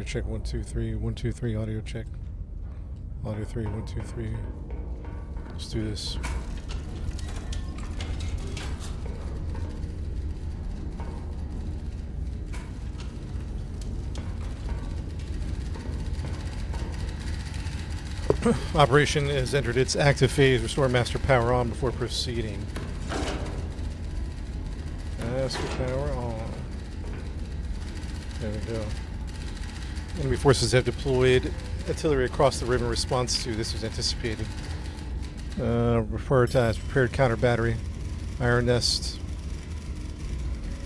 check 1 2 3 1 2 3 audio check. Audio 3 1 2 3. Let's do this. Operation has entered its active phase. Restore master power on before proceeding. Master power on. There we go. Enemy forces have deployed artillery across the river in response to this was anticipated. Prioritized prepared counter battery. Iron Nest.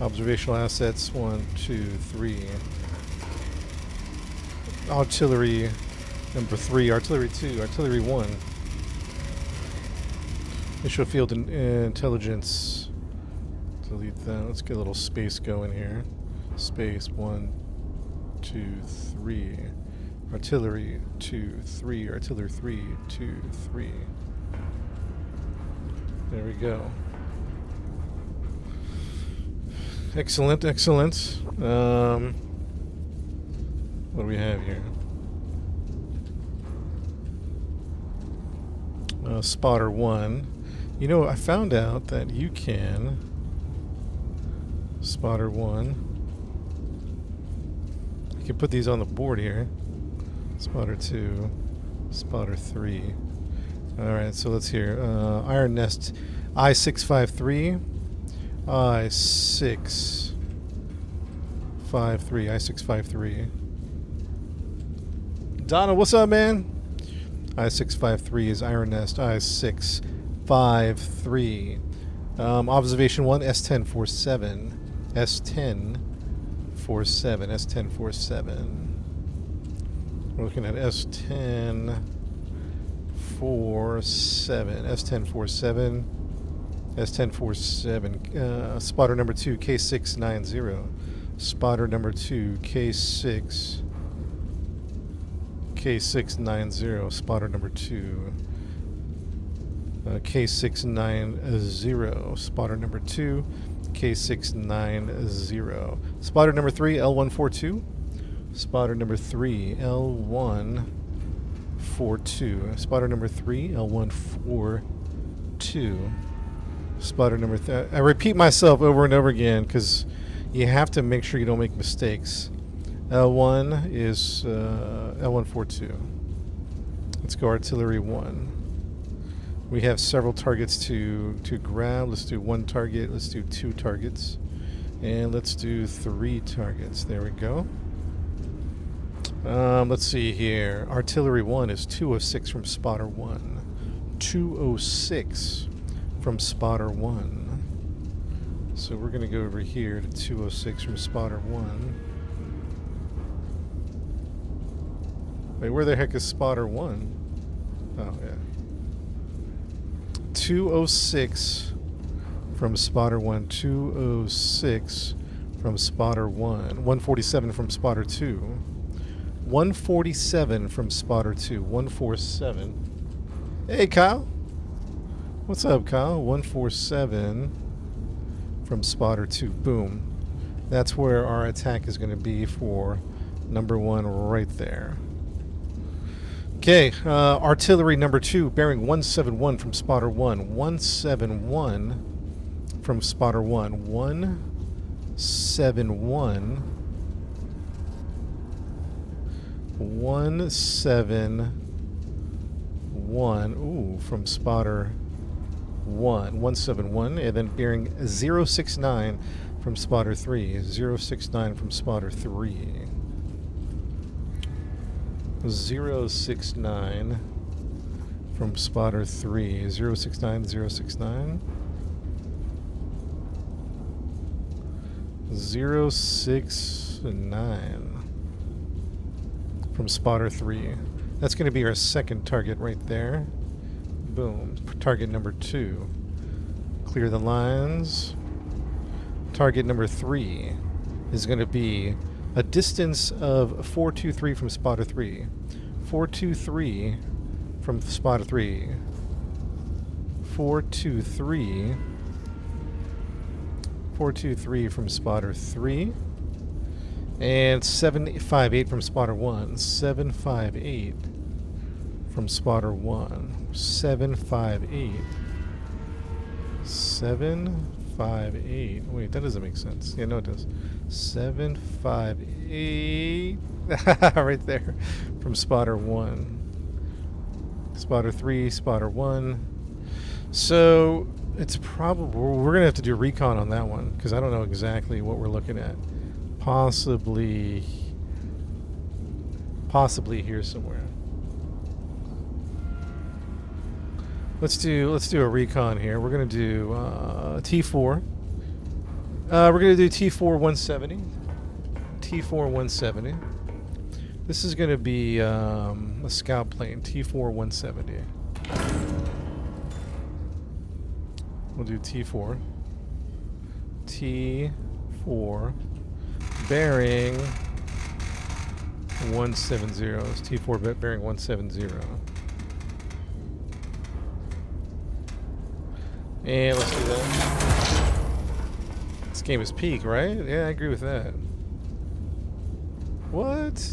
Observational assets 1 2 3. Artillery number 3, artillery 2, artillery 1. Initial field intelligence. Delete that. Let's get a little space going here. Space 1 2 3. Artillery 2 3. Artillery 3 2 3. There we go. Excellent, excellent. What do we have here? Spotter 1. You know, I found out that you can... Spotter 1. You can put these on the board here. Spotter 2. Spotter 3. Alright, so let's hear. Iron Nest I-653. I-653. I-653. Donald, what's up, man? I-653 is Iron Nest. I-653. Observation 1, S-1047. S-1047. S-1047. We're looking at S-1047. S-1047. S-1047. Spotter number 2, K690. Spotter number 2, K690. Spotter number 2. K690. Spotter number 2. K690. Spotter number 3, L142. Spotter number 3, L142. Spotter number 3, L142. Spotter number I repeat myself over and over again because you have to make sure you don't make mistakes. L1 is L142. Let's go artillery 1. We have several targets to grab. Let's do 1 target. Let's do 2 targets. And let's do 3 targets. There we go. Let's see here. Artillery 1 is 206 from spotter 1. 206 from spotter 1. So we're going to go over here to 206 from spotter 1. Wait, where the heck is spotter 1? Oh, yeah. 206 from spotter 1. 206 from spotter 1. 147 from spotter 2. 147 from spotter 2. 147. Hey, Kyle. What's up, Kyle? 147 from spotter 2. Boom. That's where our attack is going to be for number 1 right there. Okay, artillery number 2, bearing 171 from spotter 1. 171 from spotter 1. 171. 171. Ooh, from spotter 1. 171. And then bearing 069 from spotter 3. 069 from spotter 3. 069 from spotter 3. 069, 069. 069 from spotter 3. That's going to be our second target right there. Boom. Target number 2. Clear the lines. Target number 3 is going to be a distance of 423 from spotter 3. 423 from spotter 3. 423. 423 from spotter 3. And 758 from spotter 1. 758 from spotter 1. 758. 758. Wait, that doesn't make sense. Yeah, no, it does. 758. Right there. From spotter 1. Spotter 3, spotter 1. So it's probably, we're going to have to do recon on that one because I don't know exactly what we're looking at. Possibly here somewhere. Let's do a recon here. We're gonna do T4. We're gonna do T4 170. T4 170. This is gonna be a scout plane. T4 170. We'll do T4. T4. Bearing 170. It's T4 bearing 170. And let's do that. This game is peak, right? Yeah, I agree with that. What?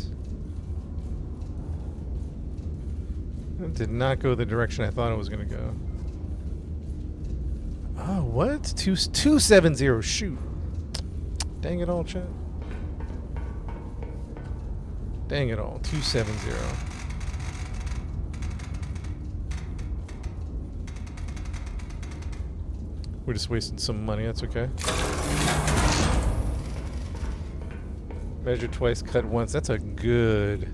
It did not go the direction I thought it was going to go. Oh, what? 270. Shoot. Dang it all, chat. Dang it all. 270. We're just wasting some money. That's okay. Measure twice, cut once. That's a good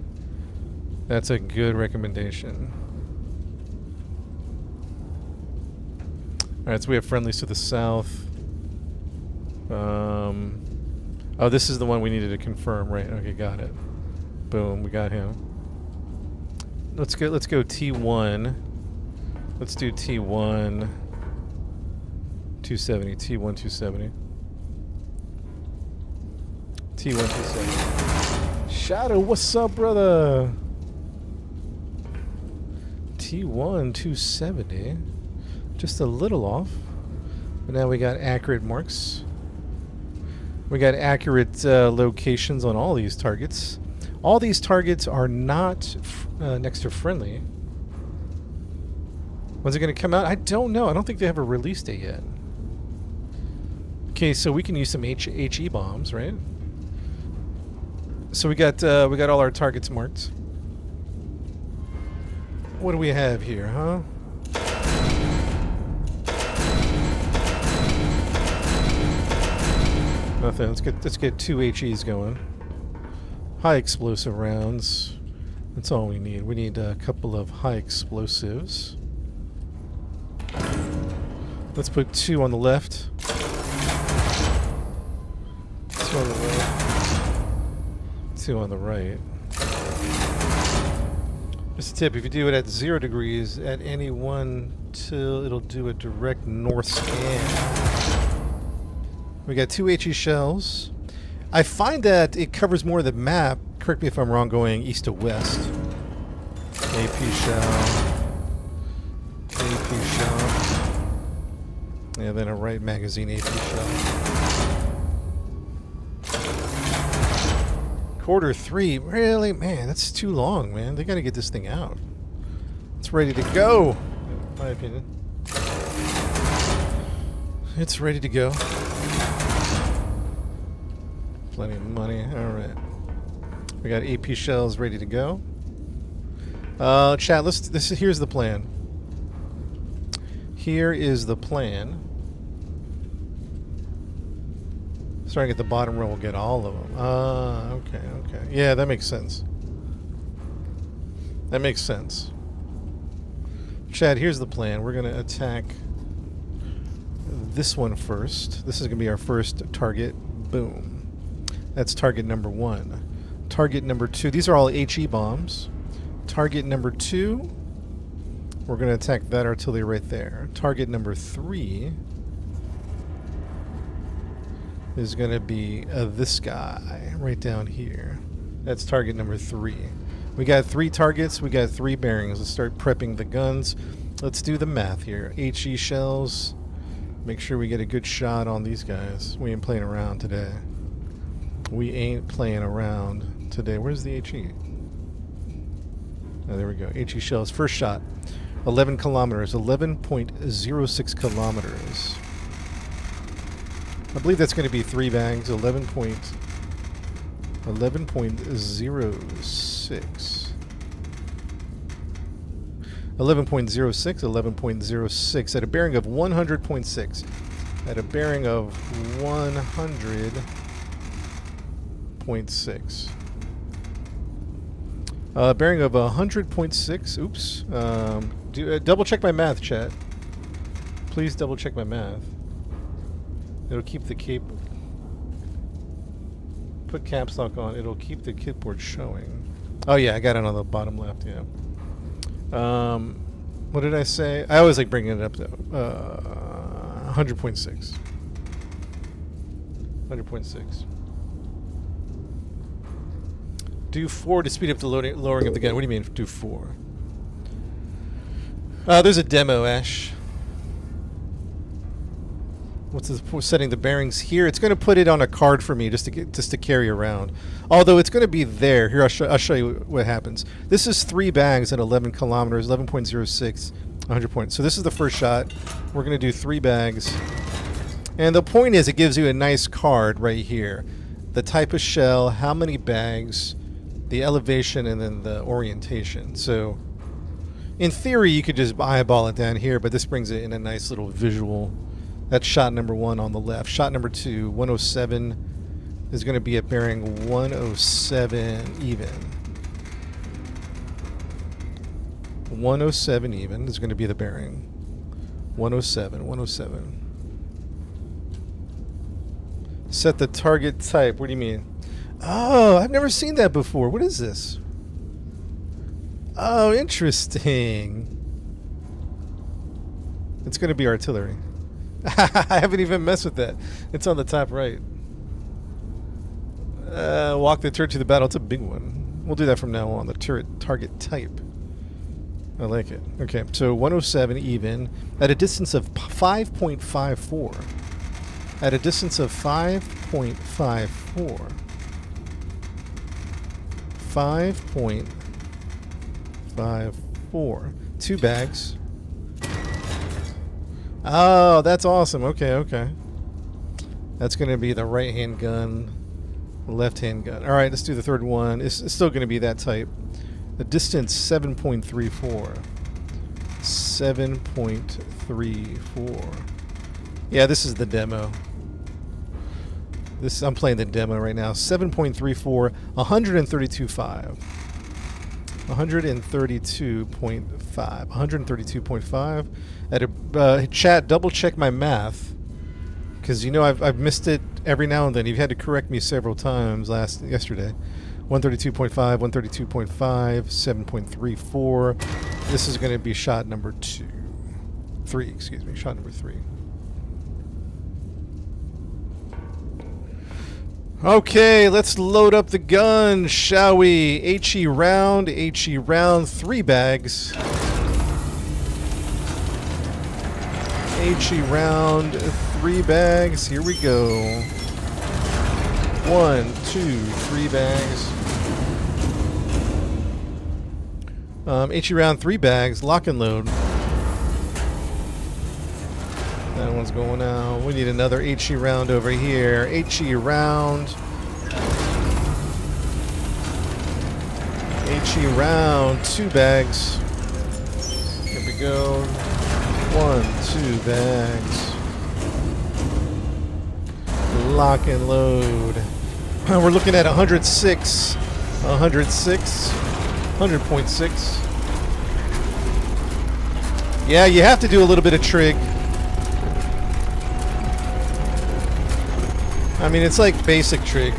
recommendation. Alright, so we have friendlies to the south. Oh, this is the one we needed to confirm, right? Okay, got it. Boom, we got him. Let's go T1. Let's do T1 270. T1 270. T1 270. Shadow, what's up, brother? T1 270. Just a little off. But now we got accurate marks. We got accurate locations on all these targets. All these targets are not next to friendly. When's it going to come out? I don't know. I don't think they have a release date yet. Okay, so we can use some HE bombs, right? So we got all our targets marked. What do we have here, huh? Nothing. Let's get 2 HEs going. High explosive rounds. That's all we need. We need a couple of high explosives. Let's put 2 on the left. 2 on the right. 2 on the right. Just a tip, if you do it at 0 degrees, at any one till it'll do a direct north scan. We got 2 HE shells. I find that it covers more of the map. Correct me if I'm wrong, going east to west. AP shell. AP shell. Yeah, then a right magazine AP shell. Quarter 3. Really? Man, that's too long, man. They gotta get this thing out. It's ready to go, in my opinion. It's ready to go. Plenty of money. Alright. We got AP shells ready to go. Chat, here's the plan. Here is the plan. Starting at the bottom row, we'll get all of them. Okay. Yeah, that makes sense. That makes sense. Chad, here's the plan. We're going to attack this one first. This is going to be our first target. Boom. That's target number 1. Target number 2. These are all HE bombs. Target number 2. We're going to attack that artillery right there. Target number 3 is going to be this guy right down here. That's target number 3. We got 3 targets. We got 3 bearings. Let's start prepping the guns. Let's do the math here. HE shells. Make sure we get a good shot on these guys. We ain't playing around today. We ain't playing around today. Where's the HE? Oh, there we go. HE shells. First shot. 11 kilometers. 11.06 kilometers. I believe that's going to be 3 bags. 11.06. 11.06 at a bearing of 100.6. At a bearing of 100.6. Bearing of 100.6. Oops. Double check my math, chat. Please double check my math. It'll keep the cape. Put caps lock on. It'll keep the keyboard showing. Oh yeah, I got it on the bottom left. Yeah. What did I say? I always like bringing it up though. 100.6. 100.6. Do 4 to speed up the lowering of the gun. What do you mean do 4? There's a demo, Ash. What's this, setting the bearings here? It's going to put it on a card for me just to carry around. Although it's going to be there. Here, I'll show you what happens. This is 3 bags at 11 kilometers, 11.06, 100 points. So this is the first shot. We're going to do 3 bags. And the point is, it gives you a nice card right here. The type of shell, how many bags, the elevation, and then the orientation. So in theory, you could just eyeball it down here, but this brings it in a nice little visual. That's shot number 1 on the left. Shot number 2, 107, is going to be at bearing 107 even. 107 even is going to be the bearing. 107, 107. Set the target type. What do you mean? Oh, I've never seen that before. What is this? Oh, interesting. It's going to be artillery. I haven't even messed with that. It's on the top right. Walk the turret to the battle. It's a big one. We'll do that from now on. The turret target type. I like it. Okay, so 107 even at a distance of 5.54. At a distance of 5.54. 5.54. 2 bags. Oh, that's awesome. Okay, okay. That's going to be the right-hand gun, left-hand gun. All right, let's do the third one. It's still going to be that type. The distance, 7.34. 7.34. Yeah, this is the demo. I'm playing the demo right now. 7.34, 132.5. 132.5. 132.5. At a chat, double check my math, because you know I've missed it every now and then. You've had to correct me several times yesterday. 132.5, 132.5, 7.34. This is going to be shot number 3. Excuse me, shot number 3. Okay, let's load up the gun, shall we? HE round, 3 bags. HE round, 3 bags. Here we go. 1, 2, 3 bags. HE round, 3 bags. Lock and load. That one's going out. We need another HE round over here. HE round. HE round, 2 bags. Here we go. 1, 2 bags. Lock and load. We're looking at 106. 106. 100.6. Yeah, you have to do a little bit of trig. I mean, it's like basic trig.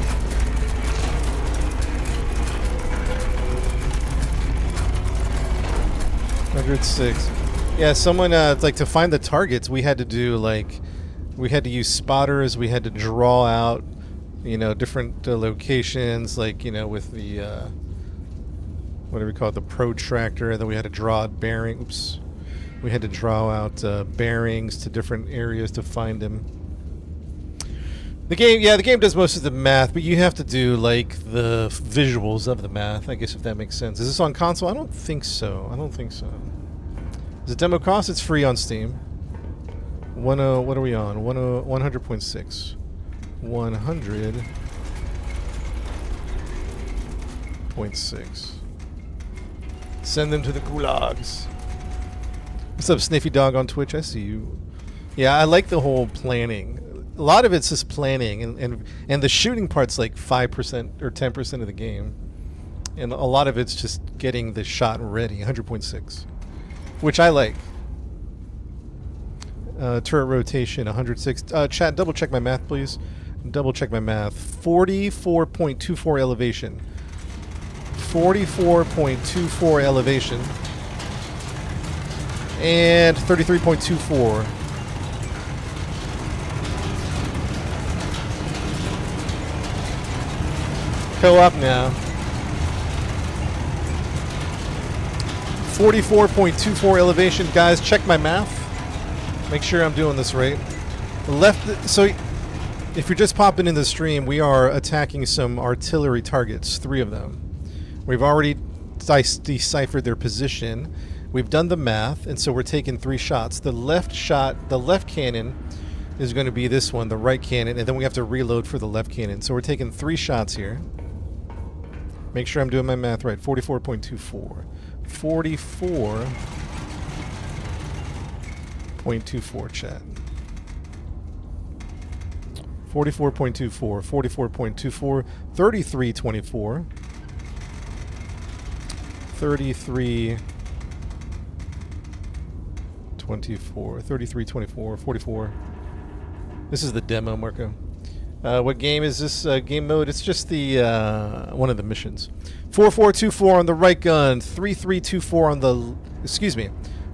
$106. Yeah, someone like to find the targets. We had to do we had to use spotters. We had to draw out, different locations. With the what do we call it? The protractor. And then we had to draw out bearing. Oops. We had to draw out bearings to different areas to find them. The game does most of the math, but you have to do like the visuals of the math, I guess, if that makes sense. Is this on console? I don't think so. Is it demo cost? It's free on Steam. What are we on? 100.6. 100.6. Send them to the gulags. What's up, Sniffy Dog on Twitch? I see you. Yeah, I like the whole planning. A lot of it's just planning, and the shooting part's like 5% or 10% of the game, and a lot of it's just getting the shot ready. 100.6, which I like. Turret rotation 106. Chat, double check my math, please. Double check my math. 44.24 elevation. 44.24 elevation. And 33.24. Co-op now. 44.24 elevation. Guys, check my math. Make sure I'm doing this right. So if you're just popping in the stream, we are attacking some artillery targets, 3 of them. We've already deciphered their position. We've done the math, and so we're taking 3 shots. The left cannon is going to be this one, the right cannon, and then we have to reload for the left cannon. So we're taking 3 shots here. Make sure I'm doing my math right. 44.24. 44.24, chat. 44.24, 44.24, 33.24, 33.24, 33.24, 44. This is the demo, Marco. What game is this game mode? It's just the one of the missions. 4424 on the right gun, 3324 on the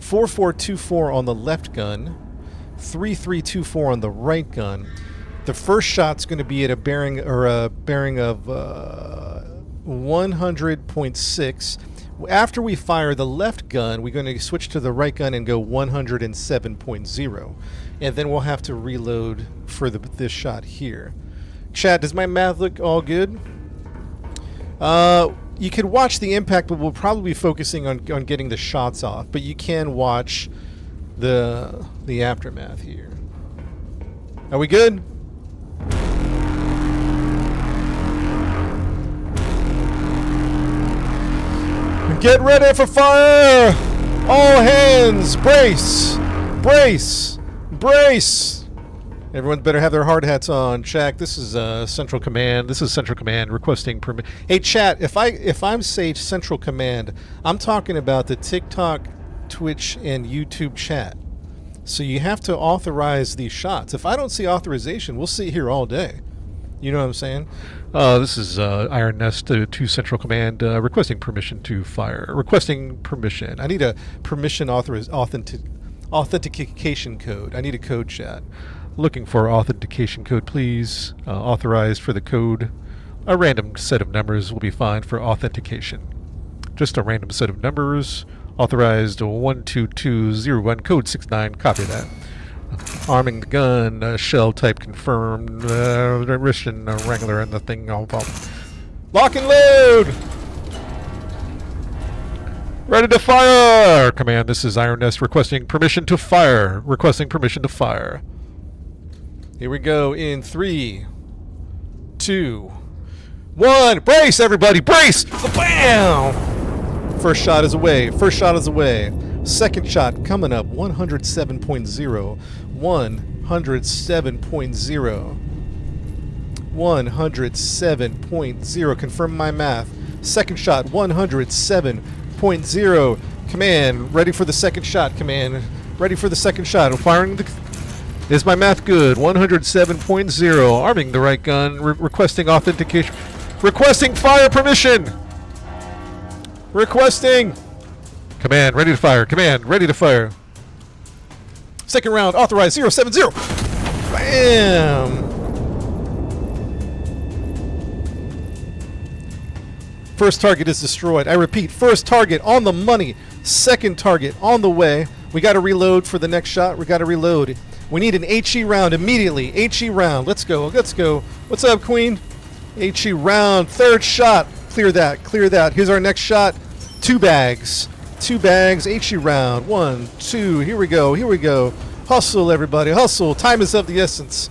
4424 on the left gun, 3324 on the right gun. The first shot's going to be at a bearing of 100.6. After we fire the left gun, we're going to switch to the right gun and go 107.0. And then we'll have to reload for this shot here. Chat, does my math look all good? You could watch the impact, but we'll probably be focusing on getting the shots off. But you can watch the aftermath here. Are we good? Get ready for fire! All hands, brace! Brace! Brace! Everyone better have their hard hats on. Check. This is Central Command. This is Central Command requesting permit. Hey, chat. If I'm say Central Command, I'm talking about the TikTok, Twitch, and YouTube chat. So you have to authorize these shots. If I don't see authorization, we'll sit here all day. You know what I'm saying? This is Iron Nest to Central Command requesting permission to fire. Requesting permission. I need a permission authentication code. I need a code, chat. Looking for authentication code, please. Authorized for the code. A random set of numbers will be fine for authentication. Just a random set of numbers. Authorized 12201, code 69. Copy that. Arming the gun, shell type confirmed, Russian Wrangler and the thing all up. Lock and load! Ready to fire! Command, this is Iron Nest requesting permission to fire. Requesting permission to fire. Here we go in 3, 2, 1. Brace, everybody! Brace! Bam! First shot is away. First shot is away. Second shot coming up. 107.0. 107.0. 107.0. Confirm my math. Second shot. 107.0. Command. Ready for the second shot. Command. Ready for the second shot. I'm firing the... Is my math good? 107.0. Arming the right gun. Requesting authentication. Requesting fire permission. Requesting. Command, ready to fire. Command, ready to fire. Second round, authorized, 070. Bam! First target is destroyed. I repeat, first target on the money. Second target on the way. We got to reload for the next shot. We got to reload. We need an HE round immediately. HE round. Let's go. Let's go. What's up, Queen? HE round. Third shot. Clear that. Clear that. Here's our next shot. 2 bags. 2 bags. HE round. 1, 2. Here we go. Here we go. Hustle, everybody. Hustle. Time is of the essence.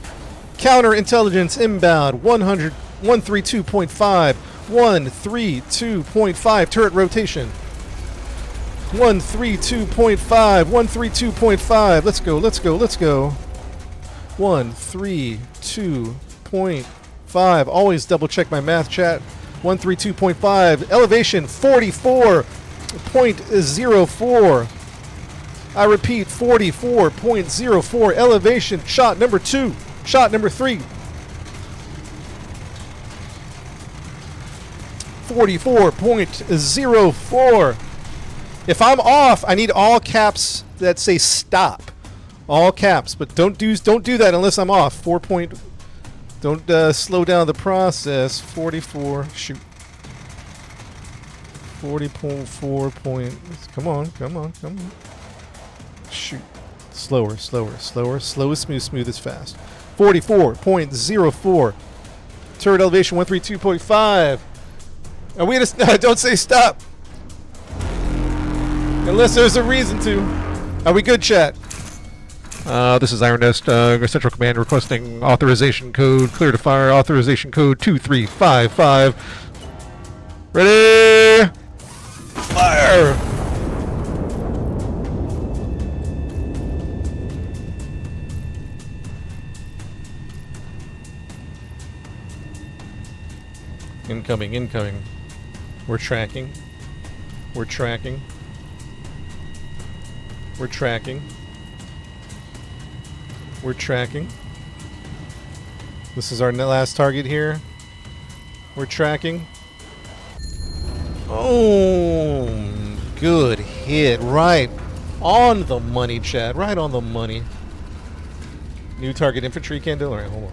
Counterintelligence inbound. 132.5. 132.5. Turret rotation. 132.5. 132.5. Let's go. Let's go. Let's go. 132.5. Always double check my math, chat. 132.5. Elevation 44.04. I repeat, 44.04. Elevation. Shot number 2. Shot number 3. 44.04. If I'm off, I need all caps that say stop. All caps, but don't do that unless I'm off. 4 point. Don't slow down the process. 44. Shoot. 40.4 point. Come on, come on, come on. Shoot. Slower, slower, slower. Slow is smooth, smooth is fast. 44.04. Turret elevation 132.5. And we just don't say stop. Unless there's a reason to. Are we good, chat? This is Iron Nest, Central Command requesting authorization code. Clear to fire. Authorization code 2355. Ready? Fire! Incoming, incoming. We're tracking. We're tracking. We're tracking. We're tracking. This is our last target here. We're tracking. Oh, good hit. Right on the money, chat. Right on the money. New target infantry candle. All right, hold on.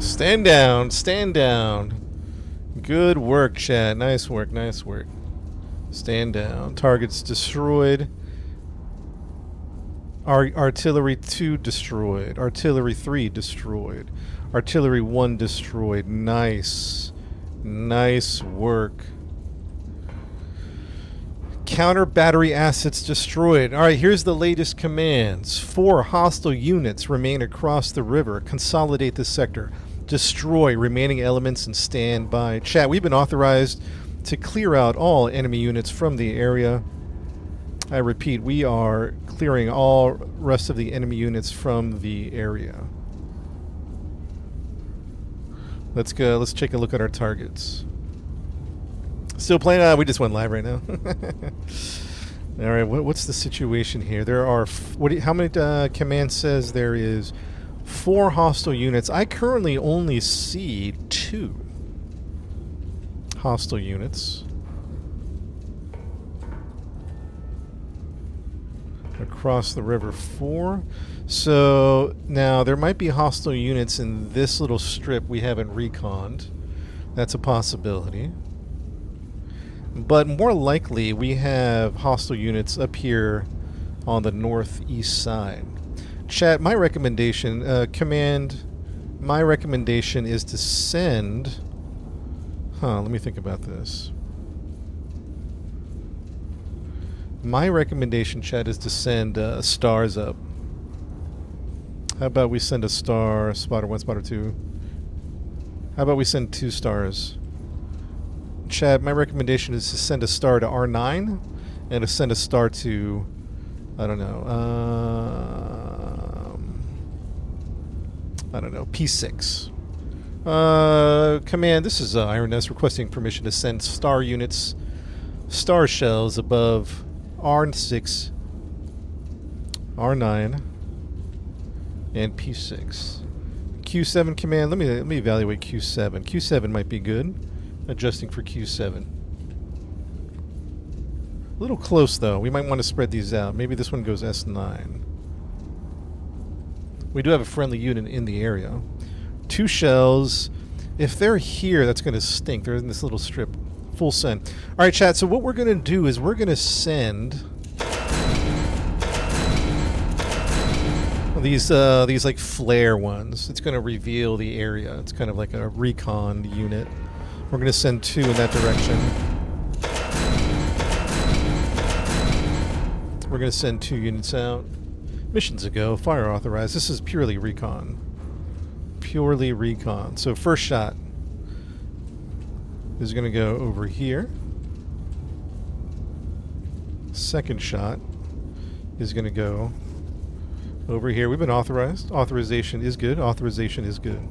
Stand down. Stand down. Good work, chat. Nice work. Nice work. Stand down. Targets destroyed. Artillery 2 destroyed. Artillery 3 destroyed. Artillery 1 destroyed. Nice. Nice work. Counter battery assets destroyed. Alright, here's the latest commands. 4 hostile units remain across the river. Consolidate the sector. Destroy remaining elements and stand by. Chat, we've been authorized to clear out all enemy units from the area. I repeat, we are clearing all rest of the enemy units from the area. Let's go. Let's take a look at our targets. Still playing? We just went live right now. All right. What's the situation here? There are. How many command says there is 4 hostile units? I currently only see 2 hostile units across the river. 4. So now there might be hostile units in this little strip we haven't reconned. That's a possibility. But more likely we have hostile units up here on the northeast side. Chat, my recommendation, command, my recommendation is to send... let me think about this. My recommendation, chat, is to send stars up. How about we send a star, spotter 1, spotter 2? How about we send 2 stars? Chad, my recommendation is to send a star to R9 and to send a star to, I don't know, P6. Command, this is Iron Nest requesting permission to send star units, star shells above R6, R9, and P6. Q7 command, let me evaluate Q7. Q7 might be good. Adjusting for Q7. A little close though. We might want to spread these out. Maybe this one goes S9. We do have a friendly unit in the area. 2 shells. If they're here, that's going to stink. They're in this little strip. Full send. Alright, chat, so what we're going to do is we're going to send these like flare ones. It's going to reveal the area. It's kind of like a recon unit. We're going to send 2 in that direction. We're going to send 2 units out. Missions ago, fire authorized. This is purely recon. Purely recon. So first shot is going to go over here. Second shot is going to go over here. We've been authorized. Authorization is good. Authorization is good.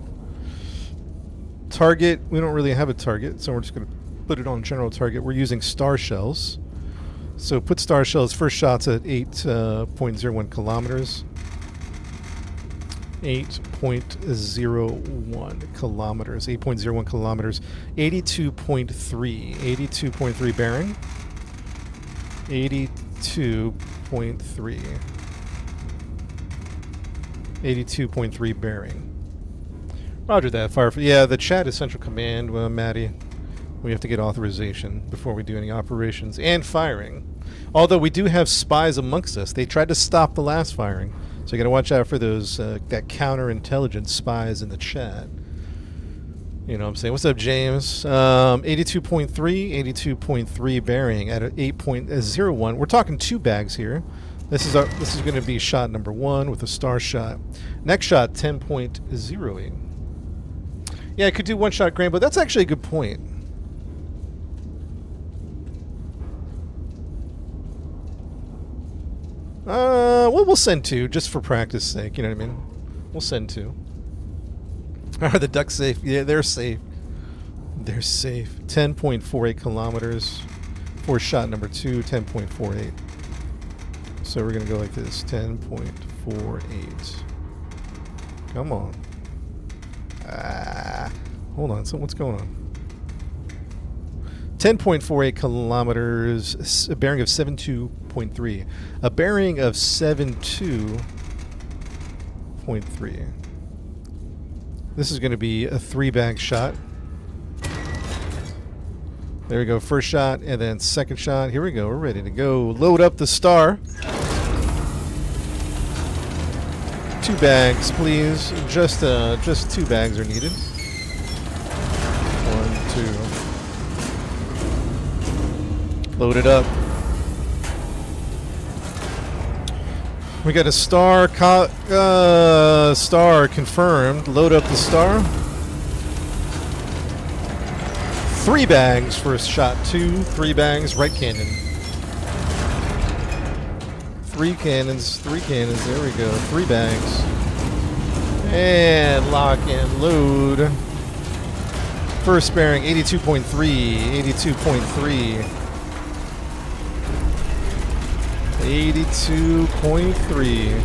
Target, we don't really have a target, so we're just going to put it on general target. We're using star shells. So put star shells, first shots at 8.01 kilometers. 8.01 kilometers. 8.01 kilometers. 82.3. 82.3 bearing. 82.3. 82.3 bearing. Roger that, Fire. Yeah, the chat is Central Command, Maddie. We have to get authorization before we do any operations and firing. Although we do have spies amongst us. They tried to stop the last firing. So you got to watch out for those that counterintelligence spies in the chat. You know what I'm saying? What's up, James? 82.3, 82.3 bearing at 8.01. We're talking 2 bags here. This is going to be shot number 1 with a star shot. Next shot 10.08. Yeah, I could do 1 shot Grand, but that's actually a good point. Well, we'll send 2 just for practice sake. You know what I mean? We'll send 2. Are the ducks safe? Yeah, they're safe. They're safe. 10.48 kilometers for shot number 2. 10.48. So we're gonna go like this. 10.48. Come on. Hold on. So what's going on? 10.48 kilometers, a bearing of 72.3. A bearing of 72.3. This is going to be a 3-bag shot. There we go. First shot and then second shot. Here we go. We're ready to go. Load up the star. 2 bags, please. Just 2 bags are needed. 1, 2. Load it up. We got a star. Star confirmed. Load up the star. 3 bags for shot 2. 3 bags. Right cannon. 3 cannons. 3 cannons. There we go. 3 bags. And lock and load. First bearing 82.3. 82.3. 82.3.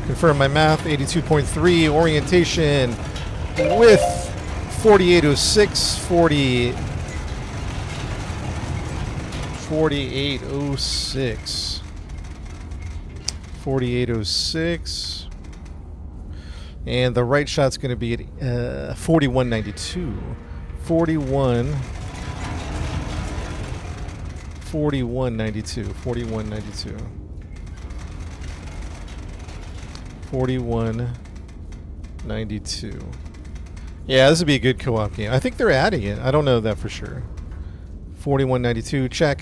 Confirm my math. 82.3 orientation with 4806. 4806. 4806. And the right shot's going to be at 4192. 4192. 4192. Yeah, this would be a good co-op game. I think they're adding it. I don't know that for sure. 4192. Chat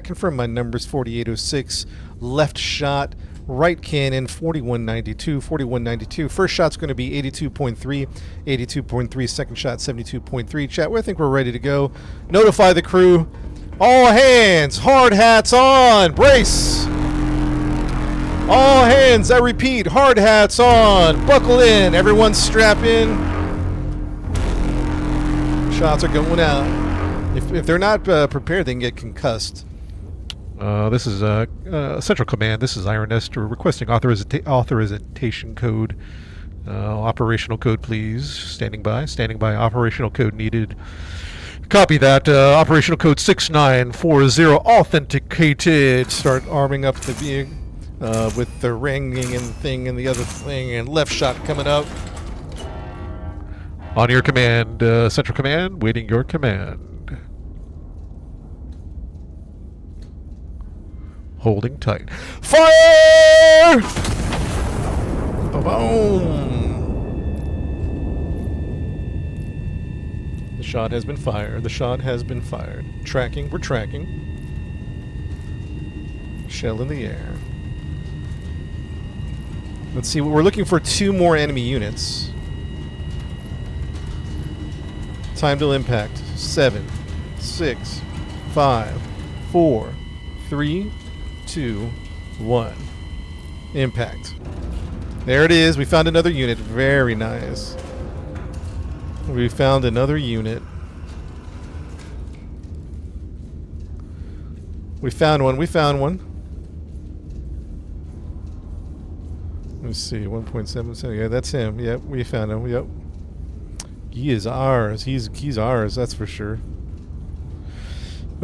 confirm my numbers. 4806. Left shot. Right cannon. 4192. 4192. First shot's going to be 82.3. 82.3. Second shot 72.3. Chat, I think we're ready to go. Notify the crew. All hands. Hard hats on. Brace. All hands, I repeat, hard hats on. Buckle in. Everyone strap in. Shots are going out. If they're not prepared, they can get concussed. This is Central Command. This is Iron Nester requesting authorization code. Operational code, please. Standing by. Standing by. Operational code needed. Copy that. Operational code 6940 authenticated. Start arming up the vehicle. with the ringing and thing and the other thing and left shot coming up. On your command, Central Command, waiting your command. Holding tight. Fire! Boom! The shot has been fired. The shot has been fired. Tracking. We're tracking. Shell in the air. Let's see. We're looking for 2 more enemy units. Time to impact. 7, 6, 5, 4, 3, 2, 1. Impact. There it is. We found another unit. Very nice. We found another unit. We found one. We found one. Let's see. 1.7. Yeah, that's him. Yep, we found him. Yep. He is ours. He's ours. That's for sure.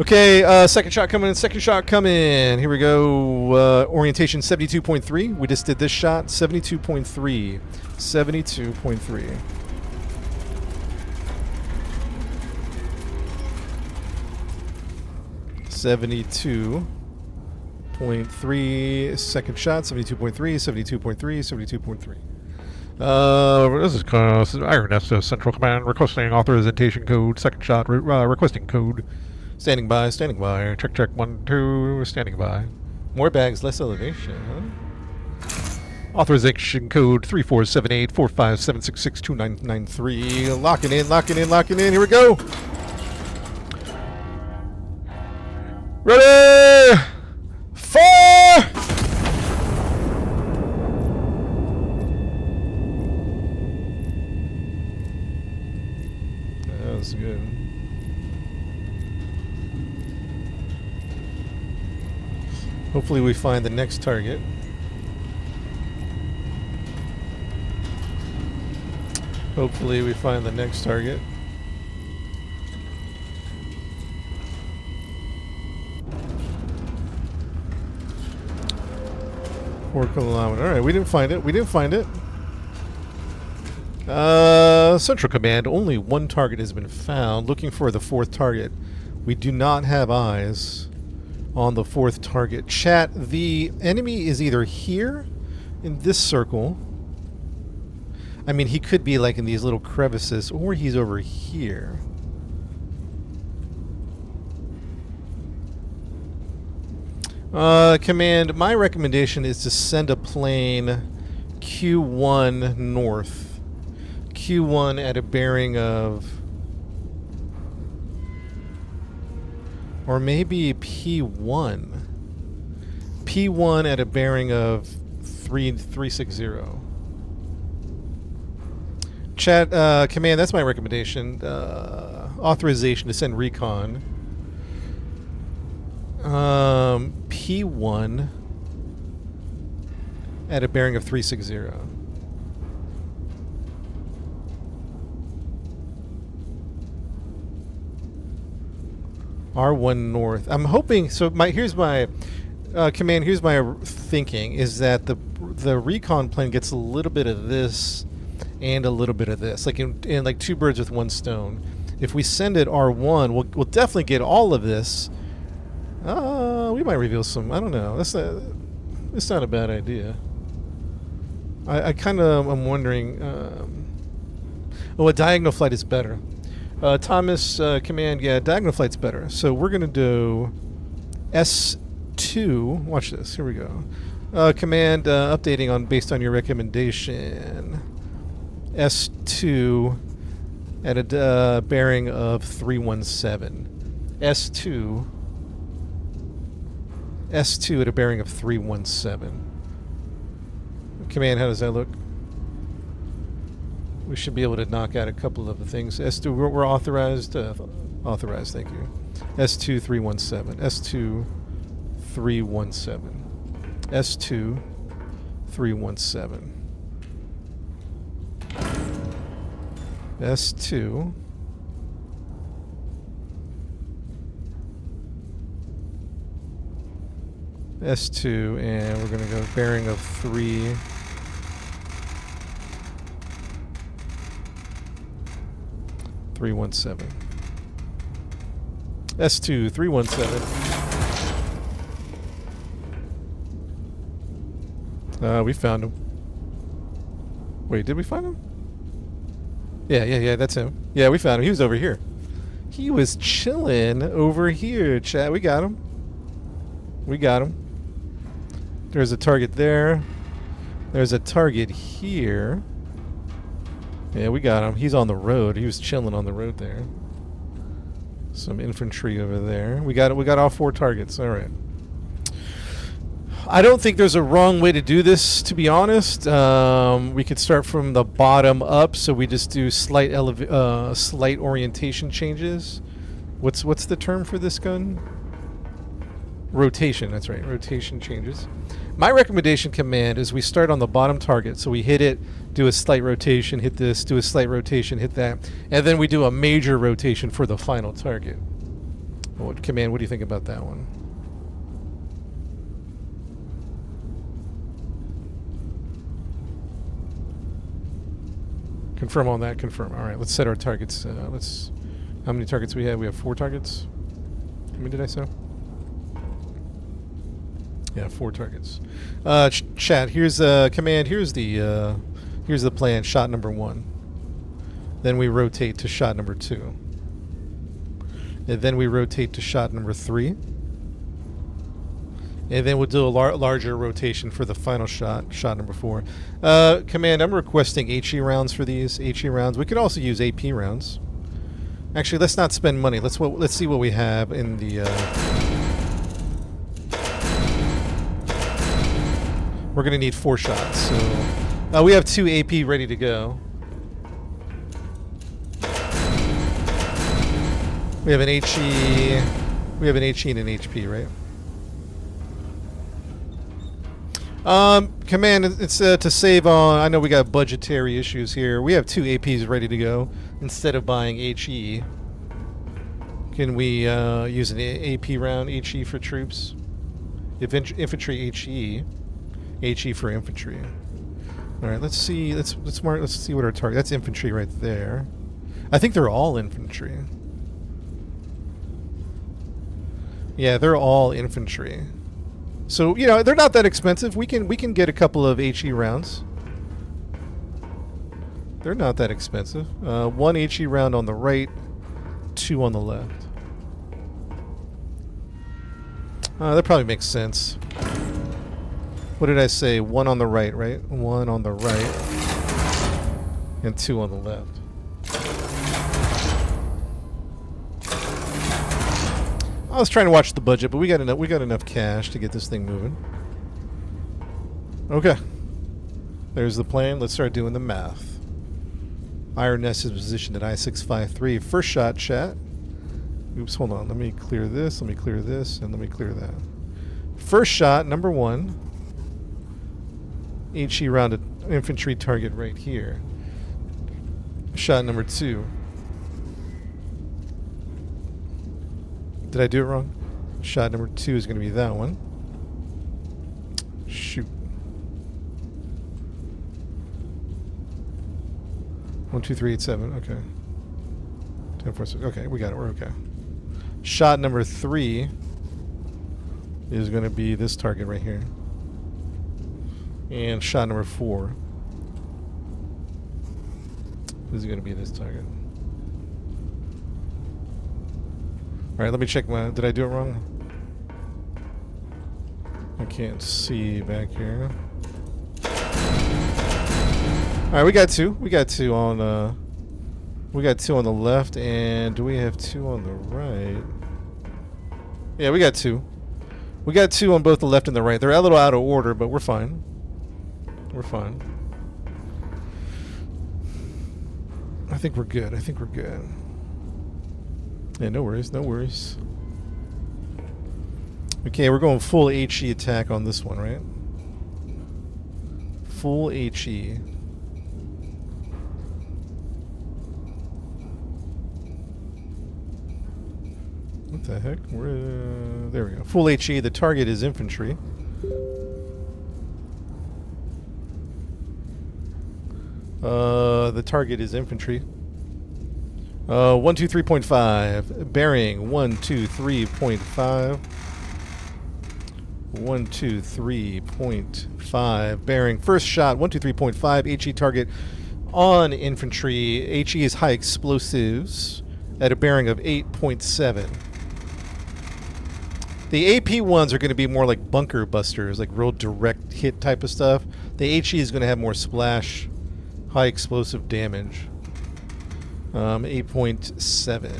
Okay, second shot coming. Second shot coming. Here we go. Orientation 72.3. We just did this shot. 72.3. 72.3. .3 second shot. 72.3. 72.3. 72.3. This is Iron Nest Central Command requesting authorization code. Second shot requesting code. Standing by. Standing by. Check, check, 1, 2, standing by. More bags, less elevation, huh? Authorization code 34784576629993. Locking in, locking in, locking in. Here we go. Ready! Fire! That was good. Hopefully we find the next target. Hopefully we find the next target. Four kilometer. All right, we didn't find it. We didn't find it. Central Command, only one target has been found. Looking for the 4th target. We do not have eyes on the 4th target. Chat, the enemy is either here in this circle. I mean, he could be like in these little crevices, or he's over here. Command, my recommendation is to send a plane Q1 north. Q1 at a bearing of... or maybe P1. P1 at a bearing of 360. Chat, Command, that's my recommendation. Authorization to send recon. P1 at a bearing of 360. R1 north. I'm hoping. So here's my command. Here's my thinking: is that the recon plane gets a little bit of this and a little bit of this, like in like 2 birds with 1 stone. If we send it R1, we'll definitely get all of this. We might reveal some. I don't know. It's not a bad idea. I kind of am wondering. Oh, a diagonal flight is better. Thomas, Command, yeah, diagonal flight's better. So we're going to do S2. Watch this. Here we go. Command, updating on based on your recommendation. S2 at a bearing of 317. S2 at a bearing of 317. Command, how does that look? We should be able to knock out a couple of the things. S2, we're authorized. Authorized, thank you. S2 317. S2 317. S2 317. S2 S2, and we're going to go bearing of 3. (317) S2 317. We found him. Wait, did we find him? Yeah, that's him. Yeah, we found him. He was over here. He was chilling over here, chat. We got him. There's a target there. There's a target here. Yeah, we got him. He's on the road. He was chilling on the road there. Some infantry over there. We got all 4 targets. All right. I don't think there's a wrong way to do this, to be honest. We could start from the bottom up, so we just do slight orientation changes. What's the term for this gun? Rotation. That's right. Rotation changes. My recommendation command is we start on the bottom target, so we hit it, do a slight rotation, hit this, do a slight rotation, hit that, and then we do a major rotation for the final target. Command, what do you think about that one? Confirm on that. Confirm. All right, let's set our targets. How many targets we have? We have 4 targets. How many did I say? Yeah, 4 targets. Chat. Here's command. Here's the plan. Shot number 1. Then we rotate to shot number 2. And then we rotate to shot number 3. And then we'll do a larger rotation for the final shot, shot number 4. Command, I'm requesting HE rounds for these. HE rounds. We could also use AP rounds. Actually, let's not spend money. Let's see what we have in the... We're going to need 4 shots. So we have 2 AP ready to go. We have an HE. We have an HE and an HP, right? Command, it's to save on... I know we got budgetary issues here. We have 2 APs ready to go instead of buying HE. Can we use an AP round, HE for troops? Infantry HE. HE for infantry. All right, let's see. Let's see what our target. That's infantry right there. I think they're all infantry. Yeah, they're all infantry. So they're not that expensive. We can get a couple of HE rounds. They're not that expensive. 1 HE round on the right, 2 on the left. That probably makes sense. What did I say? 1 on the right, right? 1 on the right, and 2 on the left. I was trying to watch the budget, but we got enough cash to get this thing moving. Okay. There's the plan. Let's start doing the math. Iron Nest is positioned at I-653. First shot, chat. Oops, hold on. Let me clear this, and let me clear that. First shot, number 1. HE rounded infantry target right here. Shot number 2. Did I do it wrong? Shot number 2 is going to be that one. Shoot. 1, 2, 3, 8, 7. Okay. 10, 4, 6. Okay, we got it. We're okay. Shot number 3 is going to be this target right here. And shot number 4 is going to be this target. Alright, let me check my... Did I do it wrong? I can't see back here. Alright, we got 2. We got 2 on... we got 2 on the left, and do we have 2 on the right? Yeah, we got 2. We got 2 on both the left and the right. They're a little out of order, but we're fine. We're fine. I think we're good. Yeah, no worries, no worries. Okay, we're going full HE attack on this one, right? Full HE. What the heck? There we go. Full HE. The target is infantry. The target is infantry. 123.5. Bearing 123.5. 123.5. Bearing. First shot 123.5. HE target on infantry. HE is high explosives at a bearing of 8.7. The AP ones are going to be more like bunker busters, like real direct hit type of stuff. The HE is going to have more splash, high explosive damage. 8.7.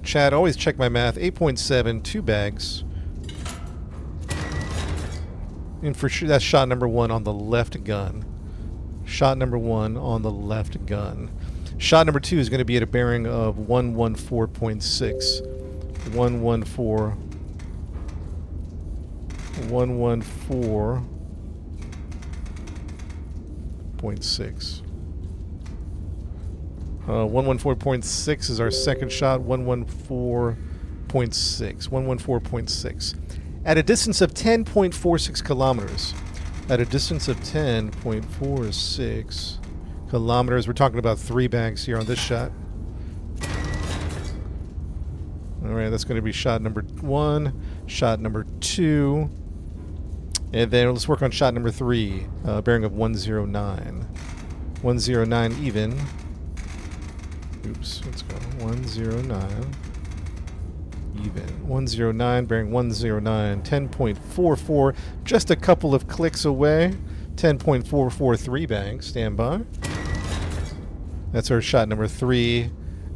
Chad, always check my math. 8.7, 2 bags. And for sure, that's shot number 1 on the left gun. Shot number 1 on the left gun. Shot number 2 is going to be at a bearing of 114.6. 114.6. 114.6 is our second shot. 114.6. 114.6. At a distance of 10.46 kilometers. At a distance of 10.46 kilometers. We're talking about 3 bags here on this shot. Alright, that's going to be shot number 1. Shot number 2. And then let's work on shot number 3. Bearing of 109. 109 even. Oops, let's go. 109. Even. 109, bearing 109. 10.44. Just a couple of clicks away. 10.443 bags. Stand by. That's our shot number 3.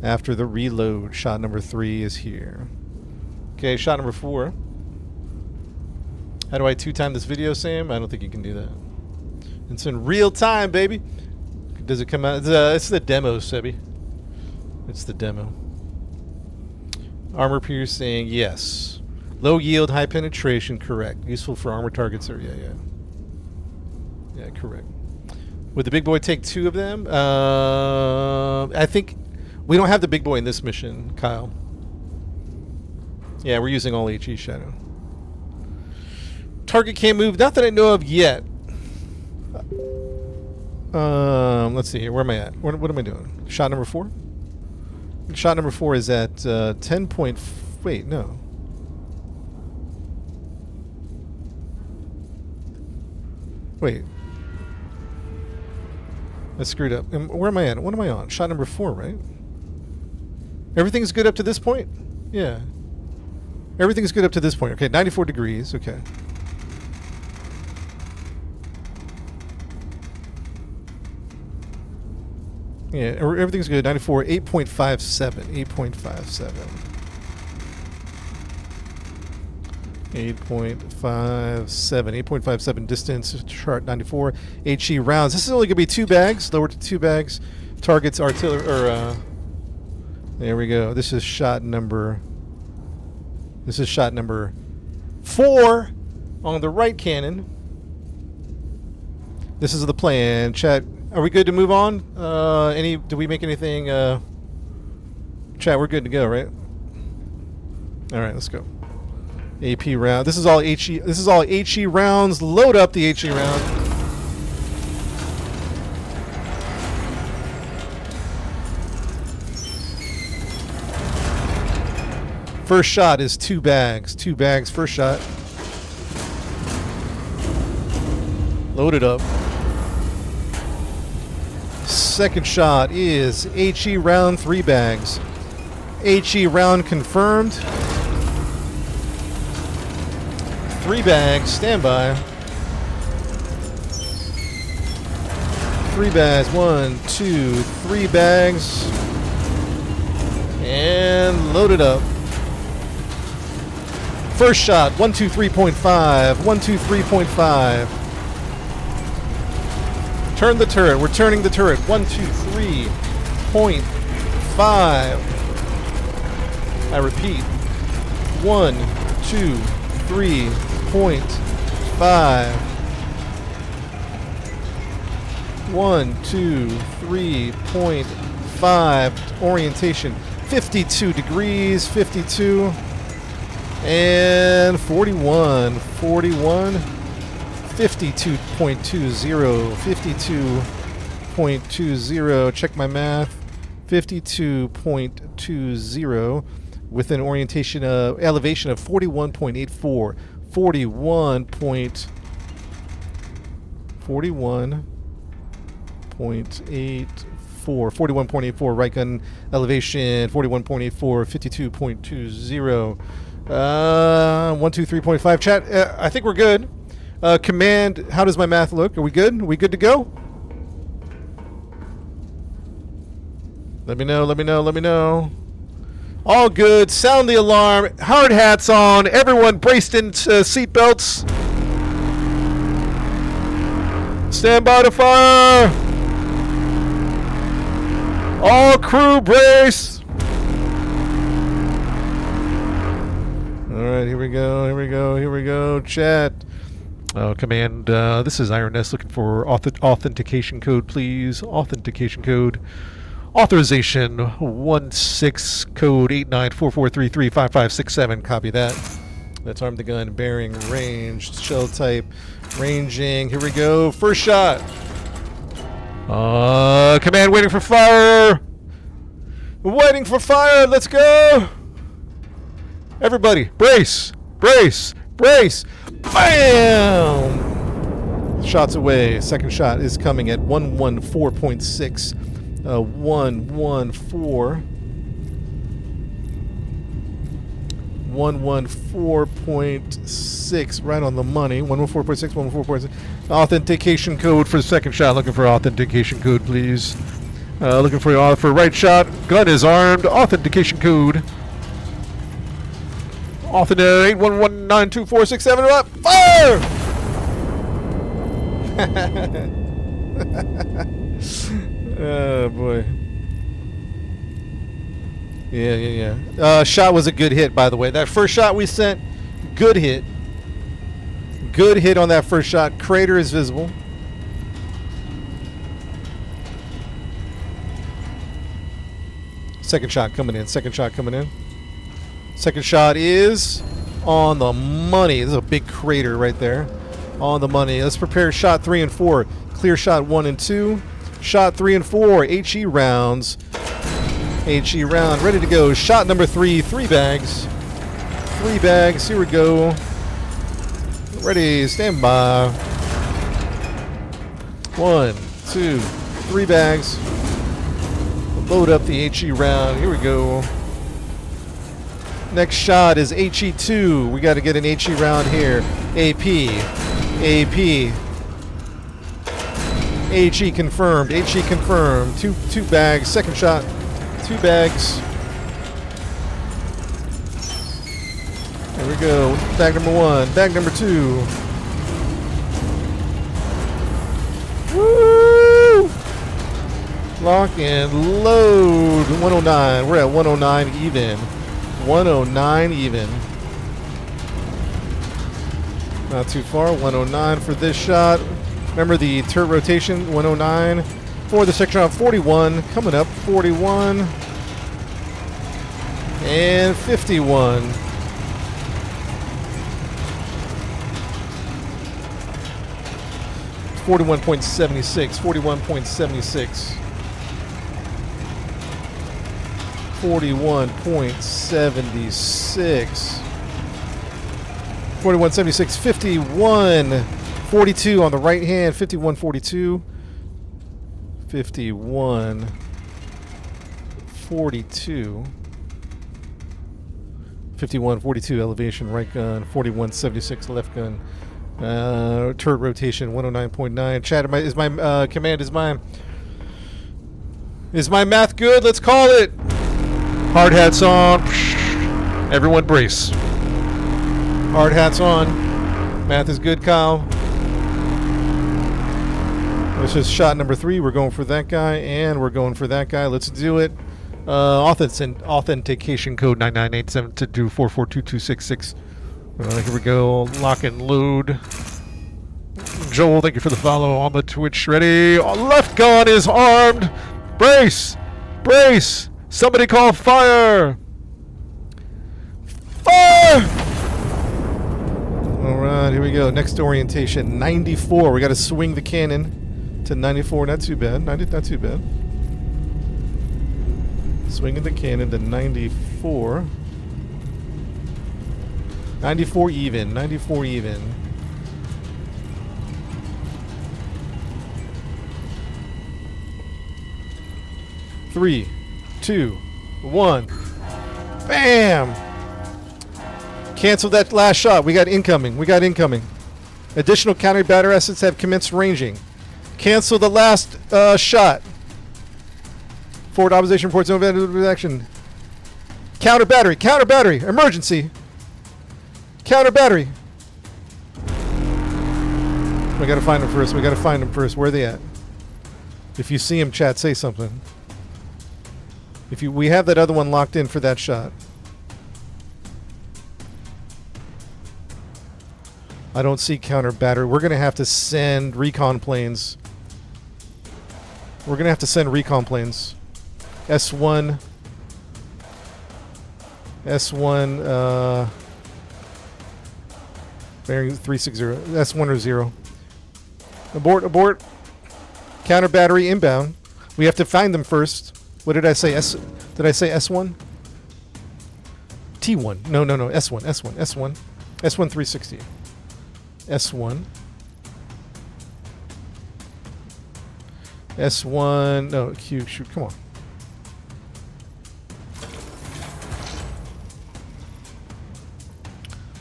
After the reload, shot number 3 is here. Okay, shot number 4. How do I 2-time this video, Sam? I don't think you can do that. It's in real time, baby. Does it come out? It's the demo, Sebi. It's the demo. Armor piercing, yes. Low yield, high penetration, correct. Useful for armor targets, or yeah. Yeah, correct. Would the big boy take 2 of them? I think we don't have the big boy in this mission, Kyle. Yeah, we're using all HE Shadow. Target can't move. Not that I know of yet. Let's see here. Where am I at? What am I doing? Shot number 4? Shot number 4 is at 10 point... Wait, no. Wait. I screwed up. Where am I at? What am I on? Shot number 4, right? Everything's good up to this point? Yeah. Everything's good up to this point. Okay, 94 degrees. Okay. Yeah, everything's good. 94, 8.57. 8.57. 8.57. 8.57 distance, chart 94. HE rounds. This is only going to be 2 bags. Lower to 2 bags. Targets artillery, there we go. This is shot number 4 on the right cannon. This is the plan. Chat, are we good to move on? Do we make anything? Chat, we're good to go, right? All right, let's go. AP round. This is all HE. This is all HE rounds. Load up the HE round. First shot is 2 bags. 2 bags. First shot. Load it up. Second shot is HE round, 3 bags. HE round confirmed. 3 bags, stand by. 3 bags, 1, 2, 3 bags. And load it up. First shot, 123.5, 123.5. Turn the turret. We're turning the turret. 123.5. I repeat. 123.5. 123.5. Orientation. 52 degrees, 52, and 41, 52.20, 52.20, check my math, 52.20 with an elevation of 41.84, 41.84, right gun elevation, 41.84, 52.20. 123.5. Chat, I think we're good. Command, how does my math look? Are we good? Are we good to go? Let me know, let me know, let me know. All good. Sound the alarm. Hard hats on. Everyone braced in seatbelts. Stand by to fire. All crew brace. All right, here we go, here we go, here we go. Chat. Command, this is Iron Nest looking for authentication code, please. Authentication code. Authorization 16 code 8944335567. Copy that. Let's arm the gun. Bearing, ranged, shell type, ranging. Here we go. First shot. Command waiting for fire. Waiting for fire. Let's go. Everybody, brace, brace, brace. Bam! Shots away. Second shot is coming at 114.6. 114.6, right on the money. 114.6, 114.6. Authentication code for the second shot. Looking for authentication code, please. Looking for right shot. Gun is armed. Authentication code. Authenticate 8119247 up. Fire! Oh boy. Yeah. Shot was a good hit, by the way. That first shot we sent, good hit. Good hit on that first shot. Crater is visible. Second shot coming in. Second shot coming in. Second shot is on the money. This is a big crater right there. On the money. Let's prepare shot 3 and 4. Clear shot 1 and 2. Shot 3 and 4. HE rounds. HE round. Ready to go. Shot number 3. 3 bags. 3 bags. Here we go. Ready. Stand by. 1, 2, 3 bags. Load up the HE round. Here we go. Next shot is HE2. We got to get an HE round here. AP. AP. HE confirmed. HE confirmed. Two bags. Second shot. 2 bags. There we go. Bag number 1. Bag number 2. Woo! Lock and load. 109. We're at 109 even. 109 even. Not too far. 109 for this shot. Remember the turret rotation. 109 for the section round. 41 coming up. 41 and 51. $41.76. 41.76. 41.76. 41.76. 51.42 on the right hand. 51.42. 51.42. 51.42 elevation right gun. 41.76 left gun. Turret rotation 109.9. Chat, is my command is my math good? Let's call it. Hard hats on. Everyone brace. Hard hats on. Math is good, Kyle. This is shot number 3. We're going for that guy, and we're going for that guy. Let's do it. Authentication code 998722442266. Here we go. Lock and load. Joel, thank you for the follow on the Twitch. Ready? Left gun is armed. Brace. Brace. Somebody call fire! Fire! Alright, here we go. Next orientation, 94. We got to swing the cannon to 94. Not too bad. Not too bad. Swinging the cannon to 94. 94 even. 94 even. Three, 2, 1. Bam! Cancel that last shot. We got incoming. We got incoming. Additional counter battery assets have commenced ranging. Cancel the last shot. Forward opposition reports no action. Counter battery. Counter battery. Emergency. Counter battery. We gotta find them first. We gotta find them first. Where are they at? If you see him, chat, say something. We have that other one locked in for that shot. I don't see counter battery. We're gonna have to send recon planes. We're gonna have to send recon planes. S1. S1. Bearing 360. S1 or 0. Abort. Abort. Counter battery inbound. We have to find them first. What did I say? Did I say S1? T1. No. S1. S1 360. S1. S1. No, Q. Shoot. Come on.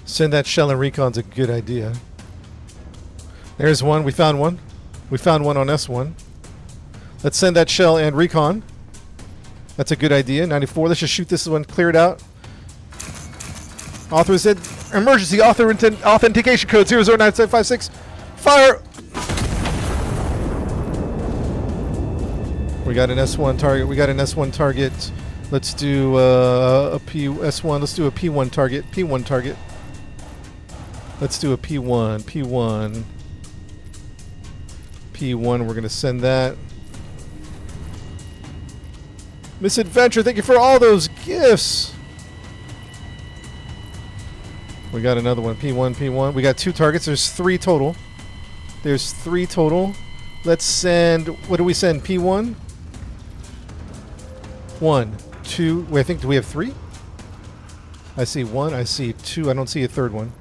Send that shell and recon's a good idea. There's one. We found one. We found one on S1. Let's send that shell and recon. That's a good idea. 94. Let's just shoot this one. Clear it out. Author said emergency authentication code 009756. Fire! We got an S1 target. We got an S1 target. Let's do a S1. Let's do a P1 target. P1 target. Let's do a P1. P1. P1. We're going to send that. Misadventure, thank you for all those gifts. We got another one. P1, P1. We got 2 targets. There's 3 total. There's 3 total. Let's send... What do we send? P1? 1, 2... Wait, I think... Do we have 3? I see 1. I see 2. I don't see a third one.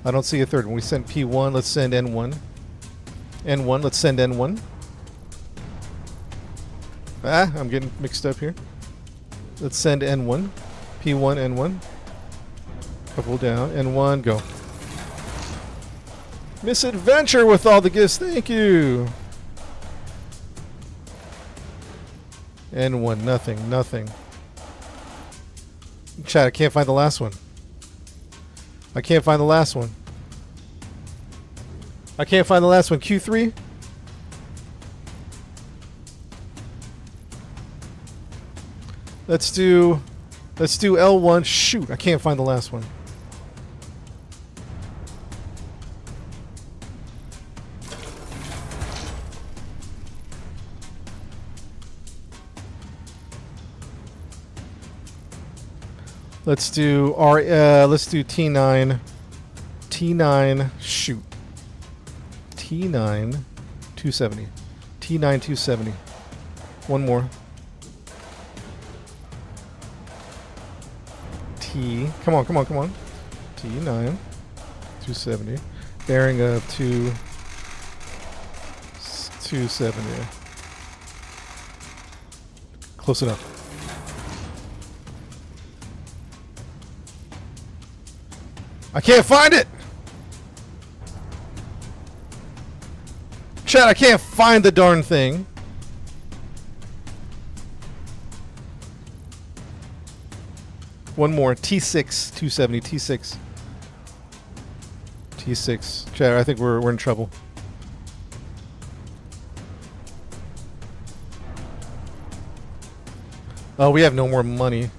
I don't see a third one. We sent P1. Let's send N1. N1. Let's send N1. I'm getting mixed up here. Let's send N1. P1, N1. Couple down. N1, go. Misadventure with all the gifts. Thank you. N1, nothing, nothing. Chat, I can't find the last one. I can't find the last one. I can't find the last one. Q3? Let's do L1. Shoot, I can't find the last one. Let's do let's do T9. T9, shoot. T9 270. T9 270. One more. Come on. T9 270. Bearing of 270. Close enough. I can't find it! Chat, I can't find the darn thing. One more. T6 270. T6. T6. Chat, I think we're in trouble. Oh, we have no more money.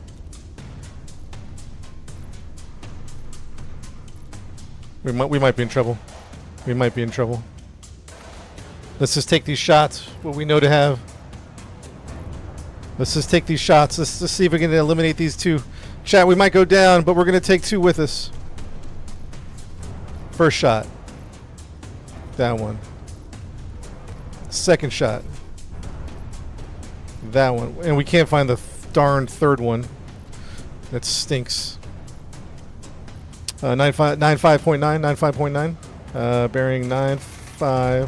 We might be in trouble. We might be in trouble. Let's just take these shots. What we know to have. Let's just take these shots. Let's just see if we can eliminate these two. Chat, we might go down, but we're going to take two with us. First shot. That one. Second shot. That one. And we can't find the darn third one. That stinks. 95.9, 95.9. Bearing 95.9,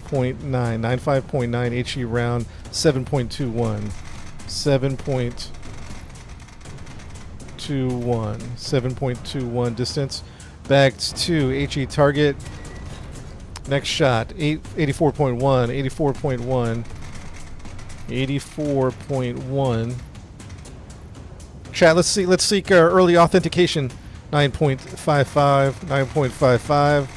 95.9. HE round 7.21. 7.21 distance. Bags 2. HE target. Next shot. 84.1. 84.1. 84.1. Chat, let's see. Let's seek our early authentication. 9.55. 9.55.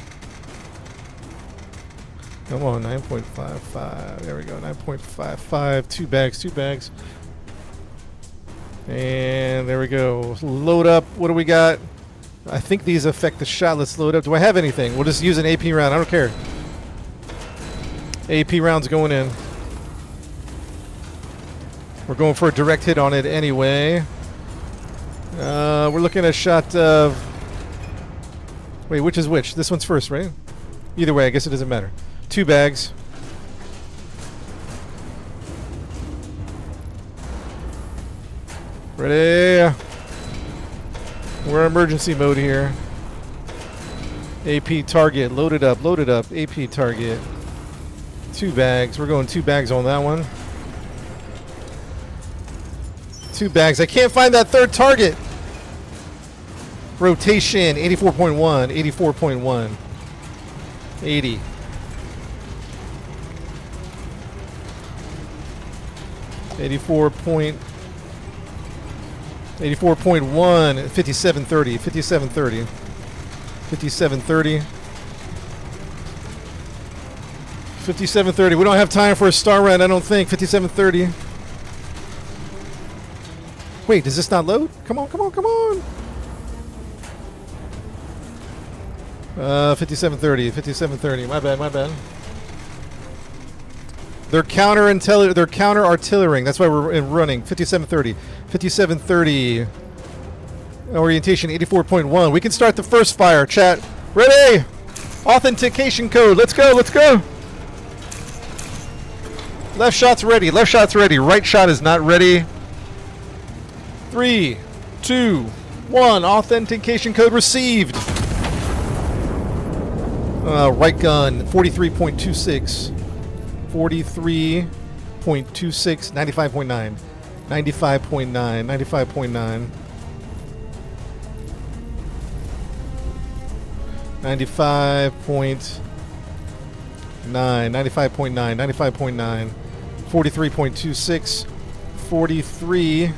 Come on, 9.55. There we go. 9.55. Two bags. Two bags. And there we go. Load up. What do we got? I think these affect the shot. Let's load up. Do I have anything? We'll just use an AP round. I don't care. AP round's going in. We're going for a direct hit on it anyway. We're looking at a shot of... Wait, which is which? This one's first, right? Either way, I guess it doesn't matter. Two bags. Ready? We're in emergency mode here. AP target. Loaded up. Loaded up. AP target. Two bags. We're going two bags on that one. Two bags. I can't find that third target. Rotation. 84.1. 84.1. 80. .84.1, 5730, 5730, 5730, 5730. We don't have time for a star run, I don't think. 5730. Wait, does this not load? Come on, come on, come on. 5730, 5730. My bad, my bad. They're counter artillering. That's why we're running. 5730. 5730. Orientation 84.1. We can start the first fire. Chat. Ready? Authentication code. Let's go. Let's go. Left shot's ready. Left shot's ready. Right shot is not ready. 3, 2, 1. Authentication code received. Right gun. 43.26. 43.26, 95.9, 95.9, 95.9, 95.9, 95.9, 95.9, 43.26, 43.26,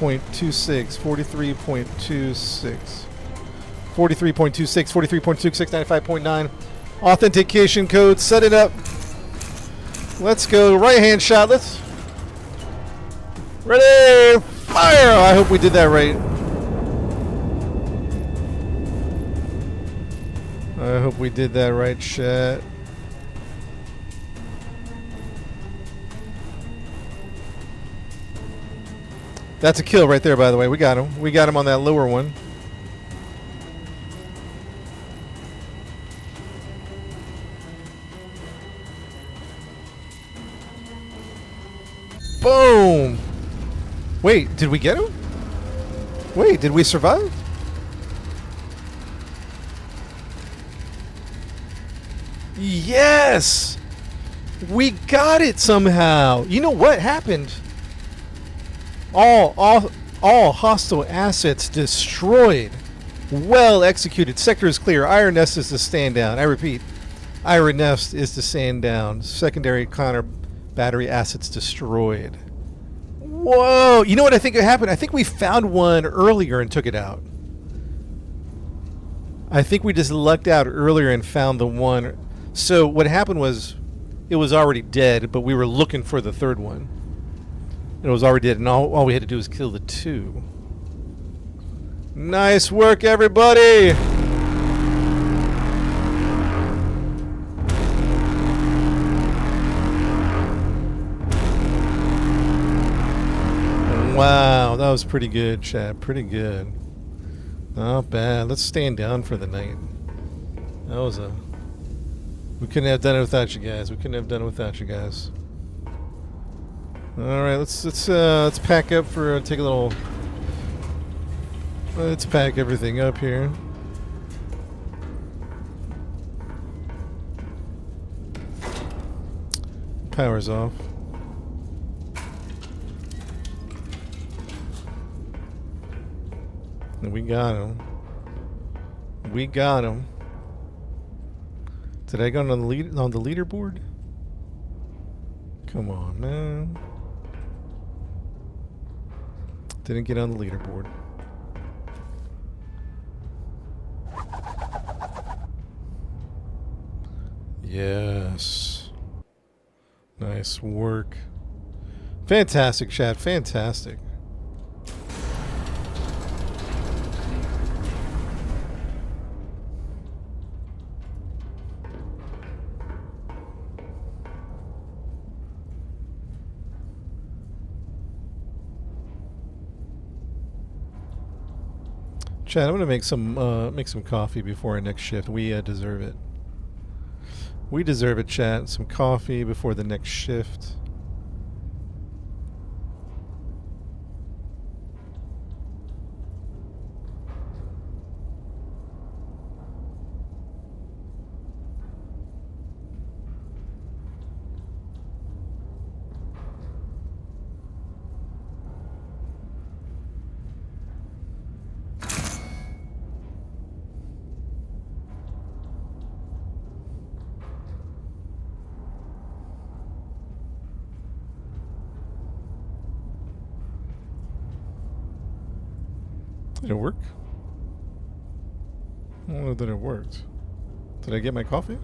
43.26, 43.26, 43.26, 95.9. Authentication code, set it up. Let's go. Right hand shot. Let's. Ready. Fire. I hope we did that right. I hope we did that right, chat. That's a kill right there, by the way. We got him. We got him on that lower one. Boom! Wait, did we get him? Wait, did we survive? Yes! We got it somehow! You know what happened? All hostile assets destroyed. Well executed. Sector is clear. Iron Nest is to stand down. I repeat, Iron Nest is to stand down. Secondary counter battery assets destroyed. Whoa! You know what I think happened? I think we found one earlier and took it out. I think we just lucked out earlier and found the one. So what happened was, it was already dead, but we were looking for the third one. It was already dead, and all we had to do was kill the two. Nice work, everybody! Wow, that was pretty good, chat. Pretty good. Not bad. Let's stand down for the night. That was a... We couldn't have done it without you guys. We couldn't have done it without you guys. All right, let's pack up for take a little. Let's pack everything up here. Power's off. And we got him. We got him. Did I go on the leaderboard? Come on, man. Didn't get on the leaderboard. Yes. Nice work. Fantastic, chat. Fantastic. Chad, I'm gonna make some coffee before our next shift. We deserve it. We deserve it, chat. Some coffee before the next shift. Did it work? I don't know that it worked. Did I get my coffee?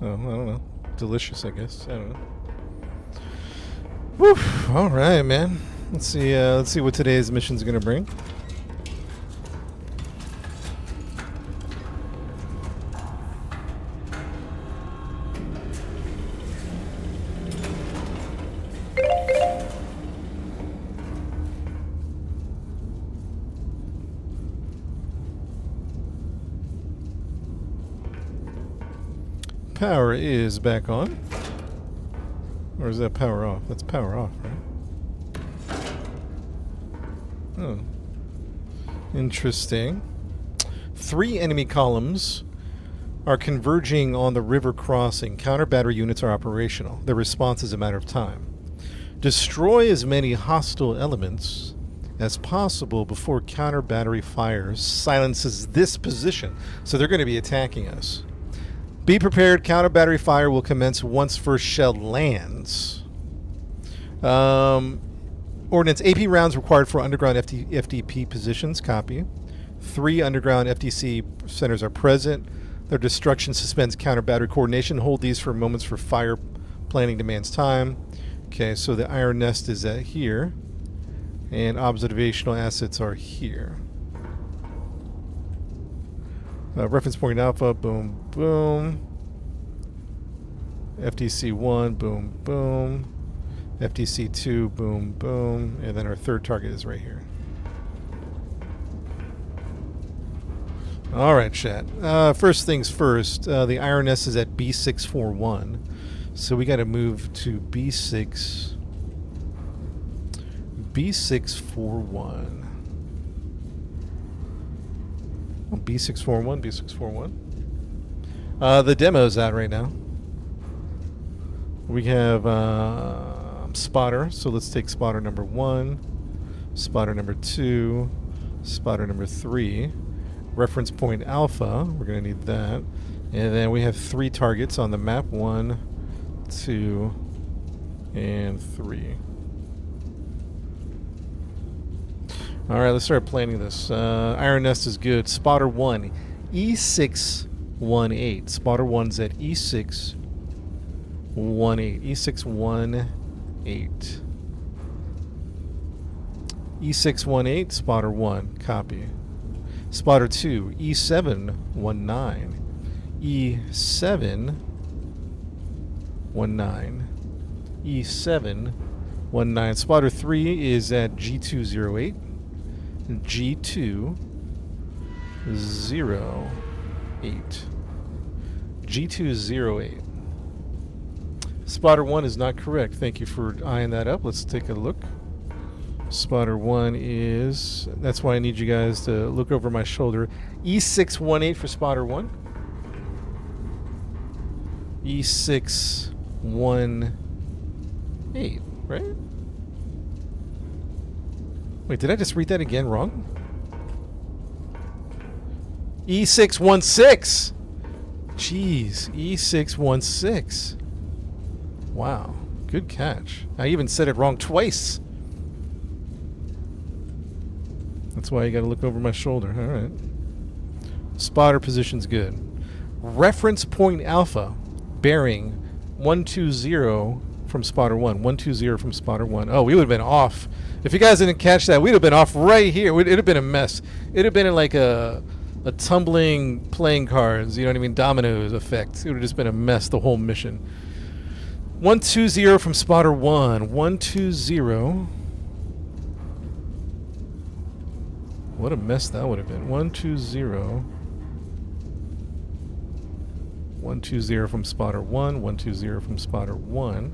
Oh, I don't know. Delicious, I guess. I don't know. Whew. All right, man. Let's see what today's mission's gonna bring. Power is back on. Or is that power off? That's power off, right? Oh. Interesting. 3 enemy columns are converging on the river crossing. Counter battery units are operational. Their response is a matter of time. Destroy as many hostile elements as possible before counter battery fire silences this position. So they're going to be attacking us. Be prepared. Counter battery fire will commence once first shell lands. Ordnance AP rounds required for underground FDP positions. Copy. 3 underground FDC centers are present. Their destruction suspends counter battery coordination. Hold these for moments for fire planning demands time. Okay, so the iron nest is at here, and observational assets are here. Reference point alpha, boom, boom. FTC 1, boom, boom. FTC 2, boom, boom. And then our third target is right here. Alright, chat. First things first, the iron nest is at B641. So we got to move to B6. B641. B641, B641. The demo's out right now. We have spotter, so let's take spotter number 1, spotter number 2, spotter number 3. Reference point alpha, we're going to need that. And then we have 3 targets on the map, 1, 2, and 3. Alright, let's start planning this. Iron Nest is good. Spotter 1, E618. Spotter 1's at E618. E618. E618, spotter 1, copy. Spotter 2, E719. E719. 19. Spotter 3 is at G208. G208. G208. Spotter 1 is not correct. Thank you for eyeing that up. Let's take a look. Spotter 1 is... That's why I need you guys to look over my shoulder. E618 for spotter 1. E618, right? Wait, did I just read that again wrong? E616! Jeez, E616. Wow, good catch. I even said it wrong twice. That's why you gotta look over my shoulder. Alright. Spotter position's good. Reference point alpha, bearing 120 from spotter 1. 120 from spotter 1. Oh, we would have been off. If you guys didn't catch that, we'd have been off right here. It'd have been a mess. It'd have been like a tumbling playing cards, you know what I mean, dominoes effect. It would have just been a mess, the whole mission. 120 from spotter 1. 120. What a mess that would have been. 120. 120 from spotter 1. 120 from spotter 1.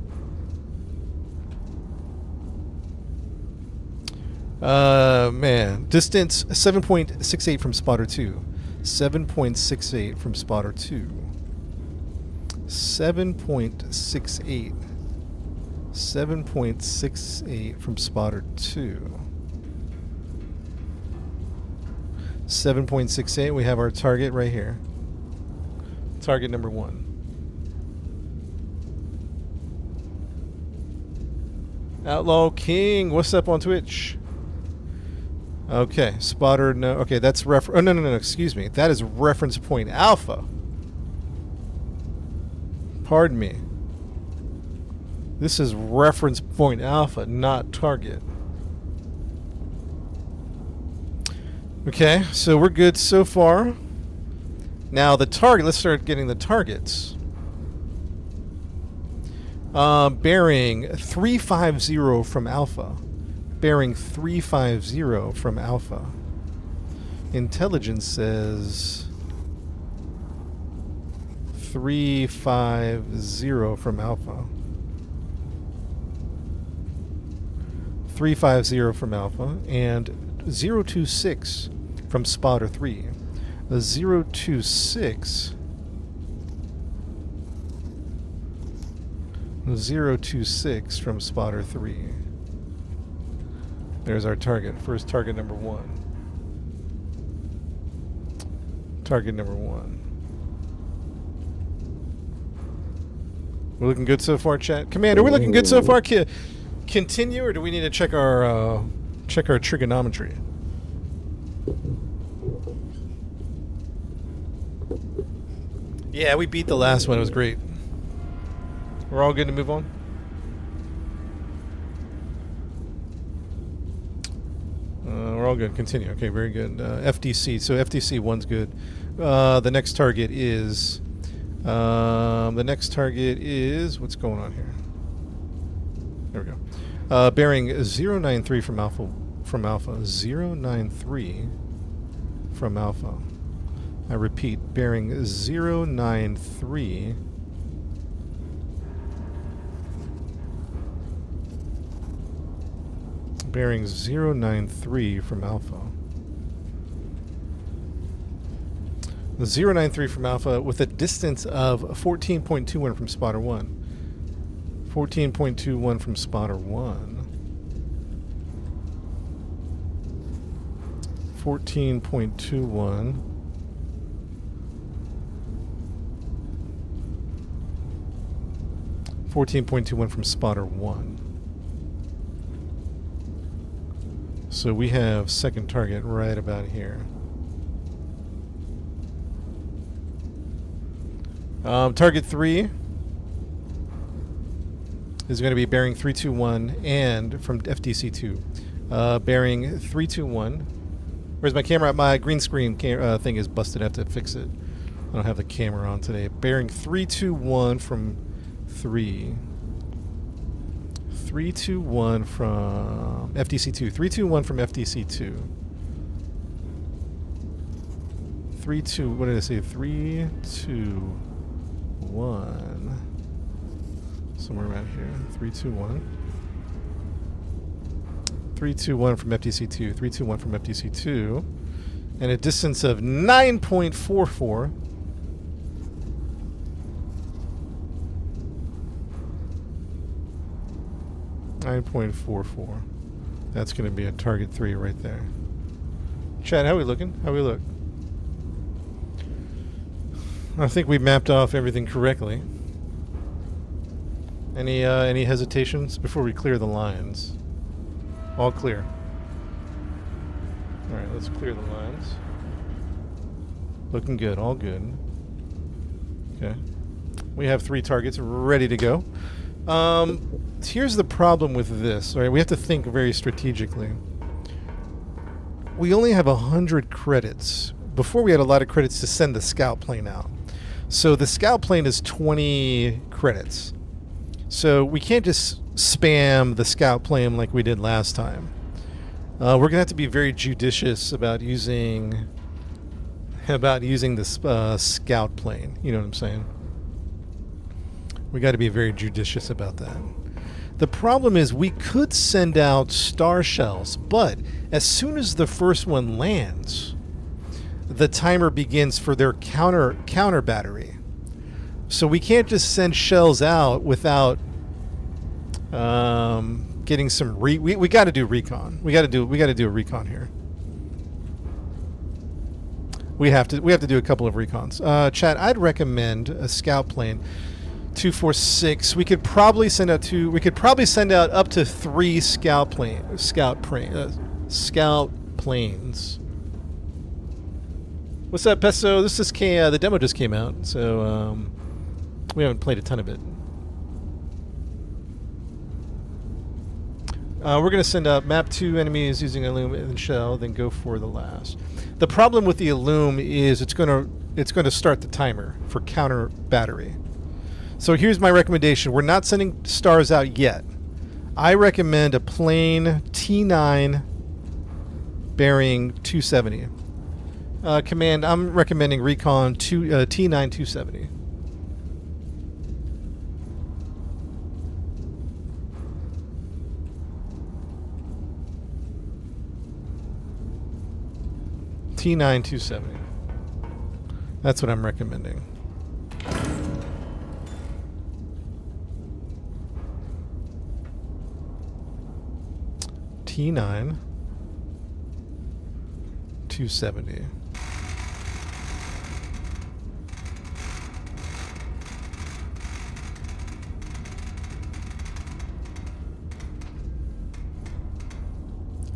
Man. Distance 7.68 from spotter 2. 7.68 from spotter 2. 7.68. 7.68 from spotter 2. 7.68. We have our target right here. Target number 1. Outlaw King, what's up on Twitch? Okay, spotter no. Okay, that's oh no, excuse me. That is reference point alpha. Pardon me. This is reference point alpha, not target. Okay, so we're good so far. Now the target, let's start getting the targets. Bearing 350 from alpha. Bearing 350 from alpha. Intelligence says 350 from alpha. 350 from alpha and 026 from spotter 3. The 026 from spotter 3. There's our target. First target number 1. Target number 1. We're looking good so far, chat. Commander, we're looking good so far. Continue, or do we need to check our trigonometry? Yeah, we beat the last one. It was great. We're all good to move on? We're all good. Continue. Okay, very good. FDC. So FDC 1's good. The next target is... What's going on here? There we go. Bearing 093 from alpha. 093 from alpha. I repeat, bearing 093 bearing 093 from alpha. The 093 from alpha with a distance of 14.21 from spotter 1. 14.21 from spotter 1. 14.21. 14.21 from spotter 1. So we have second target right about here. Target 3 is going to be bearing 321 and from FDC 2. Bearing 321. Where's my camera? My green screen thing is busted. I have to fix it. I don't have the camera on today. Bearing 321 from 3. 321 from FDC2. 321 from FDC2. 3-2. What did I say? 3, 2, 1. Somewhere around here. 3, 2, 1. 3, 2, 1 from FDC2. 3, 2, 1 from FDC2. And a distance of 9.44. That's going to be a target 3 right there. Chad, how we looking? How we look? I think we mapped off everything correctly. Any hesitations before we clear the lines? All clear. All right, let's clear the lines. Looking good, all good. Okay. We have 3 targets ready to go. Here's the problem with this. All right, we have to think very strategically. We only have 100 credits. Before we had a lot of credits to send the scout plane out. So the scout plane is 20 credits. So we can't just spam the scout plane like we did last time. We're going to have to be very judicious about using this scout plane. You know what I'm saying? We got to be very judicious about that. The problem is we could send out star shells, but as soon as the first one lands, the timer begins for their counter battery. So we can't just send shells out without getting some we got to do recon. We got to do a recon here. We have to do a couple of recons. Chat, I'd recommend a scout plane. 246. We could probably send out up to 3 scout planes. What's up, Pesto? This is the demo just came out, so we haven't played a ton of it. We're going to send up map 2 enemies using Illume and shell, then go for the last. The problem with the Illume is it's going to start the timer for counter battery. So here's my recommendation. We're not sending stars out yet. I recommend a plane T9 bearing 270. Command, I'm recommending recon T9 270. T9 270. That's what I'm recommending. T9 270.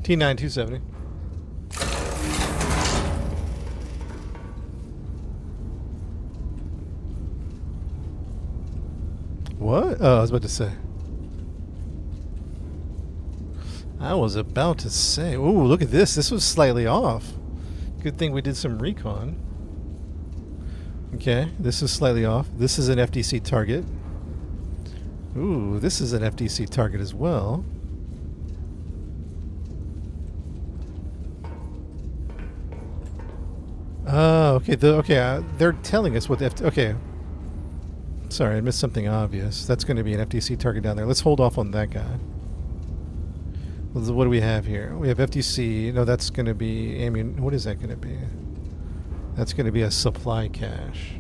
T9 270. What? Oh, I was about to say. Ooh, look at this. This was slightly off. Good thing we did some recon. Okay, this is slightly off. This is an FDC target. Ooh, this is an FDC target as well. Oh, okay. They're telling us what the okay. Sorry, I missed something obvious. That's going to be an FDC target down there. Let's hold off on that guy. What do we have here? We have FDC. No, that's going to be ammunition. What is that going to be? That's going to be a supply cache.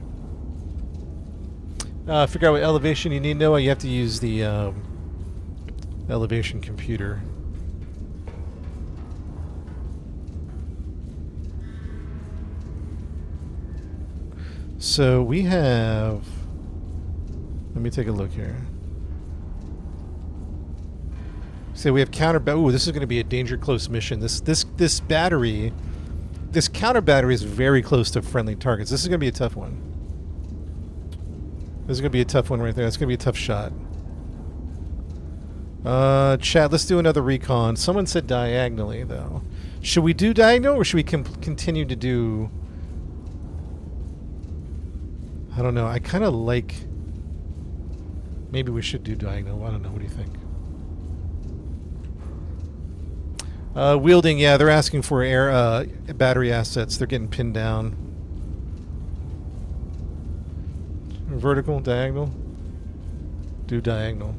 Figure out what elevation you need, Noah. You have to use the elevation computer. So we have... Let me take a look here. So we have counter... Ooh, this is going to be a danger close mission. This battery... This counter battery is very close to friendly targets. This is going to be a tough one. This is going to be a tough one right there. That's going to be a tough shot. Chat, let's do another recon. Someone said diagonally, though. Should we do diagonal, or should we continue to do... I don't know. I kind of like... Maybe we should do diagonal. I don't know. What do you think? Wielding, yeah, they're asking for air battery assets. They're getting pinned down. Vertical, diagonal? Do diagonal.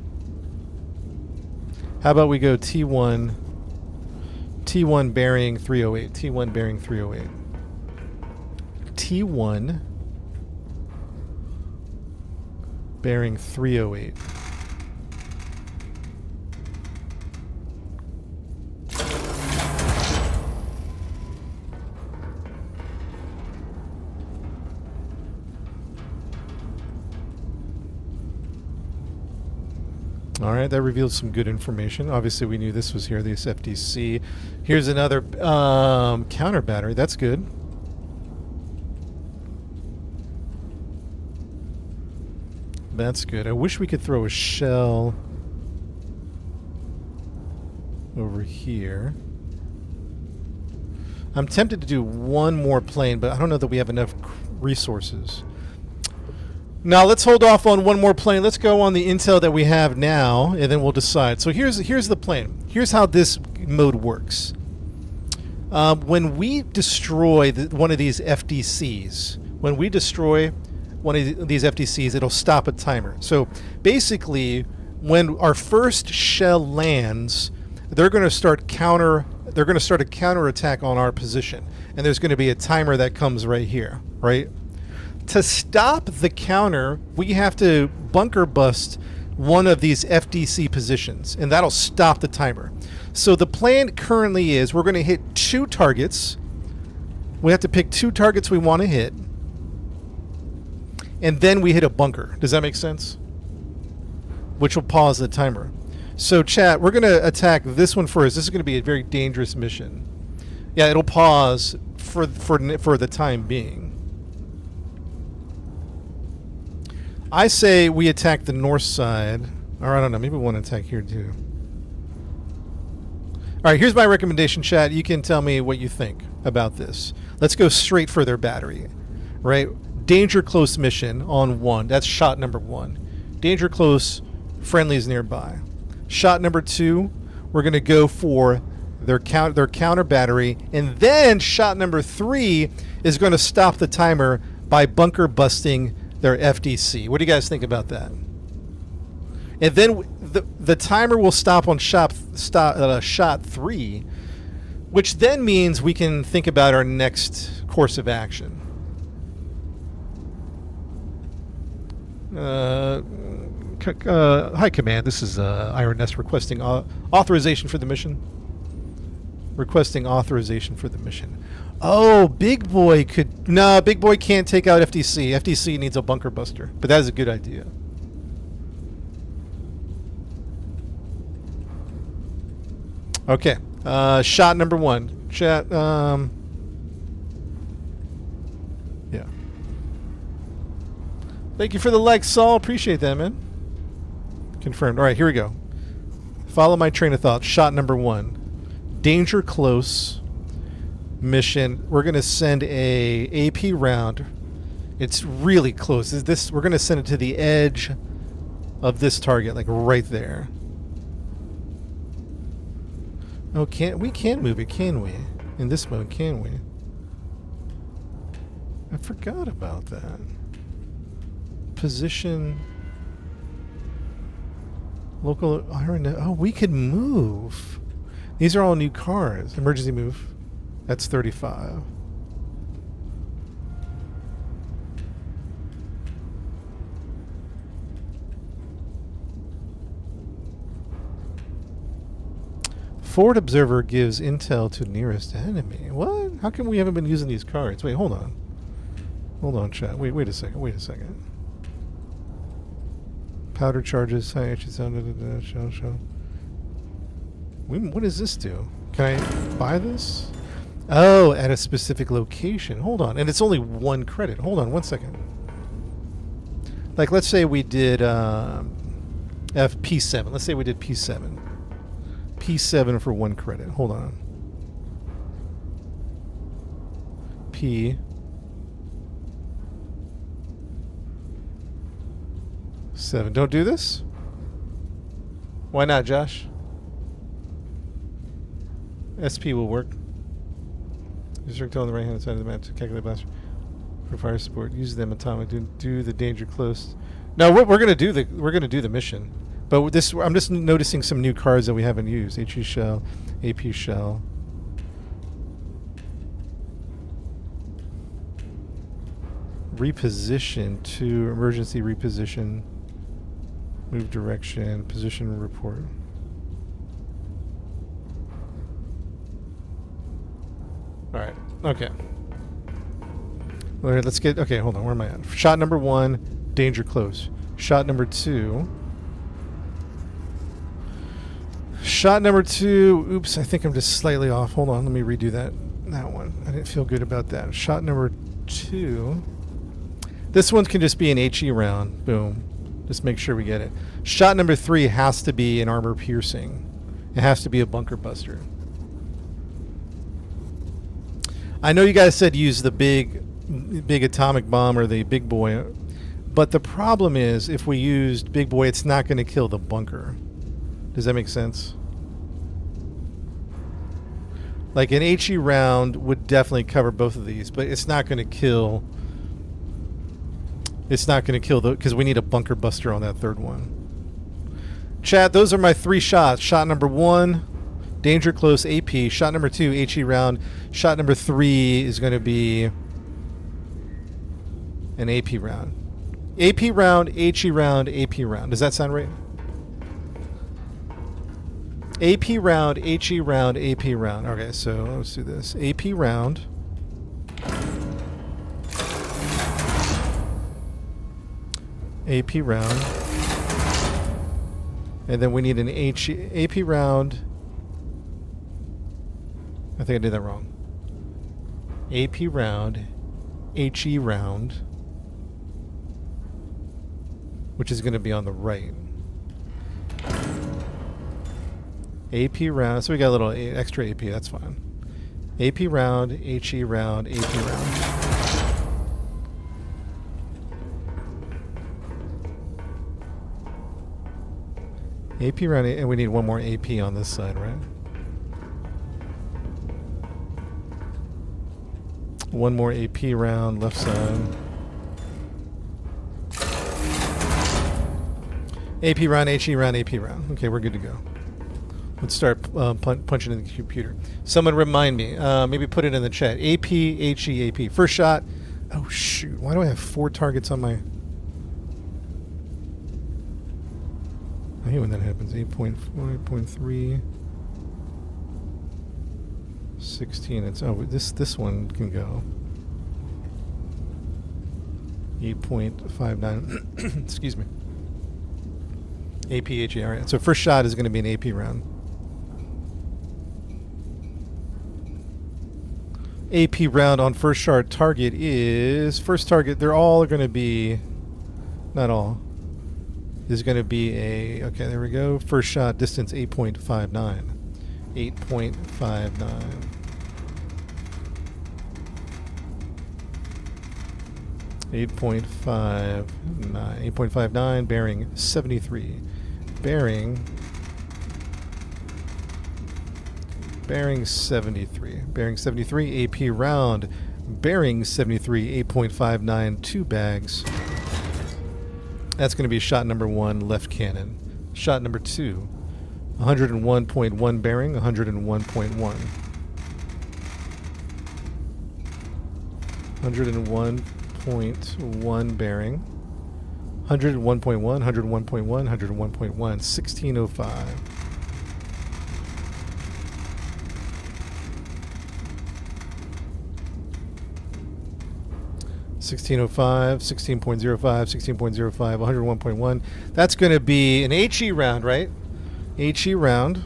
How about we go T1 bearing 308. T1 bearing 308. T1 bearing 308. All right, that reveals some good information. Obviously, we knew this was here, this FDC. Here's another counter battery. That's good. That's good. I wish we could throw a shell over here. I'm tempted to do one more plane, but I don't know that we have enough resources. Now let's hold off on one more plane. Let's go on the intel that we have now, and then we'll decide. So here's the plane. Here's how this mode works. When we destroy one of these FDCs, it'll stop a timer. So basically, when our first shell lands, they're going to start a counterattack on our position, and there's going to be a timer that comes right here, right? To stop the counter, we have to bunker bust one of these FDC positions, and that'll stop the timer. So the plan currently is we're going to hit 2 targets. We have to pick 2 targets we want to hit, and then we hit a bunker. Does that make sense? Which will pause the timer. So chat, we're going to attack this one first. This is going to be a very dangerous mission. Yeah, it'll pause for the time being. I say we attack the north side. Or I don't know, maybe we want to attack here too. Alright, here's my recommendation, chat. You can tell me what you think about this. Let's go straight for their battery. Right? Danger close mission on 1. That's shot number 1. Danger close, friendlies nearby. Shot number 2, we're going to go for their counter battery. And then shot number 3 is going to stop the timer by bunker busting their FDC. What do you guys think about that? And then the timer will stop on shot 3, which then means we can think about our next course of action. Hi, Command. This is Iron Nest requesting authorization for the mission. Requesting authorization for the mission. Oh, Big Boy could... No, Big Boy can't take out FDC. FDC needs a bunker buster. But that is a good idea. Okay. Shot number 1. Chat, yeah. Thank you for the like, Saul. Appreciate that, man. Confirmed. All right, here we go. Follow my train of thought. Shot number 1. Danger close mission. We're going to send a AP round. It's really close. We're going to send it to the edge of this target, like right there. Oh, we can't move it, can we? In this mode, can we? I forgot about that. Position. Local iron. Oh, we could move. These are all new cars. Emergency move. That's 35. Forward observer gives intel to nearest enemy. What? How come we haven't been using these cards? Wait, hold on. Hold on, chat. Wait a second. Wait a second. Powder charges. High HE sound. Show. What does this do? Can I buy this? Oh, at a specific location. Hold on. And it's only 1 credit. Hold on 1 second. Like, let's say we did P7. Let's say we did P7. P7 for 1 credit. Hold on. P7. Don't do this? Why not, Josh? SP will work. Use rectangle on the right hand side of the map to calculate blast for fire support. Use them atomic. Do the danger close. No, we're gonna do the mission. But this, I'm just noticing some new cards that we haven't used. HE shell, AP shell. Reposition to emergency reposition. Move direction, position report. Alright, okay. Alright, let's get, okay, hold on, where am I at? Shot number 1, danger close. Shot number 2. Shot number 2, oops, I think I'm just slightly off. Hold on, let me redo that one. I didn't feel good about that. Shot number 2. This one can just be an HE round. Boom. Just make sure we get it. Shot number 3 has to be an armor piercing. It has to be a bunker buster. I know you guys said use the big atomic bomb or the big boy, but the problem is if we used big boy, it's not going to kill the bunker. Does that make sense? Like an HE round would definitely cover both of these, but it's not going to kill. It's not going to kill the, because we need a bunker buster on that third one. Chat, those are my 3 shots. Shot number 1, danger close AP. Shot number 2, HE round. Shot number 3 is going to be an AP round. AP round, HE round, AP round. Does that sound right? AP round, HE round, AP round. Okay, so let's do this. AP round. AP round. And then we need an AP round. I think I did that wrong. AP round, HE round, which is going to be on the right. AP round, so we got a little extra AP, that's fine. AP round, HE round, AP round. AP round, and we need one more AP on this side, right? One more AP round, left side. AP round, HE round, AP round. Okay, we're good to go. Let's start punching in the computer. Someone remind me. Maybe put it in the chat. AP, HE, AP. First shot. Oh, shoot. Why do I have 4 targets on my... I hate when that happens. 8.4, 8.3, 16. It's this one can go. 8.59. Excuse me. AP, HE. All right. So first shot is going to be an AP round. AP round on first shot target is first target. They're all going to be, not all. Is going to be a, okay, there we go. First shot distance 8.59. 8.59. 8.59, bearing 73. Bearing 73. Bearing 73, AP round. Bearing 73, 8.59, 2 bags. That's going to be shot number 1, left cannon. Shot number 2, 101.1 bearing, 101.1. 101.1 bearing. 101.1, 101.1, 101.1, 1605. 1605, 16.05, 16.05, 101.1. That's going to be an HE round, right? HE round.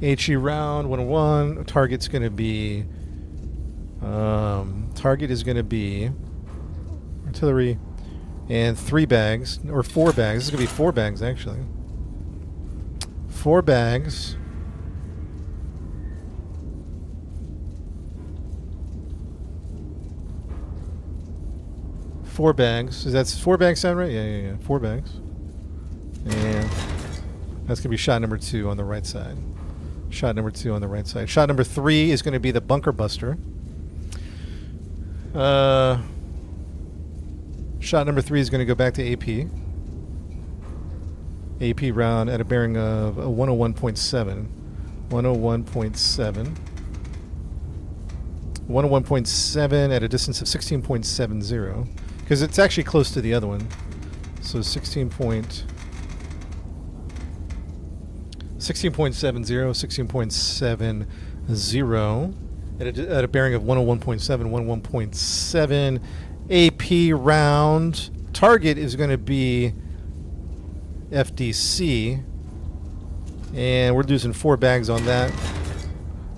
HE round, 101. Target's going to be... target is going to be... artillery and 3 bags, or 4 bags. This is going to be 4 bags, actually. 4 bags. Four bags. Does that 4 bags sound right? Yeah. 4 bags. And That's going to be shot number 2 on the right side. Shot number 2 on the right side. Shot number 3 is going to be the bunker buster. Shot number 3 is going to go back to AP. AP round at a bearing of 101.7. 101.7. 101.7 at a distance of 16.70. Because it's actually close to the other one. So 16.70, 16.70 at a bearing of 101.7, 101.7. AP round. Target is going to be FDC. And we're losing 4 bags on that.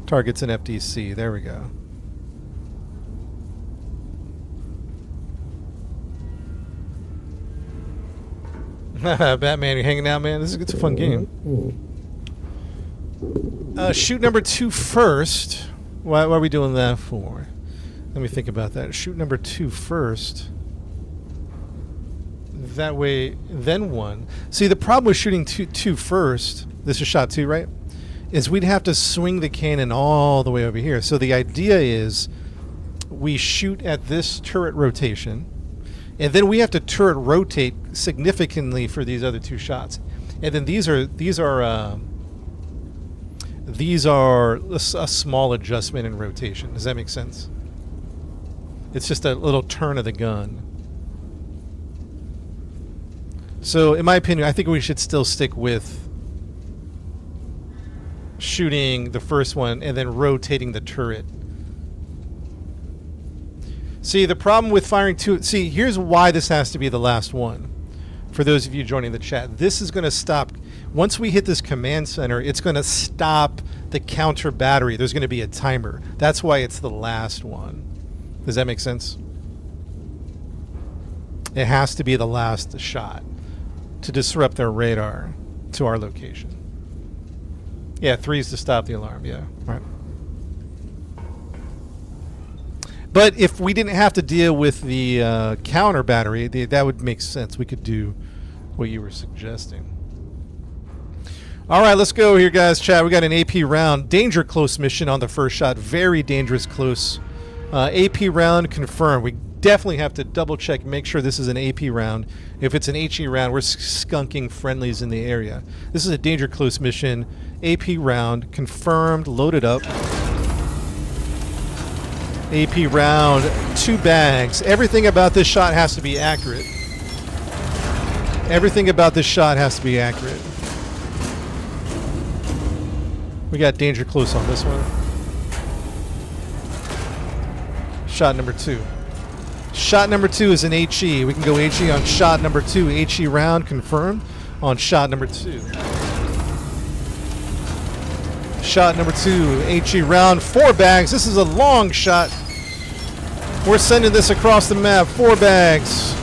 Target's an FDC. There we go. Batman, you hanging out, man? It's a fun game. Shoot number 2 first. Why are we doing that for? Let me think about that. Shoot number 2 first. That way, then 1. See, the problem with shooting two first, this is shot 2, right? Is we'd have to swing the cannon all the way over here. So the idea is we shoot at this turret rotation, and then we have to turret rotate significantly for these other 2 shots. And then these are a small adjustment in rotation. Does that make sense? It's just a little turn of the gun. So, in my opinion, I think we should still stick with shooting the first one and then rotating the turret. See, the problem with firing 2... See, here's why this has to be the last one. For those of you joining the chat, this is going to stop... Once we hit this command center, it's going to stop the counter battery. There's going to be a timer. That's why it's the last one. Does that make sense? It has to be the last shot to disrupt their radar to our location. Yeah, 3 is to stop the alarm. Yeah, all right. But if we didn't have to deal with the counter battery, that would make sense. We could do what you were suggesting. All right, let's go here, guys. Chat, we got an AP round. Danger close mission on the first shot. Very dangerous close. AP round confirmed. We definitely have to double check, make sure this is an AP round. If it's an HE round, we're skunking friendlies in the area. This is a danger close mission. AP round confirmed, loaded up. AP round, 2 bags. Everything about this shot has to be accurate. Everything about this shot has to be accurate. We got danger close on this one. Shot number 2. Shot number 2 is an HE. We can go HE on shot number 2. HE round confirmed on shot number 2. Shot number 2, HE round, 4 bags. This is a long shot. We're sending this across the map. 4 bags.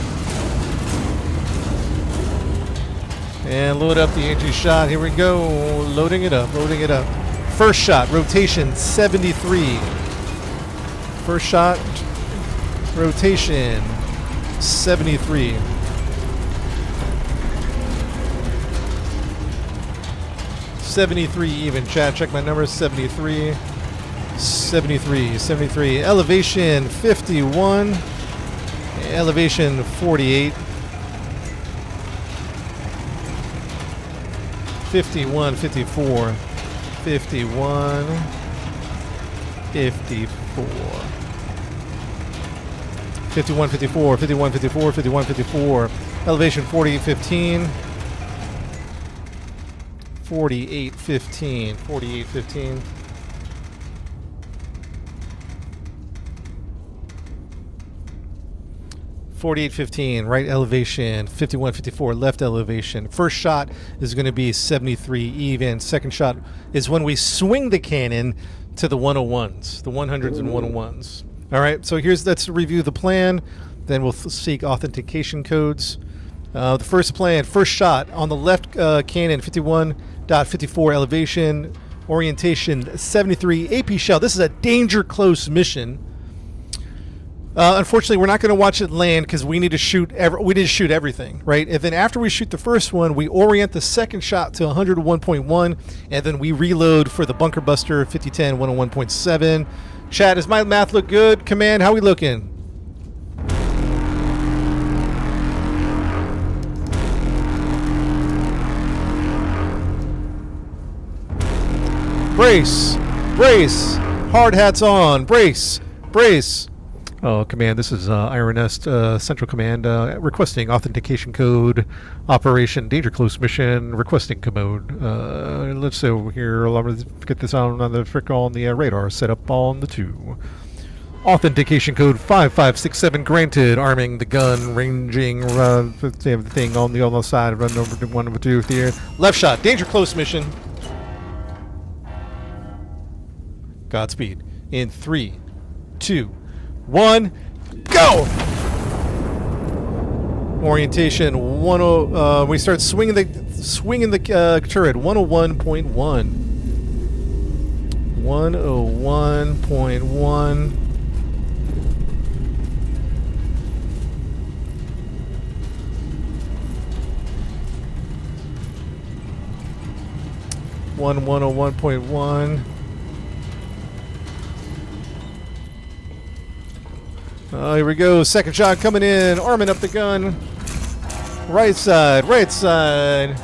And load up the HE shot. Here we go. Loading it up, loading it up. First shot, rotation 73. First shot, rotation 73. Even. Chat, check my numbers. 73. 73. Elevation 51. Elevation 48. 51, 54. 51, 54. 51, 54, 51, 54, 51, 54. Elevation 48, 15. 48, 15. 48, 15. Right elevation, 51, 54, left elevation. First shot is going to be 73 even. Second shot is when we swing the cannon to the 101s, the 100s and 101s. All right, so let's review the plan. Then we'll seek authentication codes. The first plan, first shot on the left cannon, 51.54 elevation, orientation 73 AP shell. This is a danger close mission. Unfortunately, we're not going to watch it land because we need to shoot. We need to shoot everything, right? And then after we shoot the first one, we orient the second shot to 101.1, and then we reload for the bunker buster 5010 101.7. Chat, does my math look good? Command, how we looking? Brace, brace, hard hats on, brace, brace. Oh, Command, this is Iron Nest Central Command requesting authentication code, Operation Danger Close mission, requesting commode. Let's see over here. I'm going to get this on the frick on the radar, set up on the 2. Authentication code 5567 granted, arming the gun, ranging the thing on the other side, run over to 1 over 2 here. Left shot, Danger Close mission. Godspeed. In 3, 2, 1, go! Orientation 10. We start swinging the turret. 101.1. 101.1. One 101.1. Here we go. Second shot coming in. Arming up the gun. Right side. Right side.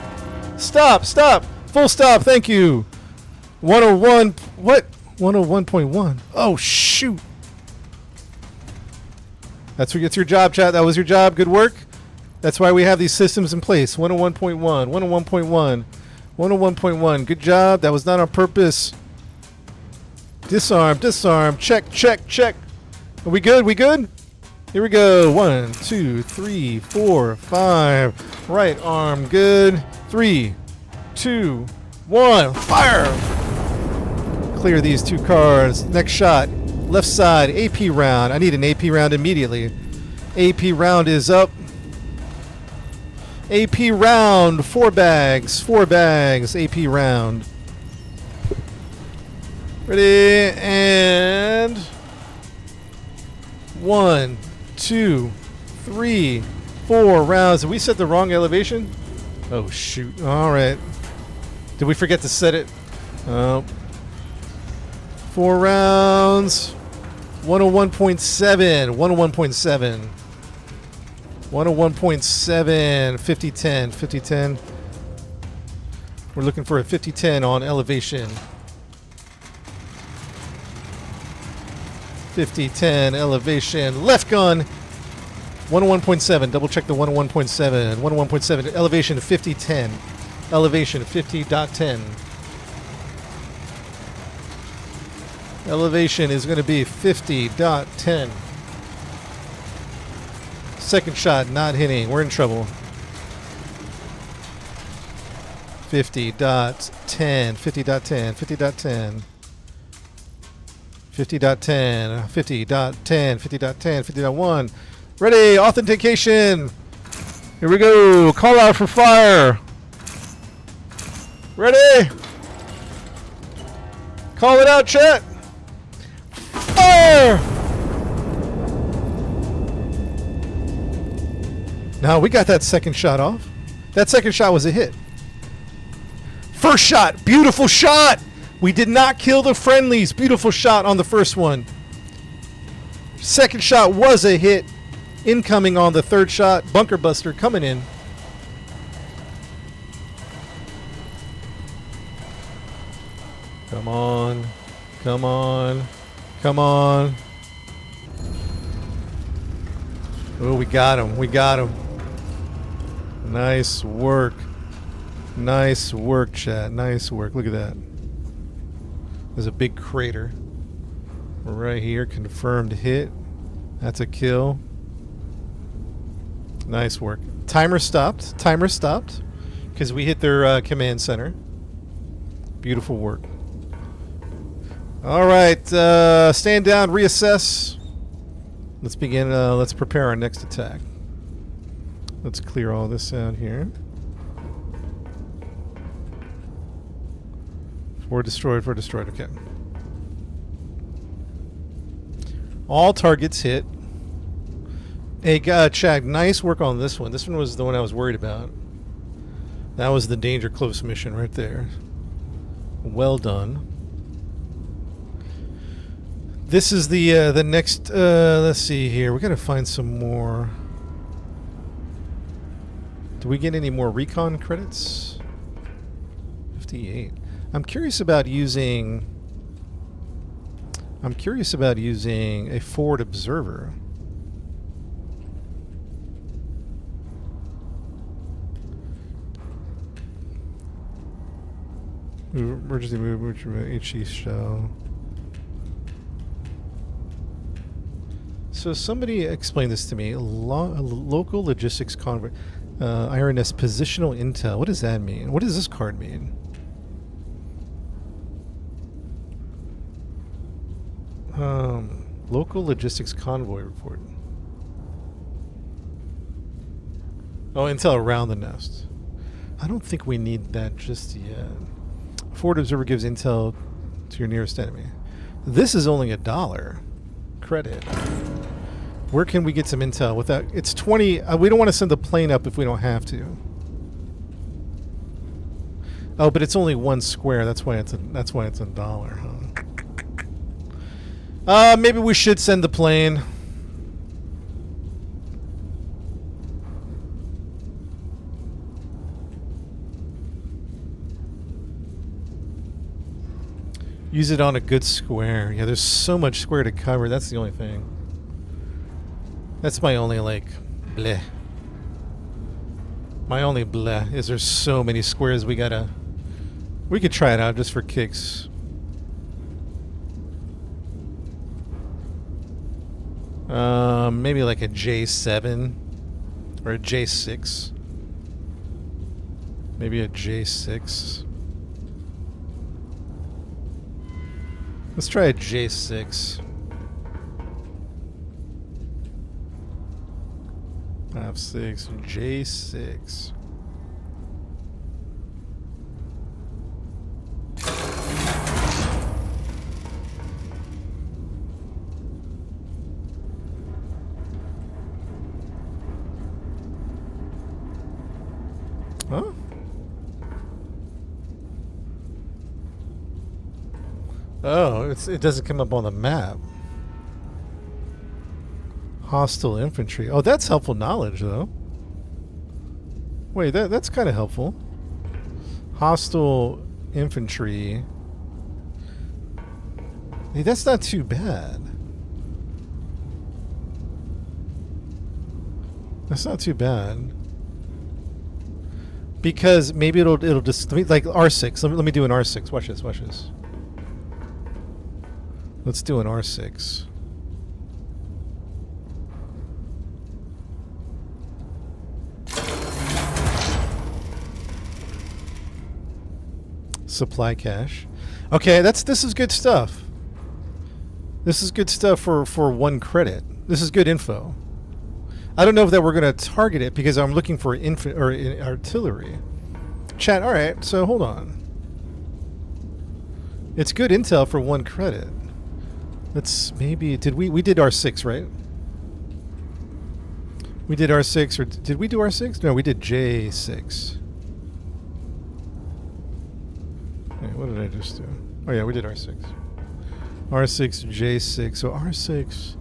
Stop. Stop. Full stop. Thank you. 101. What? 101.1. Oh, shoot. That's your job, chat. That was your job. Good work. That's why we have these systems in place. 101.1. 101.1. 101.1. Good job. That was not on purpose. Disarm. Disarm. Check. Check. Check. Are we good? We good? Here we go. 1, 2, 3, 4, 5. Right arm good. 3, 2, 1. Fire! Clear these 2 cars. Next shot. Left side. AP round. I need an AP round immediately. AP round is up. AP round. 4 bags. 4 bags. AP round. Ready? And... 1, 2, 3, 4 rounds. Did we set the wrong elevation? Oh, shoot. All right. Did we forget to set it? 4 rounds. 101.7. 101.7. 101.7. 50-10. 50-10. We're looking for a 50-10 on elevation. 50-10 elevation. Left gun. 101.7. Double check the 101.7. 101.7. Elevation 50-10. Elevation 50.10. Elevation is going to be 50.10. Second shot not hitting. We're in trouble. 50.10. 50.10. 50.10. 50.10, 50.10, 50.10, 50.1. Ready, authentication. Here we go. Call out for fire. Ready? Call it out, chat. Fire! Now we got that second shot off. That second shot was a hit. First shot, beautiful shot. We did not kill the friendlies. Beautiful shot on the first one. Second shot was a hit. Incoming on the third shot. Bunker buster coming in. Come on. Come on. Come on. Oh, we got him. We got him. Nice work. Nice work, chat. Nice work. Look at that. There's a big crater right here. Confirmed hit. That's a kill. Nice work. Timer stopped. Timer stopped because we hit their command center. Beautiful work. All right. Stand down. Reassess. Let's begin. Let's prepare our next attack. Let's clear all this out here. 4 destroyed, 4 destroyed. Okay. All targets hit. Hey, Chad, nice work on this one. This one was the one I was worried about. That was the danger close mission right there. Well done. This is the next. Let's see here. We gotta find some more. Do we get any more recon credits? 58. I'm curious about using a forward observer. Emergency movement, HE shell. So somebody explain this to me. Local logistics convoy. IRNS positional intel. What does that mean? What does this card mean? Local logistics convoy report. Oh, intel around the nest. I don't think we need that just yet. Forward observer gives intel to your nearest enemy. This is only $1 credit. Where can we get some intel without? It's 20. We don't want to send the plane up if we don't have to. Oh, but it's only 1 square. That's why it's $1, huh? Maybe we should send the plane. Use it on a good square. Yeah, there's so much square to cover. That's the only thing. That's my only, like, bleh. My only bleh is there's so many squares we gotta... We could try it out just for kicks. Maybe like a J7 or a J6. Maybe a J6. Let's try a J6. 5-6 J6. Huh? Oh, it doesn't come up on the map. Hostile infantry. Oh, that's helpful knowledge, though. Wait, that's kind of helpful. Hostile infantry. Hey, that's not too bad. That's not too bad. Because maybe it'll just like R6. Let me do an R6. Watch this. Watch this. Let's do an R6. Supply cache. Okay, this is good stuff. This is good stuff for 1 credit. This is good info. I don't know if that we're going to target it because I'm looking for artillery. Chat, all right, so hold on. It's good intel for 1 credit. Let's maybe... We did R6, right? We did R6, or did we do R6? No, we did J6. Wait, what did I just do? Oh yeah, we did R6. R6, J6. So R6,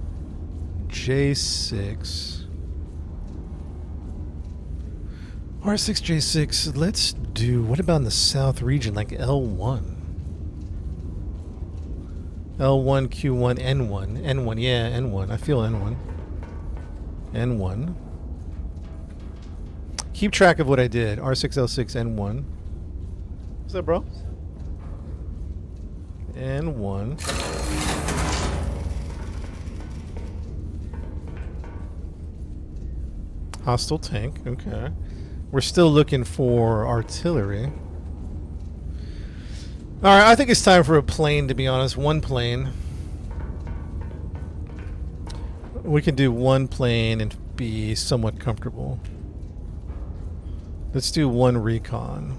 J6. R6, J6. Let's do... What about in the south region, like L1? L1, Q1, N1. N1, yeah, N1. I feel N1. N1. Keep track of what I did. R6, L6, N1. What's up, bro? N1. Hostile tank, okay. We're still looking for artillery. Alright, I think it's time for a plane, to be honest. 1 plane. We can do 1 plane and be somewhat comfortable. Let's do 1 recon.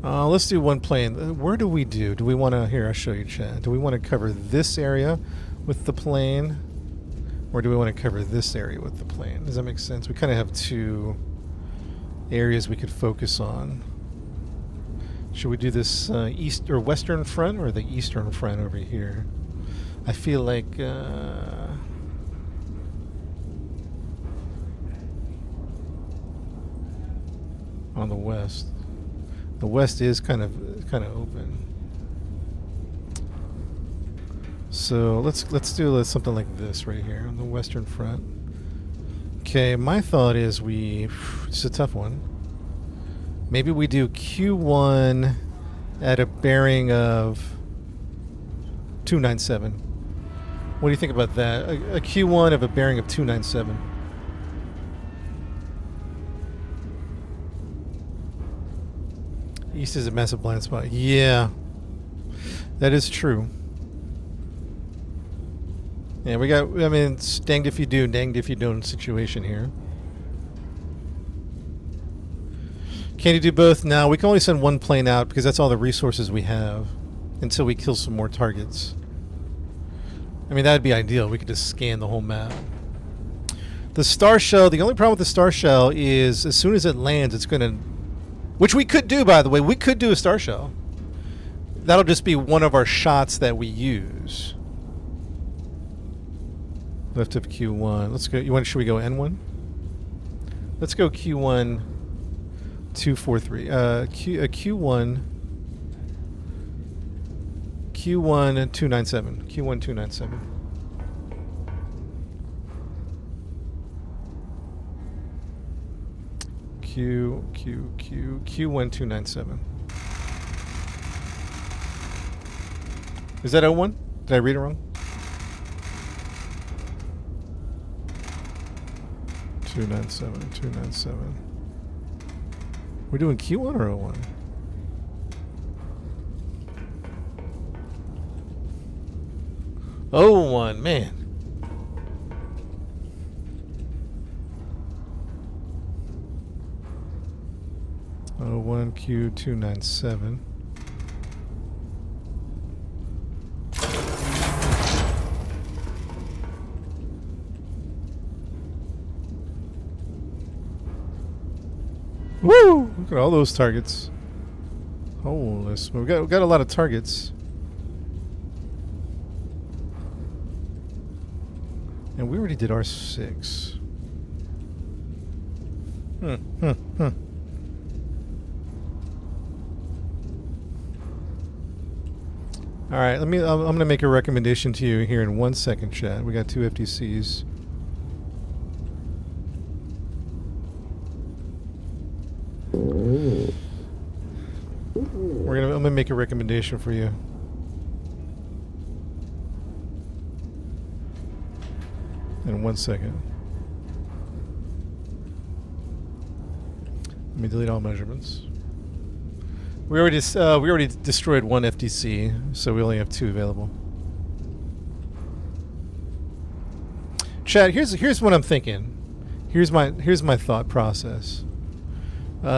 Let's do one plane. Where do we do? Do we want to... Here, I'll show you, Chad. Do we want to cover this area with the plane? Or do we want to cover this area with the plane? Does that make sense? We kind of have two areas we could focus on. Should we do this east or western front or the eastern front over here? I feel like... on the west. The west is kind of open. So let's do something like this right here on the western front. Okay, my thought is it's a tough one. Maybe we do Q1 at a bearing of 297. What do you think about that? A Q1 of a bearing of 297. East is a massive blind spot. Yeah, that is true. Yeah, we got, I mean, it's danged if you do, danged if you don't situation here. Can you do both? No, we can only send one plane out because that's all the resources we have until we kill some more targets. I mean, that'd be ideal. We could just scan the whole map. The Star Shell, the only problem with the Star Shell is as soon as it lands, it's going to... Which we could do, by the way. We could do a Star Shell. That'll just be one of our shots that we use. Left of Q1. Let's go. Should we go N1? Let's go Q1 243. Q1 297. Q1 297. Q1 297. Is that O1? Did I read it wrong? 297. We're doing Q1 or O1? O1, man. O1 Q297. Woo! Look at all those targets. Holy smoke. We got a lot of targets. And we already did R6. All right, I'm going to make a recommendation to you here in 1 second, chat. We got 2 FTCs. I'm going to make a recommendation for you. In 1 second. Let me delete all measurements. We already destroyed 1 FTC, so we only have 2 available. Chat, here's what I'm thinking. Here's my thought process.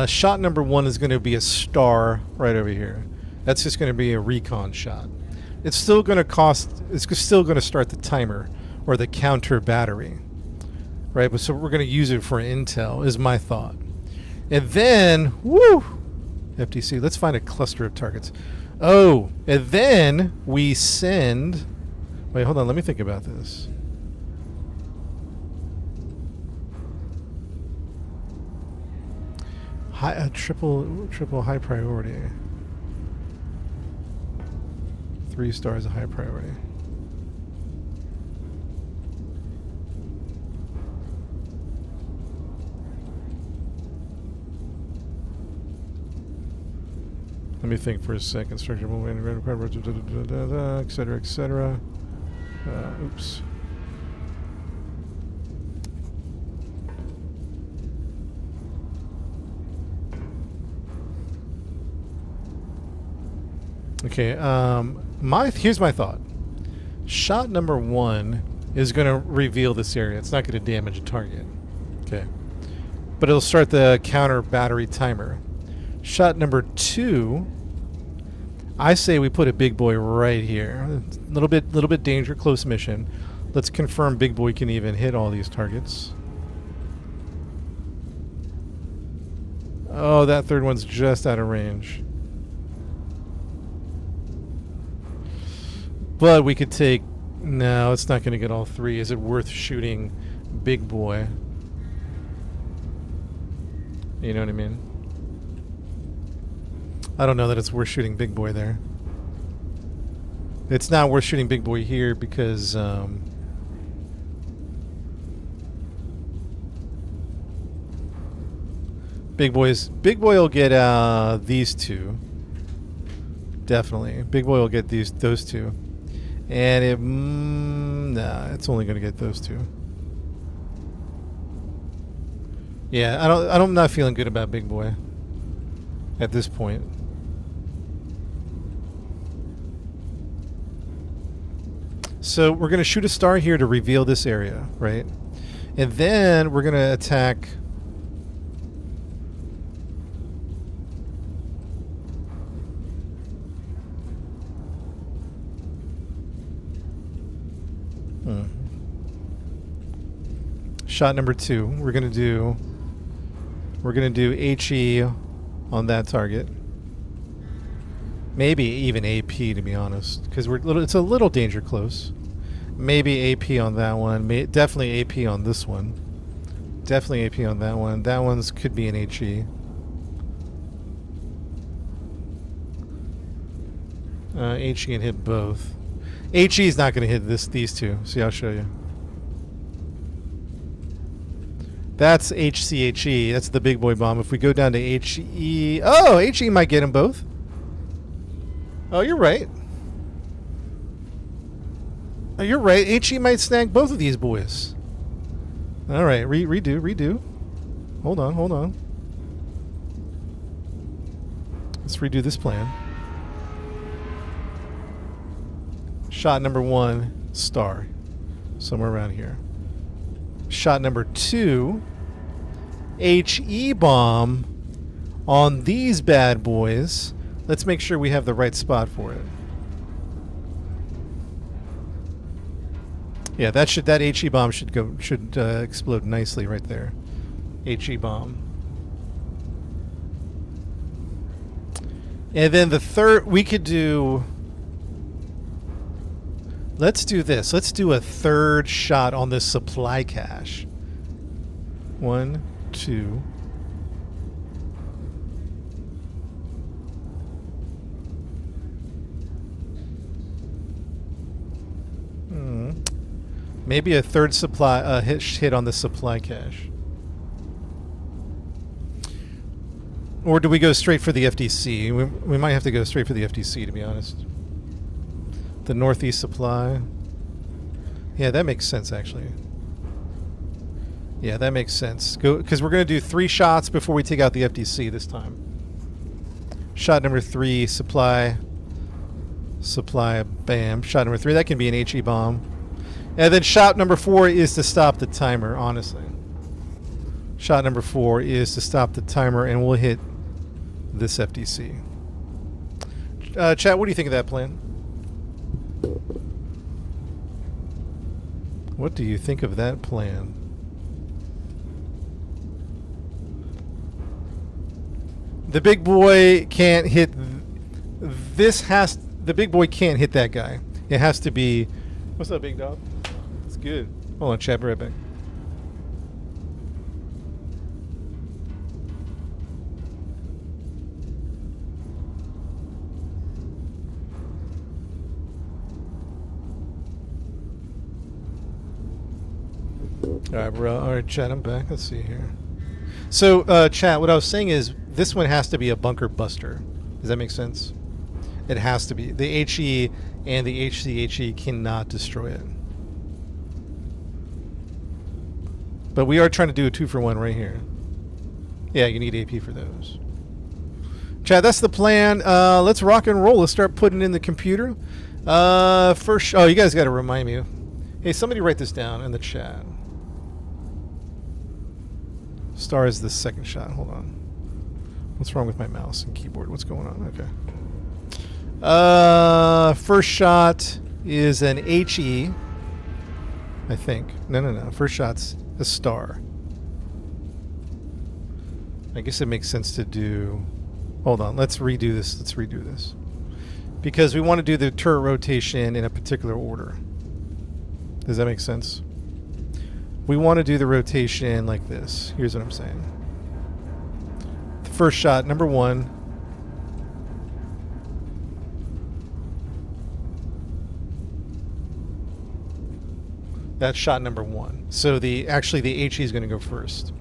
Shot number 1 is going to be a star right over here. That's just going to be a recon shot. It's still going to cost. It's still going to start the timer or the counter battery, right? But so we're going to use it for intel. Is my thought. And then, woo, FTC. Let's find a cluster of targets. Oh, and then we send. Wait, hold on. Let me think about this. Triple high priority. 3 stars a high priority. Let me think for a second. Structure, etc., etc. Oops. Okay, here's my thought. Shot number 1 is going to reveal this area. It's not going to damage a target. Okay. But it'll start the counter battery timer. Shot number 2. I say we put a big boy right here. A little bit danger, close mission. Let's confirm big boy can even hit all these targets. Oh, that third one's just out of range. But we could take... No, it's not going to get all 3. Is it worth shooting big boy? You know what I mean? I don't know that it's worth shooting big boy there. It's not worth shooting big boy here because... Big boy will get these 2. Definitely. Big boy will get those 2. And it... nah, it's only going to get those 2. Yeah, I'm not feeling good about big boy at this point. So we're going to shoot a star here to reveal this area, right? And then we're going to attack... Shot number 2. We're gonna do HE on that target. Maybe even AP, to be honest, because it's a little danger close. Maybe AP on that one. Definitely AP on this one. Definitely AP on that one. That one's could be an HE. HE can hit both. HE is not going to hit these 2. See, I'll show you. That's HCHE. That's the big boy bomb. If we go down to HE... Oh, HE might get them both. Oh, you're right. Oh, you're right. HE might snag both of these boys. All right. Redo. Hold on. Let's redo this plan. Shot number 1, star. Somewhere around here. Shot number 2, HE bomb on these bad boys. Let's make sure we have the right spot for it. Yeah, that HE bomb should explode nicely right there. HE bomb. And then the third we could do... Let's do this. Let's do a third shot on this supply cache. 1, 2. Maybe a third supply hit on the supply cache. Or do we go straight for the FDC? We might have to go straight for the FDC, to be honest. The northeast supply. Yeah, that makes sense, actually. Yeah, that makes sense. Because we're going to do 3 shots before we take out the FDC this time. Shot number 3, supply, bam. Shot number 3, that can be an HE bomb. And then shot number 4 is to stop the timer, honestly. Shot number 4 is to stop the timer, and we'll hit this FDC. Chat, what do you think of that plan? What do you think of that plan? The big boy can't hit... The big boy can't hit that guy. It has to be... What's up, big dog? It's good. Hold on, chat, be right back. Alright, bro. Alright, chat, I'm back. Let's see here. So, chat, what I was saying is this one has to be a bunker buster. Does that make sense? It has to be. The HE and the HCHE cannot destroy it. But we are trying to do a 2-for-1 right here. Yeah, you need AP for those. Chat, that's the plan. Let's rock and roll. Let's start putting in the computer. First, oh, you guys got to remind me. Hey, somebody write this down in the chat. Star is the second shot. Hold on. What's wrong with my mouse and keyboard? What's going on? Okay. First shot is an HE, I think. No. First shot's a star. I guess it makes sense to do... Hold on. Let's redo this. Because we want to do the turret rotation in a particular order. Does that make sense? We want to do the rotation like this. Here's what I'm saying. The first shot, number 1. That's shot number 1. So actually the HE is going to go first.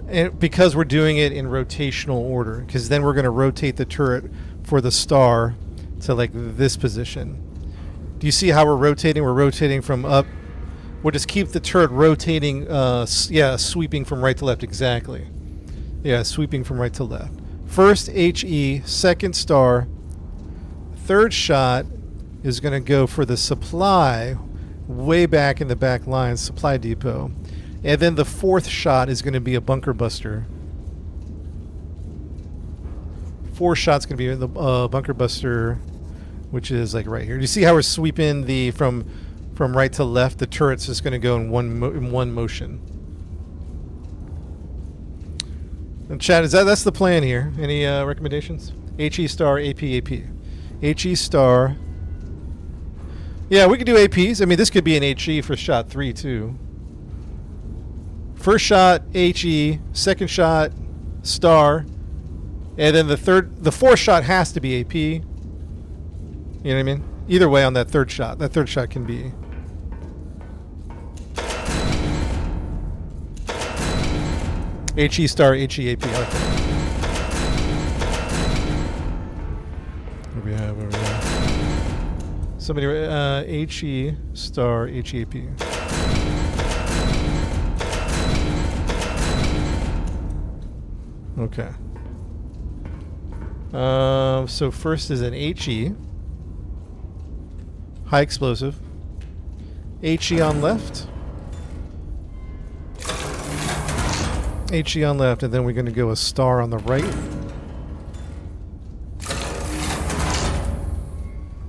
And because we're doing it in rotational order, because then we're going to rotate the turret for the star to like this position. Do you see how we're rotating? We're rotating from up. We'll just keep the turret rotating, sweeping from right to left, exactly. Yeah, sweeping from right to left. First HE, second star. Third shot is going to go for the supply way back in the back line, supply depot. And then the fourth shot is going to be a bunker buster. Fourth shot's going to be the bunker buster, which is like right here. Do you see how we're sweeping from right to left? The turret's just going to go in one motion. And chat, that's the plan here. Any recommendations? HE star, AP. HE star. Yeah, we could do APs. I mean, this could be an HE for shot 3 too. First shot, HE. Second shot, star. And then the fourth shot has to be AP. You know what I mean? Either way on that third shot. That third shot can be... HE star, HE AP. Okay. What do we have over there? Somebody, HE star, HE AP. Okay. So first is an HE. High explosive. HE on left. HE on left, and then we're going to go a star on the right.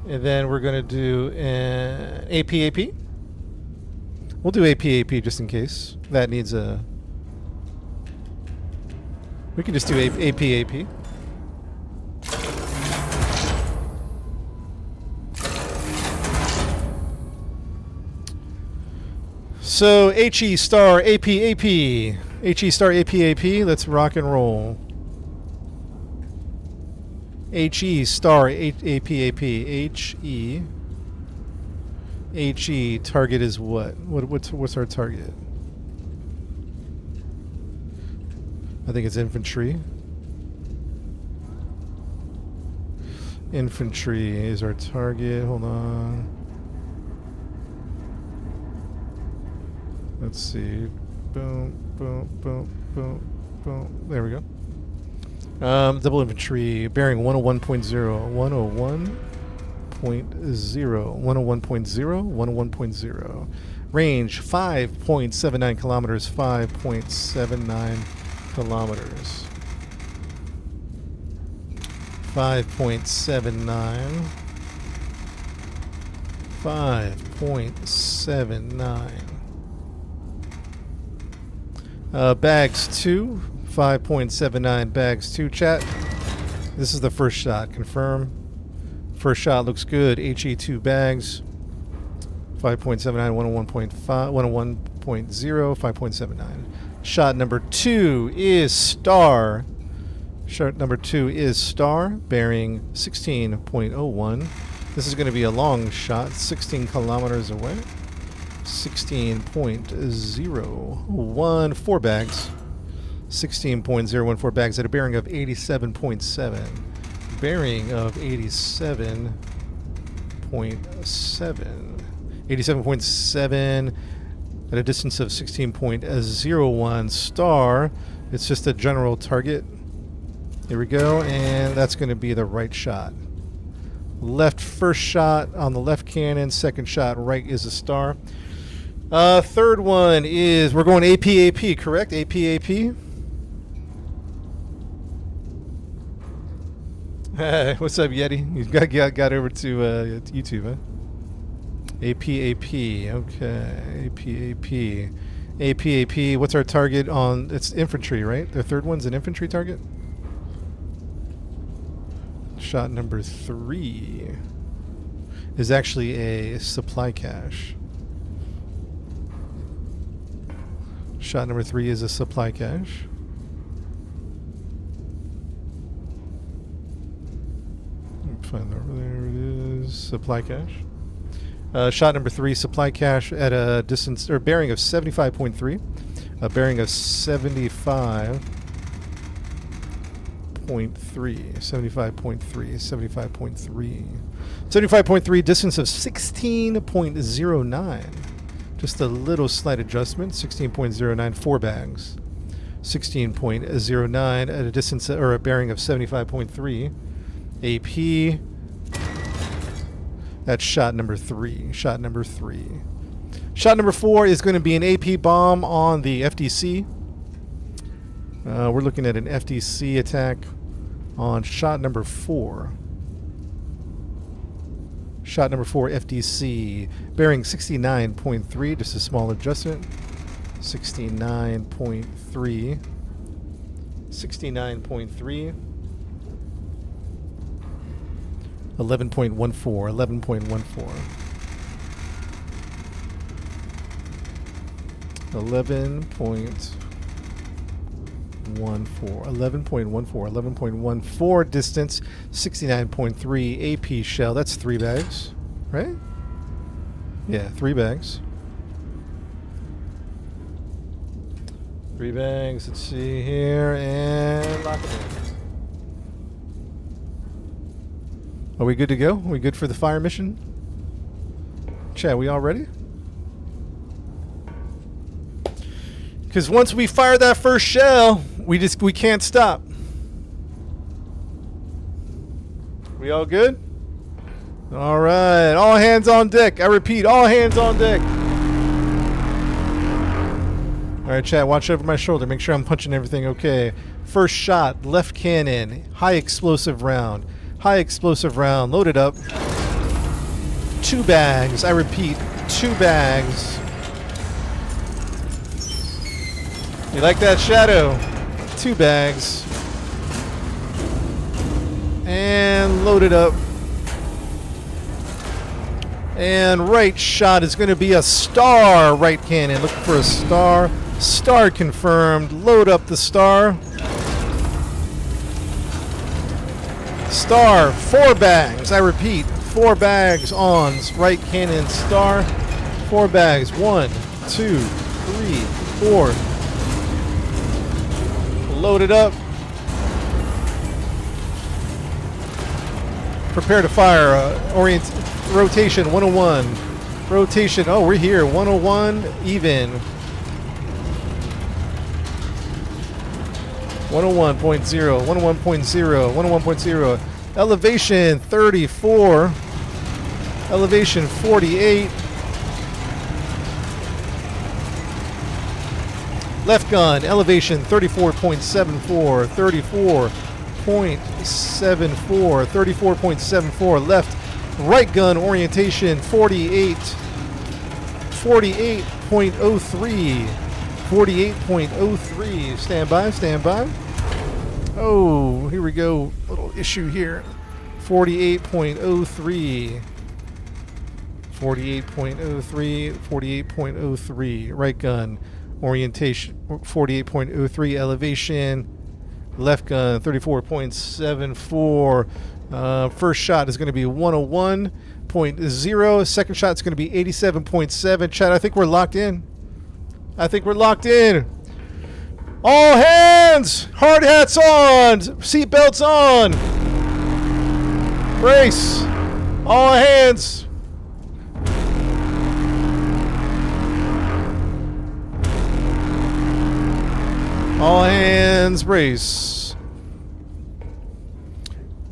And then we're going to do an AP. We'll do AP just in case. That needs a... We can just do AP. So HE star AP. HE star AP. Let's rock and roll. HE star AP. HE target is what? What's our target? I think it's infantry. Infantry is our target. Hold on. Let's see. Boom. There we go. Double infantry, bearing 101.0. 101.0. Range 5.79 kilometers. 5.79 kilometers. 5.79. 5.79. Bags 2. 5.79 bags 2. Chat. This is the first shot. Confirm. First shot looks good. HE2 bags. 5.79, 101.5, 101.0, 5.79. Shot number 2 is star. Shot number 2 is star, bearing 16.01. This is going to be a long shot, 16 kilometers away. 16.014 bags. 16.014 bags at a bearing of 87.7. Bearing of 87.7. 87.7 at a distance of 16.01 star. It's just a general target. Here we go, and that's going to be the right shot. Left first shot on the left cannon, second shot right is a star. Third one is, we're going AP, correct? AP. What's up, Yeti? You got over to YouTube, huh? AP. Okay. AP. What's our target on? It's infantry, right? The third one's an infantry target. Shot number 3 is actually a supply cache. Shot number 3 is a supply cache. Find over there. It is supply cache. Shot number 3, supply cache at a distance or bearing of 75.3. A bearing of 75.3. 75.3. Distance of 16.09. Just a little slight adjustment. 16.09. 4 bags. 16.09 at a distance or a bearing of 75.3. AP. That's shot number 3. Shot number 4 is going to be an AP bomb on the FDC. We're looking at an FDC attack on shot number 4. Shot number 4 FDC. Bearing 69.3. Just a small adjustment. 69.3. 69.3. 11.14. 11.14. 11.14 distance, 69.3 AP shell. That's 3 bags, right? Yeah, 3 bags. 3 bags. Let's see here and lock it in. Are we good to go? Are we good for the fire mission? Chad, we all ready? Because once we fire that first shell, we can't stop. We all good? All right, all hands on deck. I repeat, all hands on deck. All right, chat, watch over my shoulder. Make sure I'm punching everything okay. First shot, left cannon, high explosive round. High explosive round, loaded up. 2 bags, I repeat, 2 bags. You like that, Shadow? 2 bags. And loaded up. And right shot is going to be a star right cannon. Looking for a star. Star confirmed. Load up the star. Star, 4 bags. I repeat, 4 bags on right cannon star. 4 bags. 1, 2, 3, 4. Load it up. Prepare to fire. Rotation 101. Rotation. Oh, we're here. 101 even. 101.0, 101.0, 101.0. Elevation 34. Elevation 48. Left gun, elevation 34.74, 34.74, 34.74. Left, right gun orientation 48, 48.03. 48.03. Stand by. Oh, here we go. Little issue here. 48.03. 48.03. 48.03. Right gun. Orientation 48.03. Elevation. Left gun 34.74. First shot is going to be 101.0. Second shot is going to be 87.7. Chad, I think we're locked in. All hands! Hard hats on! Seatbelts on! Brace! All hands! All hands, brace.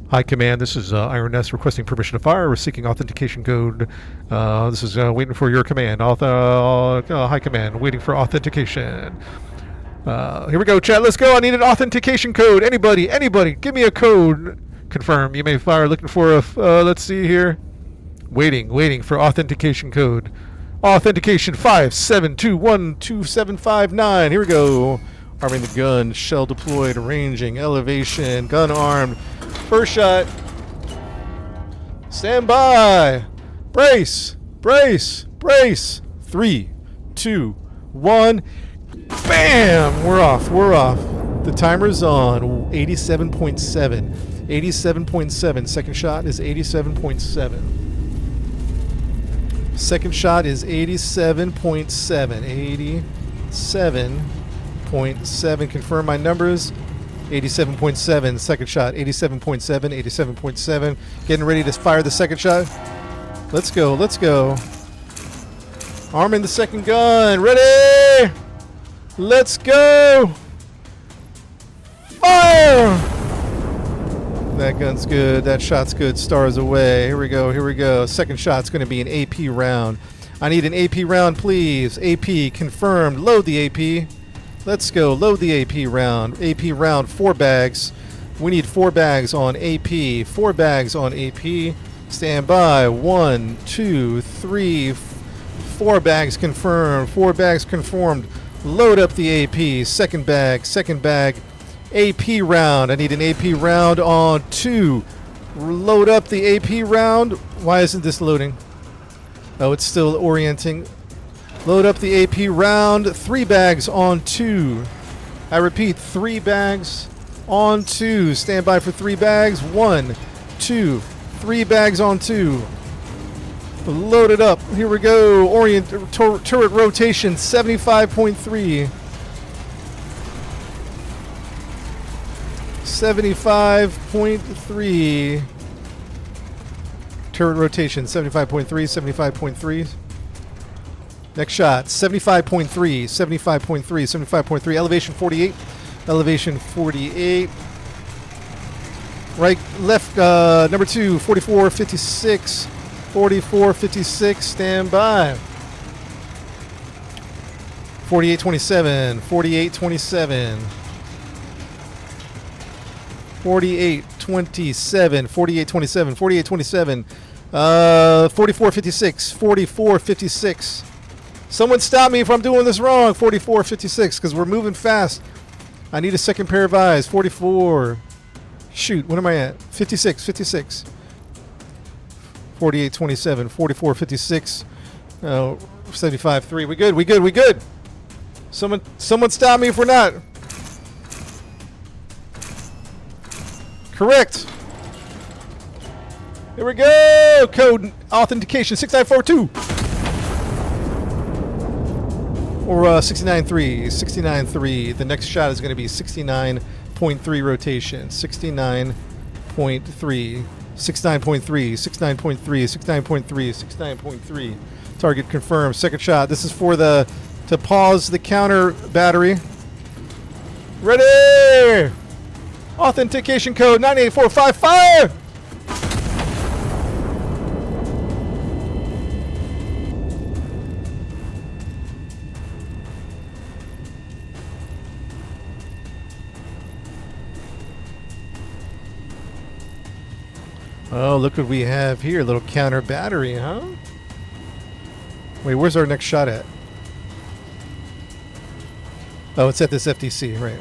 Hi, Command. This is Iron Nest requesting permission to fire. We're seeking authentication code. This is waiting for your command. Hi, Command. Waiting for authentication. Here we go, chat. Let's go. I need an authentication code. Anybody, give me a code. Confirm. You may fire. Looking for a. Let's see here. Waiting for authentication code. Authentication 57212759. Here we go. Arming the gun. Shell deployed. Ranging. Elevation. Gun armed. First shot. Stand by. Brace. Brace. Brace. 3, 2, 1. Bam! We're off. We're off. The timer's on. 87.7. 87.7. Second shot is 87.7. Second shot is 87.7. 87.7. Confirm my numbers. 87.7. Second shot. 87.7. 87.7. Getting ready to fire the second shot. Let's go. Let's go. Arming the second gun. Ready? Let's go. Fire! That gun's good. That shot's good. Stars away. Here we go. Here we go. Second shot's going to be an AP round. I need an AP round, please. AP confirmed. Load the AP. Let's go. Load the AP round. AP round, 4 bags. We need 4 bags on AP. 4 bags on AP. Stand by. 1, 2, 3, 4 bags confirmed. 4 bags confirmed. Load up the AP. Second bag. Second bag. AP round. I need an AP round on 2. Load up the AP round. Why isn't this loading? Oh, it's still orienting. Load up the AP round. 3 bags on 2. I repeat, 3 bags on 2. Stand by for 3 bags. 1, 2, 3 bags on 2. Load it up. Here we go. Turret rotation 75.3. 75.3. Turret rotation 75.3. 75.3. Next shot 75.3. 75.3. 75.3. Elevation 48. Elevation 48. Right, left, number 2, 4456. 4456, stand by. 4827, 4827. 4827, 4827, 4827. 4456, 4456. Someone stop me if I'm doing this wrong. 4456, because we're moving fast. I need a second pair of eyes. 44. Shoot, what am I at? 56, 56. 4827, 4456, 75.3. We good, we good, we good. Someone stop me if we're not. Correct. Here we go. Code authentication 6942. Or 69.3, 69.3. The next shot is going to be 69.3 rotation. 69.3. 69.3, 69.3, 69.3, 69.3. Target confirmed. Second shot. This is for to pause the counter battery. Ready! Authentication code 9845. Fire! Oh, look what we have here. A little counter battery, huh? Wait, where's our next shot at? Oh, it's at this FTC, right.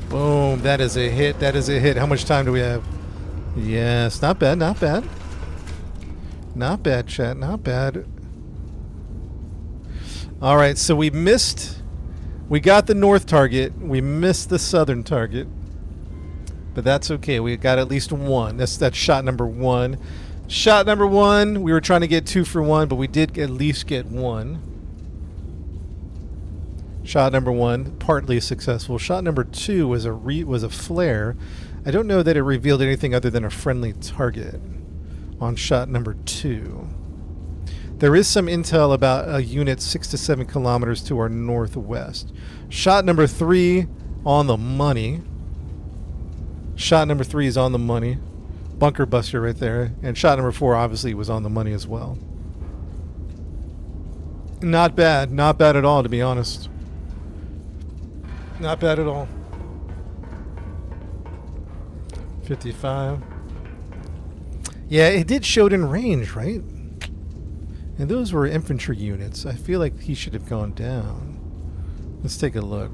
Boom, that is a hit. That is a hit. How much time do we have? Yes, not bad, not bad. Not bad, chat, not bad. All right, so we missed... We got the north target. We missed the southern target. But that's okay. We got at least one. That's shot number 1. Shot number 1. We were trying to get 2 for 1, but we did at least get 1. Shot number 1, partly successful. Shot number 2 was a flare. I don't know that it revealed anything other than a friendly target on shot number 2. There is some intel about a unit 6 to 7 kilometers to our northwest. Shot number 3 on the money. Shot number 3 is on the money. Bunker buster right there. And shot number 4 obviously was on the money as well. Not bad. Not bad at all, to be honest. Not bad at all. 55. Yeah, it did show it in range, right? And those were infantry units. I feel like he should have gone down. Let's take a look.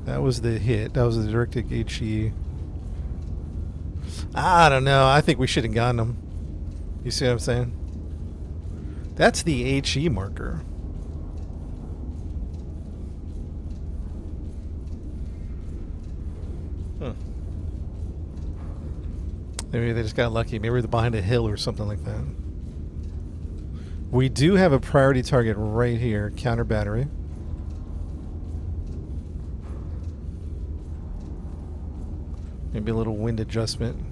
That was the hit. That was the directed HE. I don't know. I think we should have gotten him. You see what I'm saying? That's the HE marker. Maybe they just got lucky. Maybe they're behind a hill or something like that. We do have a priority target right here. Counter battery. Maybe a little wind adjustment.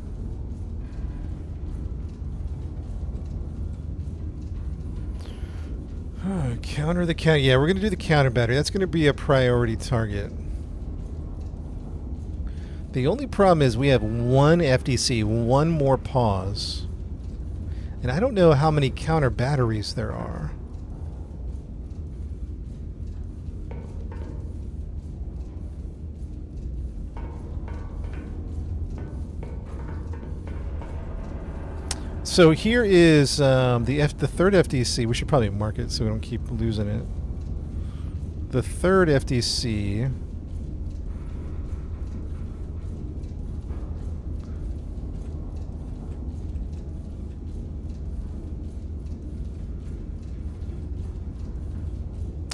Counter the counter. Yeah, we're going to do the counter battery. That's going to be a priority target. The only problem is we have one FDC, one more pause. And I don't know how many counter batteries there are. So here is the third FDC. We should probably mark it so we don't keep losing it. The third FDC.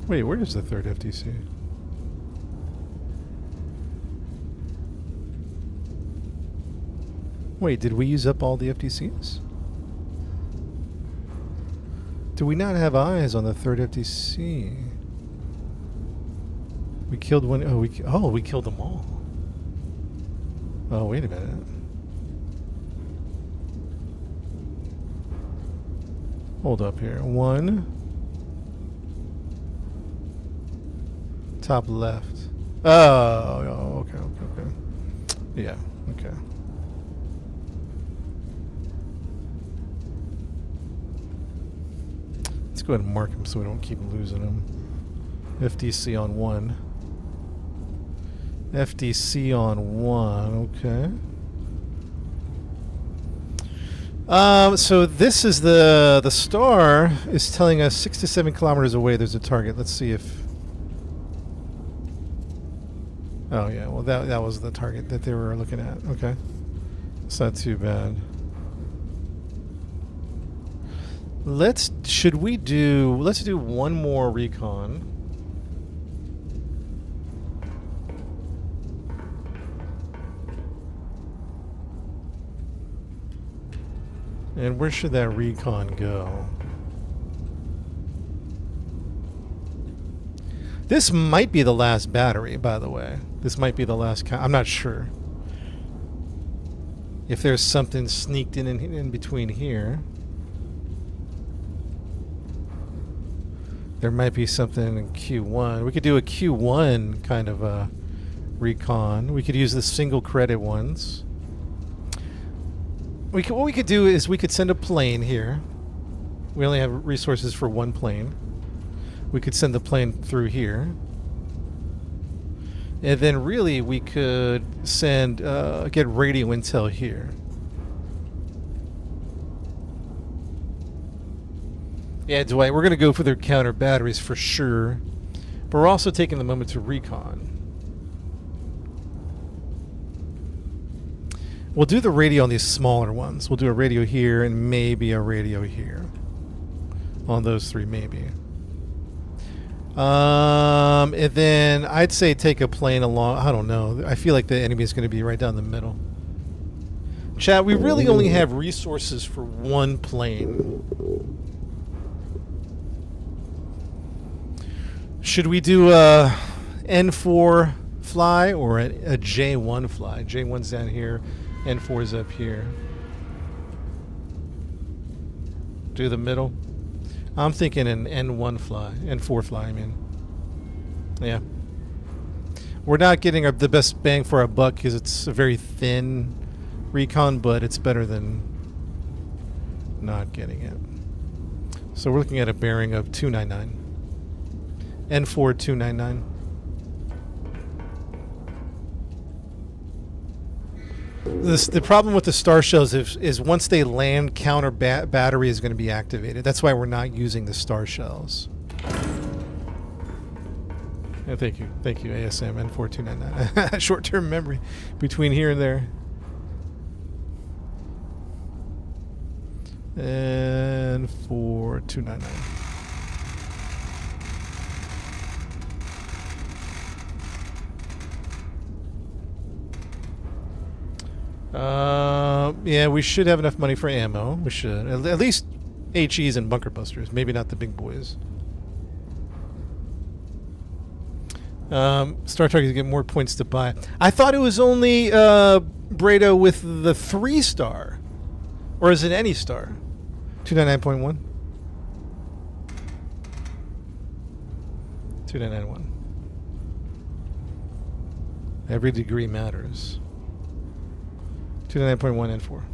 Wait, where is the third FDC? Wait, did we use up all the FDCs? Do we not have eyes on the third FDC? We killed one. Oh, we killed them all. Oh, wait a minute. Hold up here. One. Top left. Oh, okay. Yeah, okay. Let's go ahead and mark him so we don't keep losing him. FDC on 1. FDC on 1, okay. So this is the star is telling us 6 to 7 kilometers away there's a target. Let's see if... Oh yeah, well that was the target that they were looking at. Okay. It's not too bad. Let's do one more recon. And where should that recon go? This might be the last battery, by the way. This might be the last. I'm not sure. If there's something sneaked in between here. There might be something in Q1. We could do a Q1 kind of a recon. We could use the single credit ones. What we could do is we could send a plane here. We only have resources for one plane. We could send the plane through here. And then really we could send, get radio intel here. Yeah, Dwight, we're going to go for their counter batteries for sure. But we're also taking the moment to recon. We'll do the radio on these smaller ones. We'll do a radio here and maybe a radio here. On those three, maybe. And then I'd say take a plane along. I don't know. I feel like the enemy is going to be right down the middle. Chat, we really only have resources for one plane. Should we do a N4 fly or a J1 fly? J1's down here, N4's up here. Do the middle. I'm thinking an N1 fly, N4 fly, I mean. Yeah. We're not getting the best bang for our buck because it's a very thin recon, but it's better than not getting it. So we're looking at a bearing of 299. N4 299. The problem with the star shells is once they land, counter battery is going to be activated. That's why we're not using the star shells. Yeah, thank you, ASM N4299. Short-term memory between here and there. N4299. Yeah, we should have enough money for ammo. We should. At least HEs and bunker busters. Maybe not the big boys. Star Trek to get more points to buy. I thought it was only Brado with the 3-star. Or is it any star? 299.1? 299.1. Every degree matters. 299.1 and 4.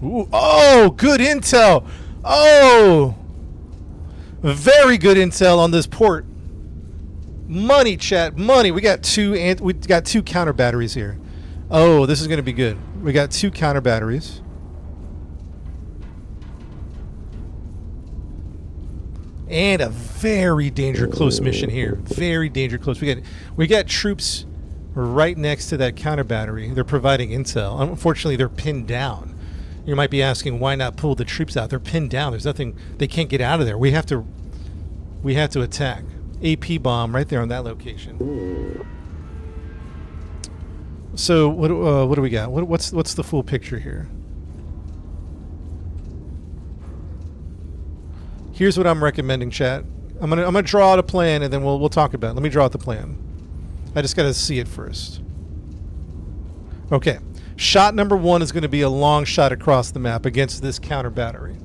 Ooh, oh, good intel. Oh, very good intel on this port. Money, chat, money. We got two counter batteries here. Oh, this is going to be good. We got 2 counter batteries. And a very danger close mission here. Very danger close. We got troops right next to that counter battery. They're providing intel. Unfortunately, they're pinned down. You might be asking why not pull the troops out? They're pinned down. There's nothing. They can't get out of there. We have to attack. AP bomb right there on that location. So what do we got? What's the full picture here? Here's what I'm recommending, chat. I'm gonna draw out a plan and then we'll talk about it. Let me draw out the plan. I just gotta see it first. Okay. Shot number 1 is gonna be a long shot across the map against this counter battery.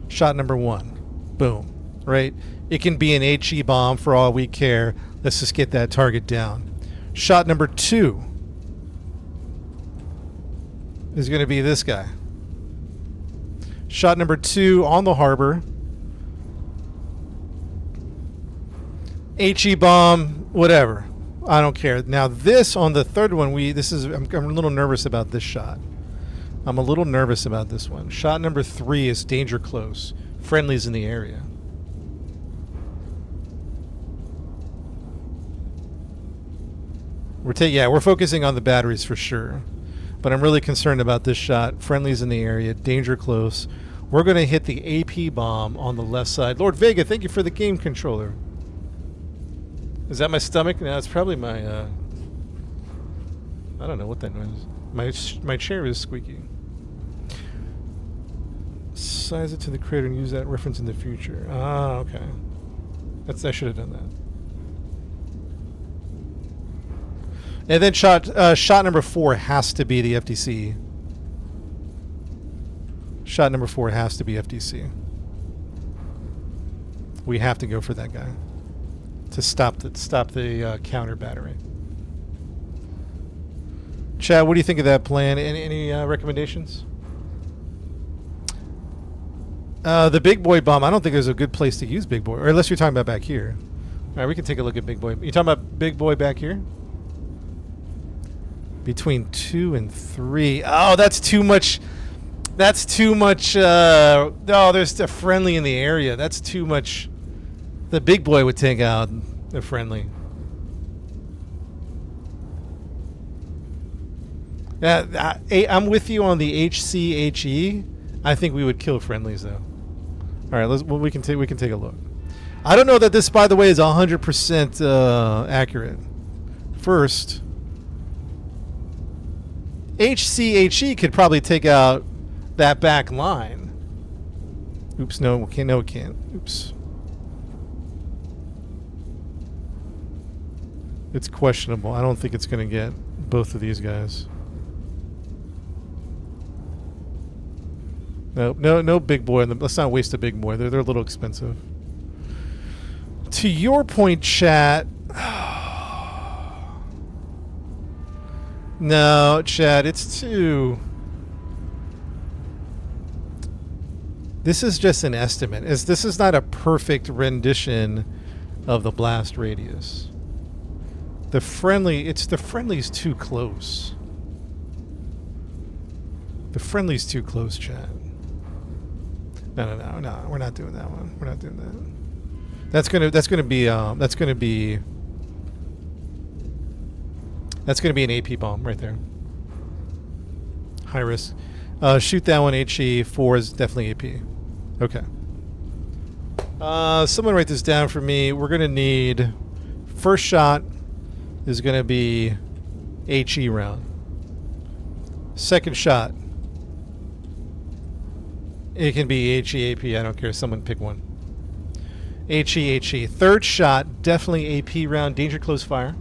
Shot number 1. Boom. Right? It can be an HE bomb for all we care. Let's just get that target down. Shot number 2 is gonna be this guy. Shot number 2 on the harbor. HE bomb, whatever. I don't care. Now this on the third one, I'm a little nervous about this shot. I'm a little nervous about this one. Shot number 3 is danger close. Friendlies in the area. We're focusing on the batteries for sure. But I'm really concerned about this shot. Friendlies in the area, danger close. We're going to hit the AP bomb on the left side. Lord Vega, thank you for the game controller. Is that my stomach? No, it's probably my, I don't know what that noise is. My chair is squeaky. Size it to the crater and use that reference in the future. Ah, okay. I should have done that. And then shot number 4 has to be the FDC. Shot number 4 has to be FDC. We have to go for that guy to stop the counter battery. Chad, what do you think of that plan? Any recommendations? The big boy bomb. I don't think there's a good place to use big boy, or unless you're talking about back here. All right, we can take a look at big boy. You talking about big boy back here? Between 2 and 3. Oh, that's too much. That's too much. Oh, there's a friendly in the area. That's too much. The big boy would take out the friendly. I'm with you on the HCHE. I think we would kill friendlies though. All right, we can take a look. I don't know that this, by the way, is 100% accurate. First, HCHE could probably take out that back line. Oops, no, it can't. Oops. It's questionable. I don't think it's going to get both of these guys. No big boy. Let's not waste a big boy. They're a little expensive. To your point, chat. No, chat. It's too This is just an estimate. This is not a perfect rendition of the blast radius. The friendly's too close. The friendly's too close, chat. No, we're not doing that one. We're not doing that. That's gonna be an AP bomb right there. High risk. Shoot that one. HE4 is definitely AP. Okay. Someone write this down for me. We're gonna need first shot is gonna be HE round. Second shot. It can be HE, AP. I don't care. Someone pick one. HE. Third shot, definitely AP round. Danger close fire.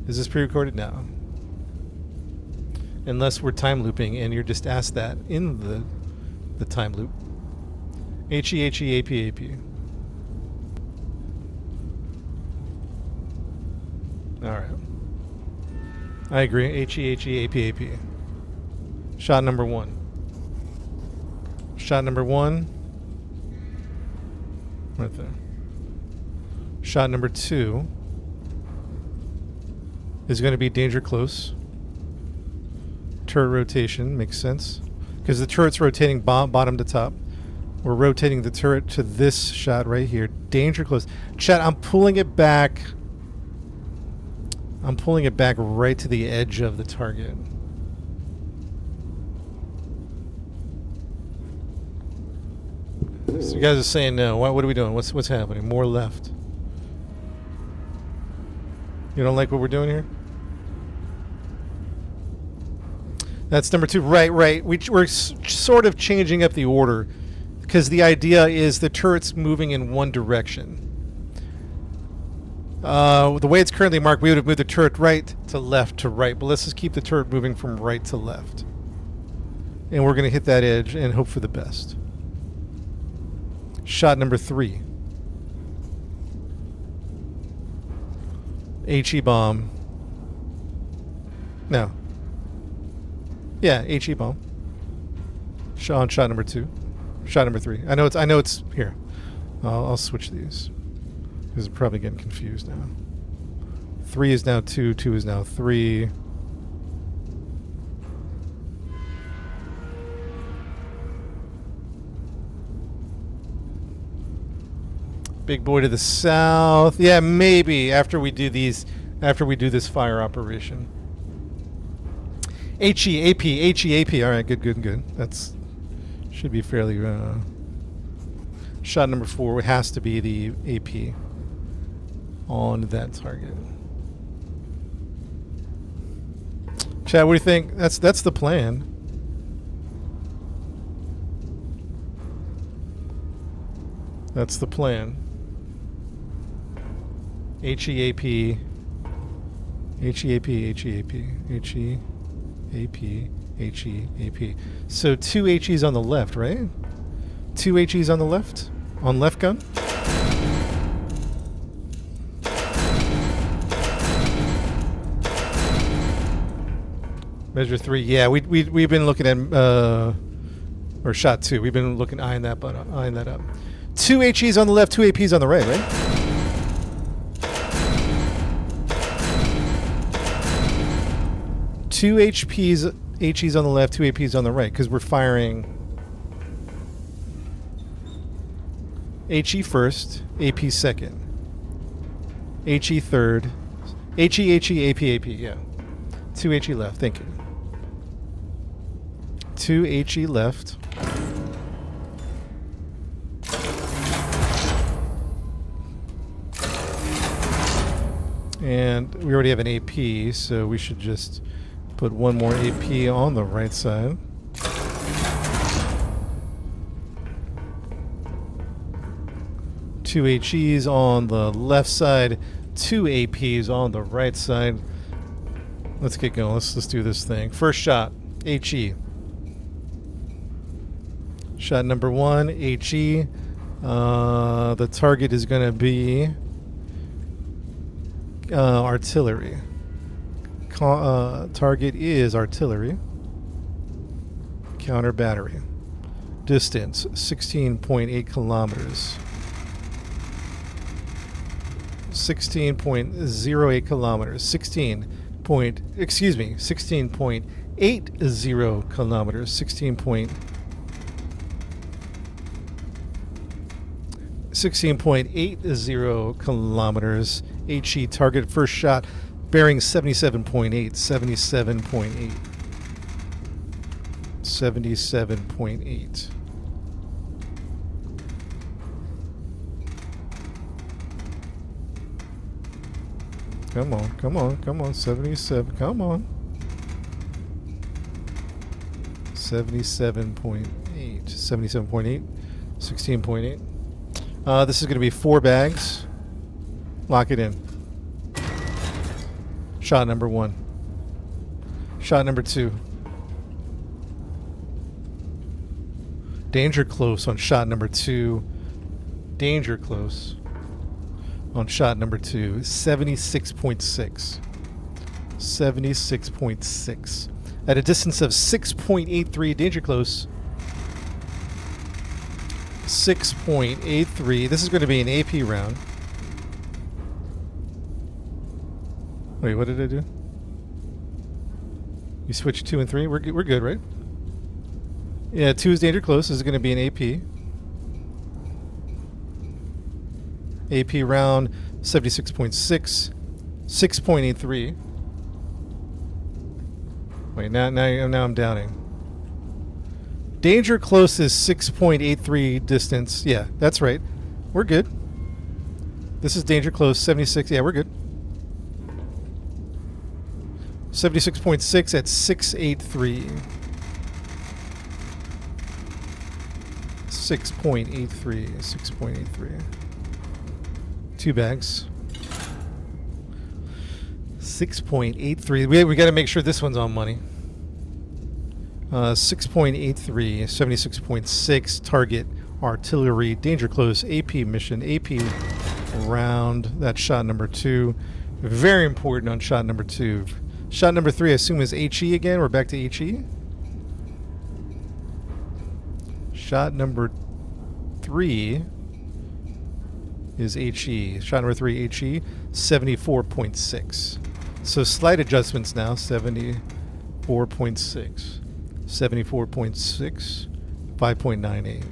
Is this pre-recorded? No. Unless we're time looping and you're just asked that in the time loop. HE, AP. Alright. I agree. HE, AP. Shot number one. Shot number one. Right there. Shot number two is going to be danger close. Turret rotation makes sense because the turret's rotating bottom to top. We're rotating the turret to this shot right here. Danger close. Chat, I'm pulling it back. I'm pulling it back right to the edge of the target. So you guys are saying no. What are we doing? What's happening? More left. You don't like what we're doing here? That's number two. Right. We're sort of changing up the order because the idea is the turret's moving in one direction. The way it's currently marked, we would have moved the turret right to left to right, but let's just keep the turret moving from right to left. And we're going to hit that edge and hope for the best. Shot number three. HE bomb. No. Yeah, HE bomb. Shot number two. Shot number three. I know it's here. I'll switch these because I'm probably getting confused now. 3 is now 2. 2 is now 3. Big boy to the south. Yeah, maybe after we do these, after we do this fire operation. HE, AP. All right, good. That's should be fairly. Shot number 4 has to be the AP on that target. Chad, what do you think? That's the plan. That's the plan. HEAP. So 2 HEs on the left, right? 2 HEs on the left? On left gun? Measure 3. Yeah, we've been looking at or shot 2. We've been eyeing that up. 2 HEs on the left, 2 APs on the right, right? Two HEs on the left, 2 APs on the right, because we're firing HE first, AP second, HE third, HE, AP, yeah. 2 HE left, thank you. 2 HE left. And we already have an AP, so we should just put one more AP on the right side. Two HEs on the left side, 2 APs on the right side. Let's get going. Let's do this thing. First shot, HE. Shot number 1, HE. The target is going to be artillery. Target is artillery. Counter battery. Distance 16.8 kilometers. 16.08 kilometers. 16.80 kilometers. 16.80 kilometers. HE target first shot bearing 77.8. 77.8. 77.8. Come on, come on, come on. 77. Come on. 77.8. 77.8. 16.8. This is going to be 4 bags. Lock it in. Shot number 1. Shot number 2. Danger close on shot number 2. Danger close on shot number 2. 76.6. 76.6. At a distance of 6.83. Danger close. 6.83. This is going to be an AP round. Wait, what did I do? You switched 2 and 3? We're good, right? Yeah, 2 is danger close. This is going to be an AP. AP round 76.6. 6.83. Wait, now I'm doubting. Danger close is 6.83 distance. Yeah, that's right. We're good. This is danger close 76. Yeah, we're good. 76.6 at 6.83. 6.83. 6.83. 2 bags. 6.83. We got to make sure this one's on money. 6.83. 76.6. Target artillery. Danger close. AP mission. AP round. That's shot number 2. Very important on shot number 2. Shot number 3, I assume, is HE again. We're back to HE. Shot number 3 is HE. Shot number 3, HE, 74.6. So slight adjustments now. 74.6. 74.6. 5.98.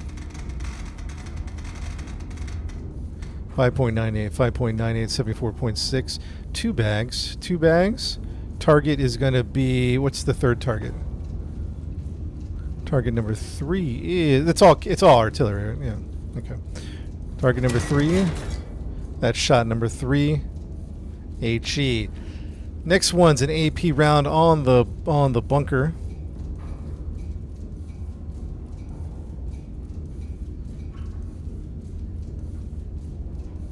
5.98. 5.98. 74.6. 2 bags. 2 bags. Target is going to be, what's the third target? Target number 3 is, it's all artillery, right? Yeah. Okay. Target number 3. That's shot number 3. HE. Next one's an AP round on the bunker.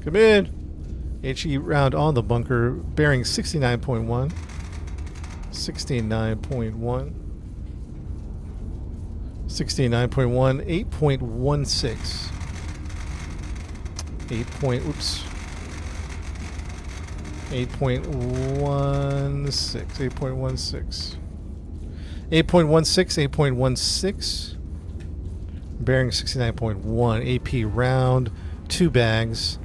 Come in. HE round on the bunker, bearing 69.1. 69.1. 69.1. 8.16. 8.16. 8.16. 8.16. Bearing 69.1. AP round. 2 bags.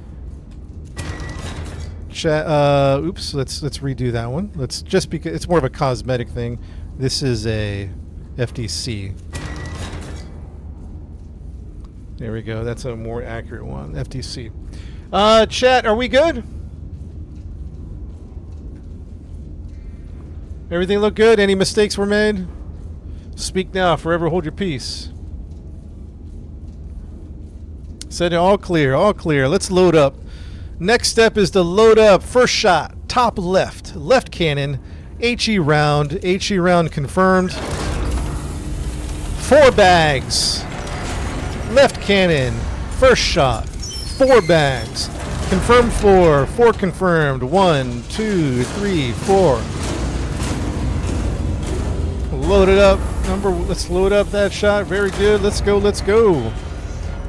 Oops. Let's redo that one. Let's just because it's more of a cosmetic thing. This is a FDC. There we go. That's a more accurate one. FDC. Chat, are we good? Everything look good? Any mistakes were made? Speak now. Forever hold your peace. Said all clear. All clear. Let's load up. Next step is to load up. First shot, top left, left cannon, HE round. HE round confirmed. 4 bags. Left cannon, first shot, 4 bags. Confirmed 4. 4 confirmed. 1, 2, 3, 4. Load it up. Let's load up that shot. Very good. Let's go. Let's go.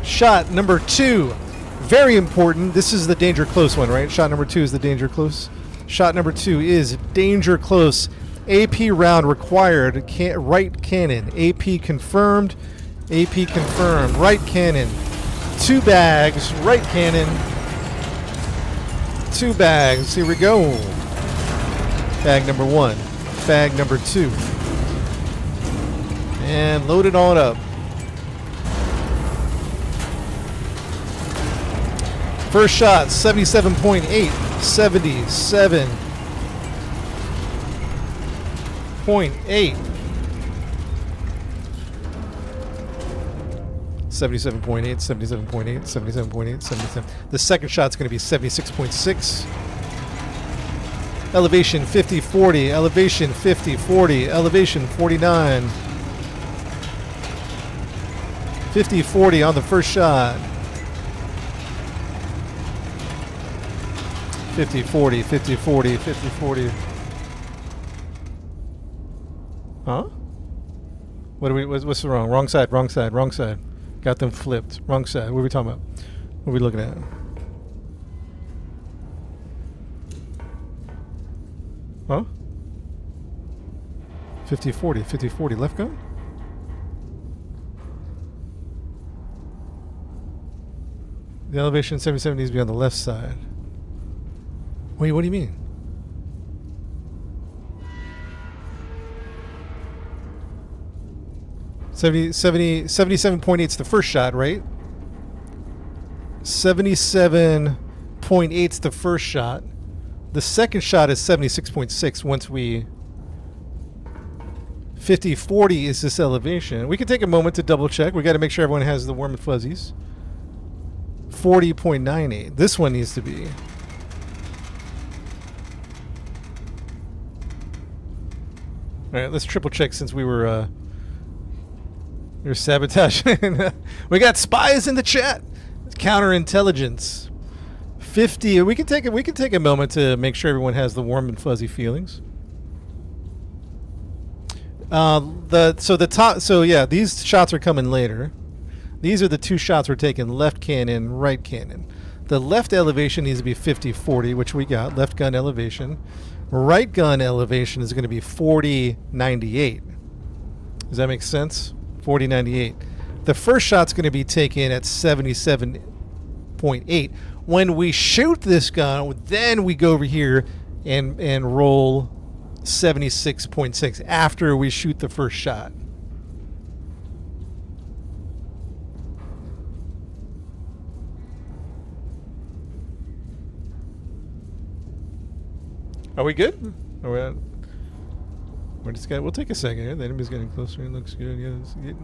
Shot number 2. Very important. This is the danger close one, right? Shot number 2 is the danger close. Shot number 2 is danger close. AP round required. Right cannon. AP confirmed. AP confirmed. Right cannon. 2 bags. Right cannon. 2 bags. Here we go. Bag number 1. Bag number 2. And load it on up. First shot, 77.8. 77.8. 77.8, 77.8, 77.8, 77. The second shot's going to be 76.6. Elevation 50, 40. Elevation 50, 40. Elevation 49. 50, 40 on the first shot. 50, 40, 50, 40, 50, 40. Huh? What's wrong? Wrong side, wrong side, wrong side. Got them flipped. Wrong side. What are we talking about? What are we looking at? Huh? 50, 40, 50, 40. Left gun? The elevation 77 needs to be on the left side. Wait, what do you mean? $70, 77.8 is the first shot, right? 77.8 is the first shot. The second shot is 76.6 once we... 50, 40 is this elevation. We can take a moment to double check. We got to make sure everyone has the warm and fuzzies. 40.98. This one needs to be. All right, let's triple check since we were sabotaging. We got spies in the chat. Counterintelligence. 50. We can take a moment to make sure everyone has the warm and fuzzy feelings. These shots are coming later. These are the 2 shots we're taking, left cannon, right cannon. The left elevation needs to be 50-40, which we got, left gun elevation. Right gun elevation is going to be 40-98. Does that make sense? 40-98. The first shot's going to be taken at 77.8. When we shoot this gun, then we go over here and roll 76.6 after we shoot the first shot. Are we good? We're just gonna, we'll take a second here. The enemy's getting closer. It looks good.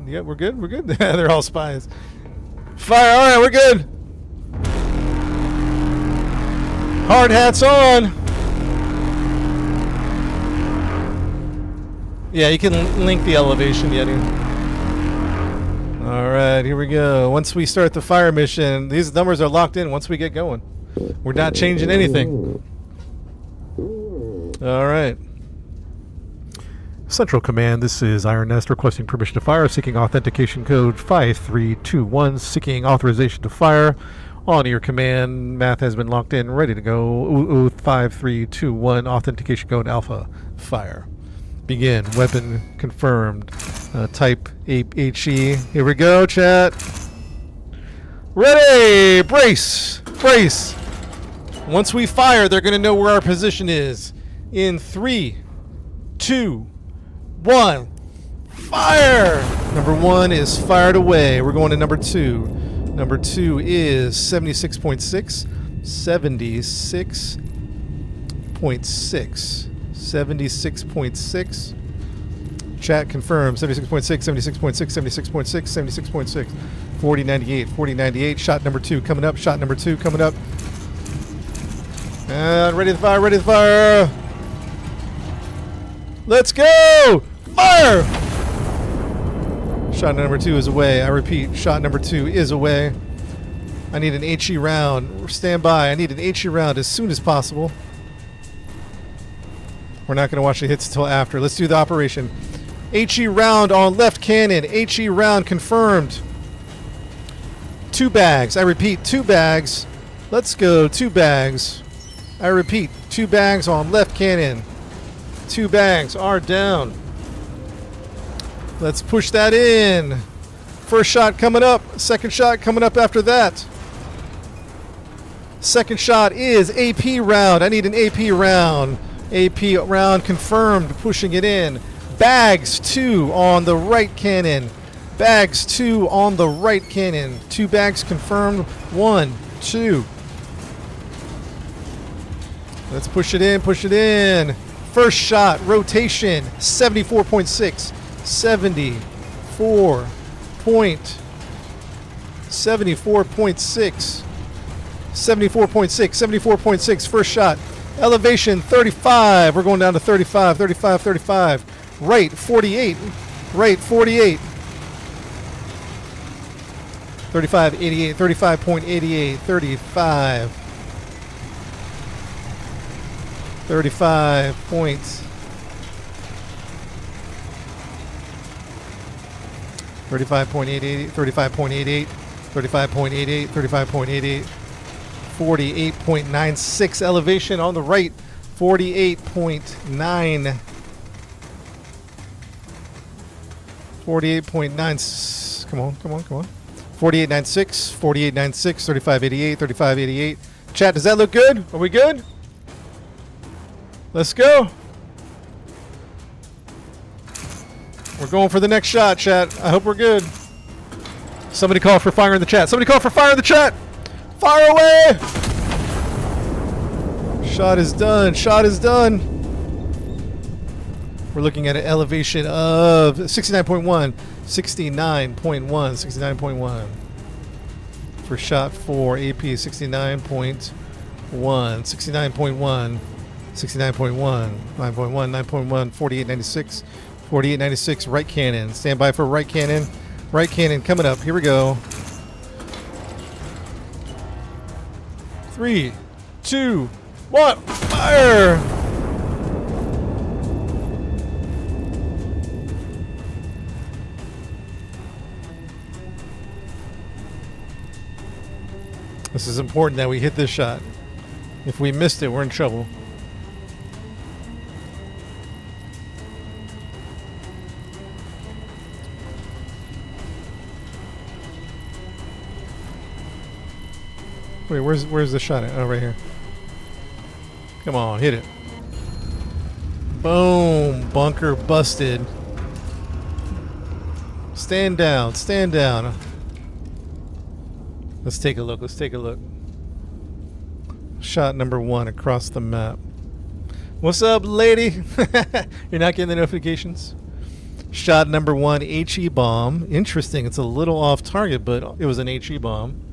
Yeah, we're good. We're good. They're all spies. Fire! All right, we're good. Hard hats on. Yeah, you can link the elevation, Yeti. All right, here we go. Once we start the fire mission, these numbers are locked in. Once we get going, we're not changing anything. All right. Central Command, this is Iron Nest requesting permission to fire, seeking authentication code 5321, seeking authorization to fire. On your command, math has been locked in, ready to go. 5321, authentication code Alpha, fire. Begin. Weapon confirmed. Type HE. Here we go, chat. Ready! Brace! Brace! Once we fire, they're going to know where our position is. In 3, 2, 1. Fire! Number 1 is fired away. We're going to number 2. Number 2 is 76.6. 76.6. 76.6. Chat confirmed. 76.6, 76.6, 76.6, 76.6. 4098, 4098. Shot number 2 coming up. Shot number 2 coming up. And ready to fire, ready to fire. Let's go! Fire! Shot number 2 is away. I repeat, shot number 2 is away. I need an HE round. Stand by. I need an HE round as soon as possible. We're not going to watch the hits until after. Let's do the operation. HE round on left cannon. HE round confirmed. 2 bags. I repeat, 2 bags. Let's go. 2 bags. I repeat, 2 bags on left cannon. 2 bags are down. Let's push that in. First shot coming up. Second shot coming up after that. Second shot is AP round. I need an AP round. AP round confirmed. Pushing it in. Bags 2 on the right cannon. Bags 2 on the right cannon. 2 bags confirmed. 1, 2. Let's push it in. Push it in. First shot. Rotation. 74.6. 74. 74.6. 74.6. First shot. Elevation 35. We're going down to 35. 35. 35. Right 48. Right 48. 35. 88. 35.88. 35. 35 points. 35.88, 35.88, 35.88, 35.88, 48.96 elevation on the right, 48.9, 48.9, come on, 48.96, 48.96, 35.88, 35.88. Chat, does that look good? Are we good? Let's go. We're going for the next shot, chat. I hope we're good. Somebody call for fire in the chat. Somebody call for fire in the chat. Fire away. Shot is done. Shot is done. We're looking at an elevation of 69.1. 69.1. 69.1. For shot 4, AP 69.1. 69.1. 69.1. 9.1. 9.1. 48.96. 48.96, right cannon. Stand by for right cannon. Right cannon coming up. Here we go. 3, 2, 1. Fire! This is important that we hit this shot. If we missed it, we're in trouble. Wait, where's the shot at? Oh, right here. Come on, hit it. Boom. Bunker busted. Stand down. Stand down. Let's take a look. Let's take a look. Shot number 1 across the map. What's up, lady? You're not getting the notifications? Shot number 1, HE bomb. Interesting. It's a little off target, but it was an HE bomb.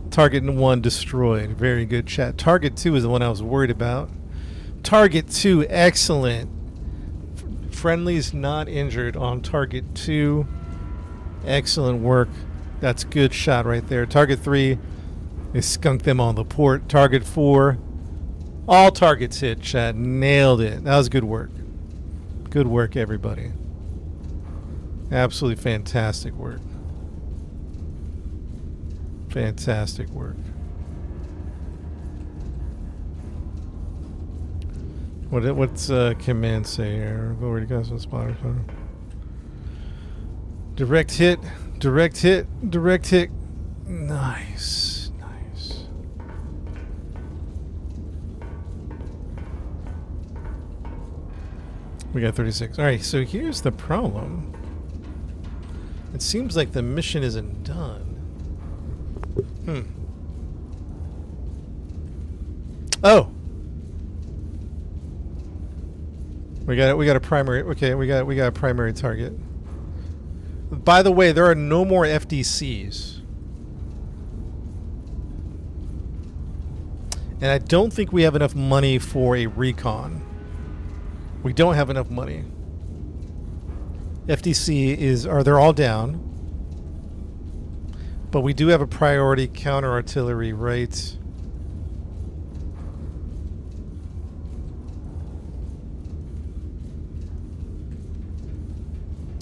Target 1 destroyed. Very good, chat. Target 2 is the one I was worried about. Target 2, excellent. Friendlies not injured on target 2. Excellent work. That's good shot right there. Target 3, they skunked them on the port. Target 4, all targets hit, chat. Nailed it. That was good work. Good work, everybody. Absolutely fantastic work. Fantastic work. What's command say here? Go where to go, spotter. Direct hit. Direct hit. Direct hit. Nice. Nice. We got 36. All right, so here's the problem. It seems like the mission isn't done. Oh. We got a primary. Okay, we got a primary target. By the way, there are no more FDCs. And I don't think we have enough money for a recon. We don't have enough money. FDC they're all down. But we do have a priority counter artillery, right?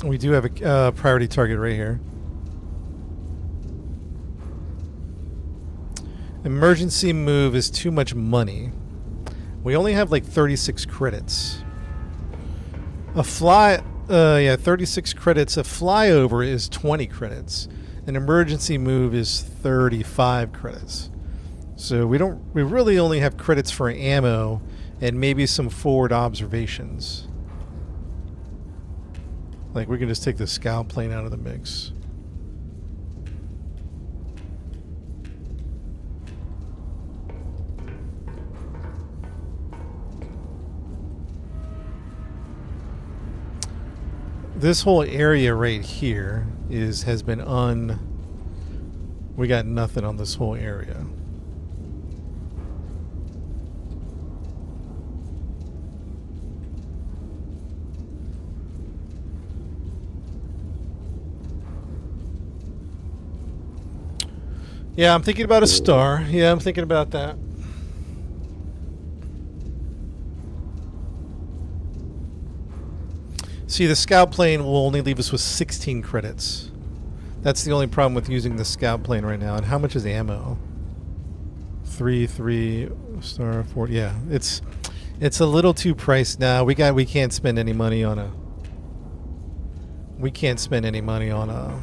We do have a priority target right here. Emergency move is too much money. We only have like 36 credits. A fly Yeah, 36 credits. A flyover is 20 credits. An emergency move is 35 credits. So we really only have credits for ammo and maybe some forward observations. Like we can just take the scout plane out of the mix. This whole area right here has been we got nothing on this whole area. Yeah, I'm thinking about a star. Yeah, I'm thinking about that. See, the scout plane will only leave us with 16 credits. That's the only problem with using the scout plane right now. And how much is ammo? 3 star 4. Yeah, it's a little too priced now. We can't spend any money on a. We can't spend any money on a.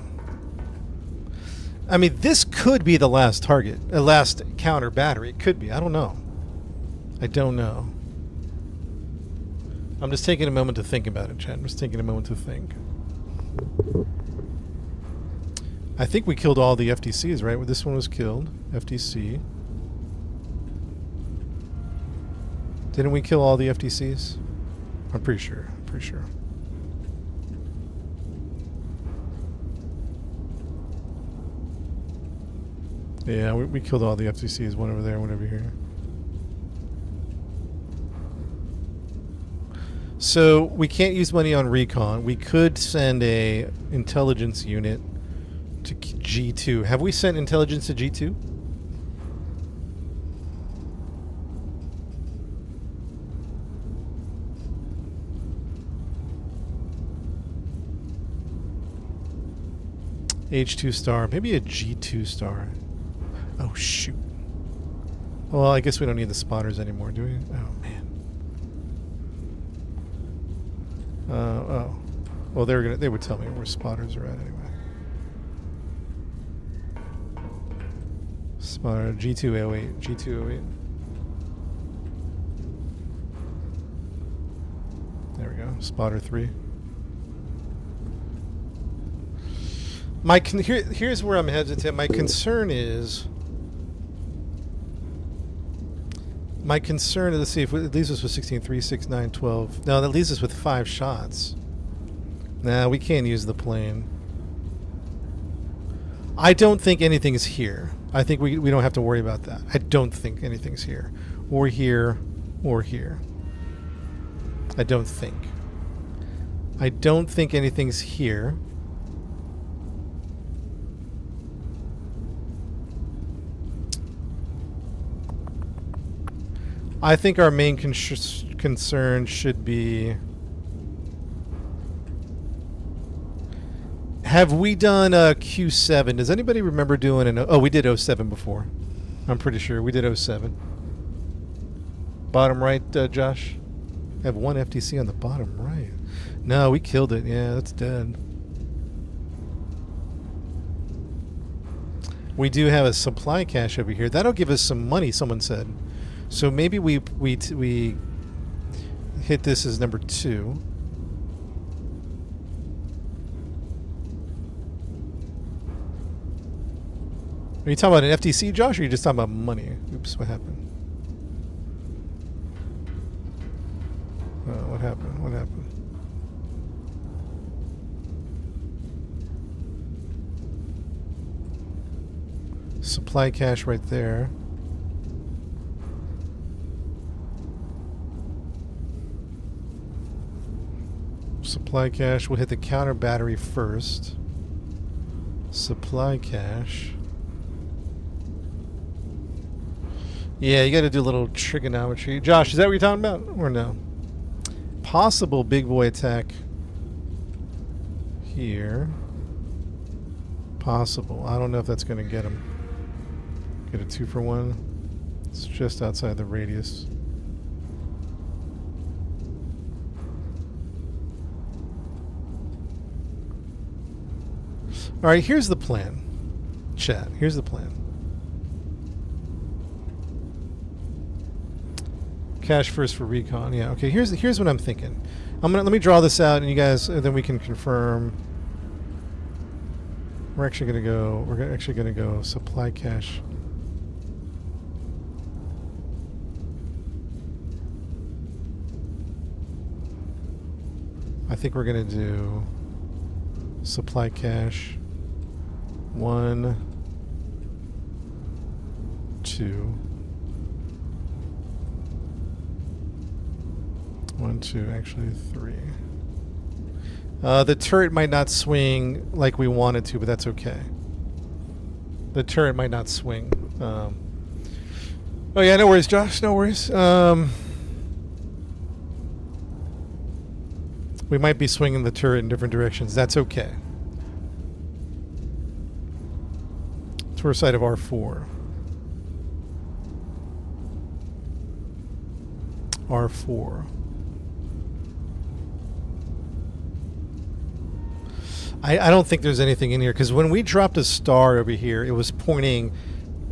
I mean, this could be the last target, last counter battery. It could be. I don't know. I don't know. I'm just taking a moment to think about it, Chad. I'm just taking a moment to think. I think we killed all the FTCs, right? This one was killed. FTC. Didn't we kill all the FTCs? I'm pretty sure. I'm pretty sure. Yeah, we killed all the FTCs. One over there, one over here. So we can't use money on recon. We could send a intelligence unit to G2. Have we sent intelligence to G2? H2 star. Maybe a G2 star. Oh, shoot. Well, I guess we don't need the spotters anymore, do we? Oh, man. Oh. Well, they would tell me where spotters are at anyway. Spotter G208. G208. There we go. Spotter 3. Here's where I'm hesitant. My concern is, let's see, if it leaves us with 16, 3, 6, 9, 12. No, that leaves us with 5 shots. Nah, we can't use the plane. I don't think anything's here. I think we don't have to worry about that. I don't think anything's here. Or here, or here. I don't think. I don't think anything's here. I think our main concern should be... Have we done a Q7? Does anybody remember doing an... Oh, we did 07 before. I'm pretty sure we did 07. Bottom right, Josh? I have one FTC on the bottom right. No, we killed it. Yeah, that's dead. We do have a supply cache over here. That'll give us some money, someone said. So maybe we hit this as number 2. Are you talking about an FTC, Josh, or are you just talking about money? Oops, what happened? What happened? What happened? Supply cache right there. Supply cache. We'll hit the counter battery first. Supply cache. Yeah, you got to do a little trigonometry. Josh, is that what you're talking about? Or no? Possible big boy attack here. Possible. I don't know if that's going to get him. Get a 2-for-1. It's just outside the radius. All right, here's the plan. Chat, here's the plan. Cash first for recon. Yeah, okay, here's what I'm thinking. Let me draw this out and you guys then we can confirm. We're actually going to go supply cache. I think we're going to do supply cache 1, 2, 1, 2, actually 3. The turret might not swing like we wanted to, but that's okay. The turret might not swing. Oh yeah, no worries, Josh. No worries. We might be swinging the turret in different directions. That's okay. Tour site of R4. R4. I don't think there's anything in here because when we dropped a star over here, it was pointing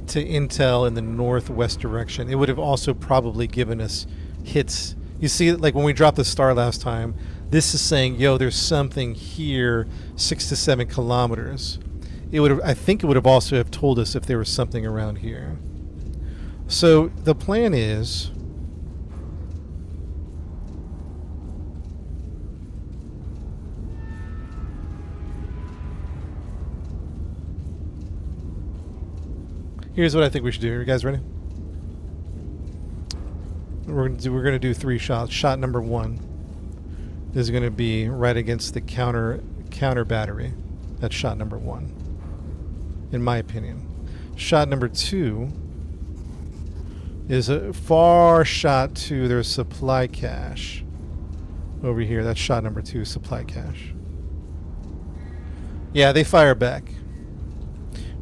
to intel in the northwest direction. It would have also probably given us hits. You see, like when we dropped the star last time, this is saying, yo, there's something here 6 to 7 kilometers. It would have, I think it would have also have told us if there was something around here. So the plan is here's what I think we should do. Are you guys ready? We're gonna do 3 shots. Shot number 1 is gonna be right against the counter battery. That's shot number 1, in my opinion. Shot number 2 is a far shot to their supply cache over here. That's shot number 2, supply cache. Yeah, they fire back.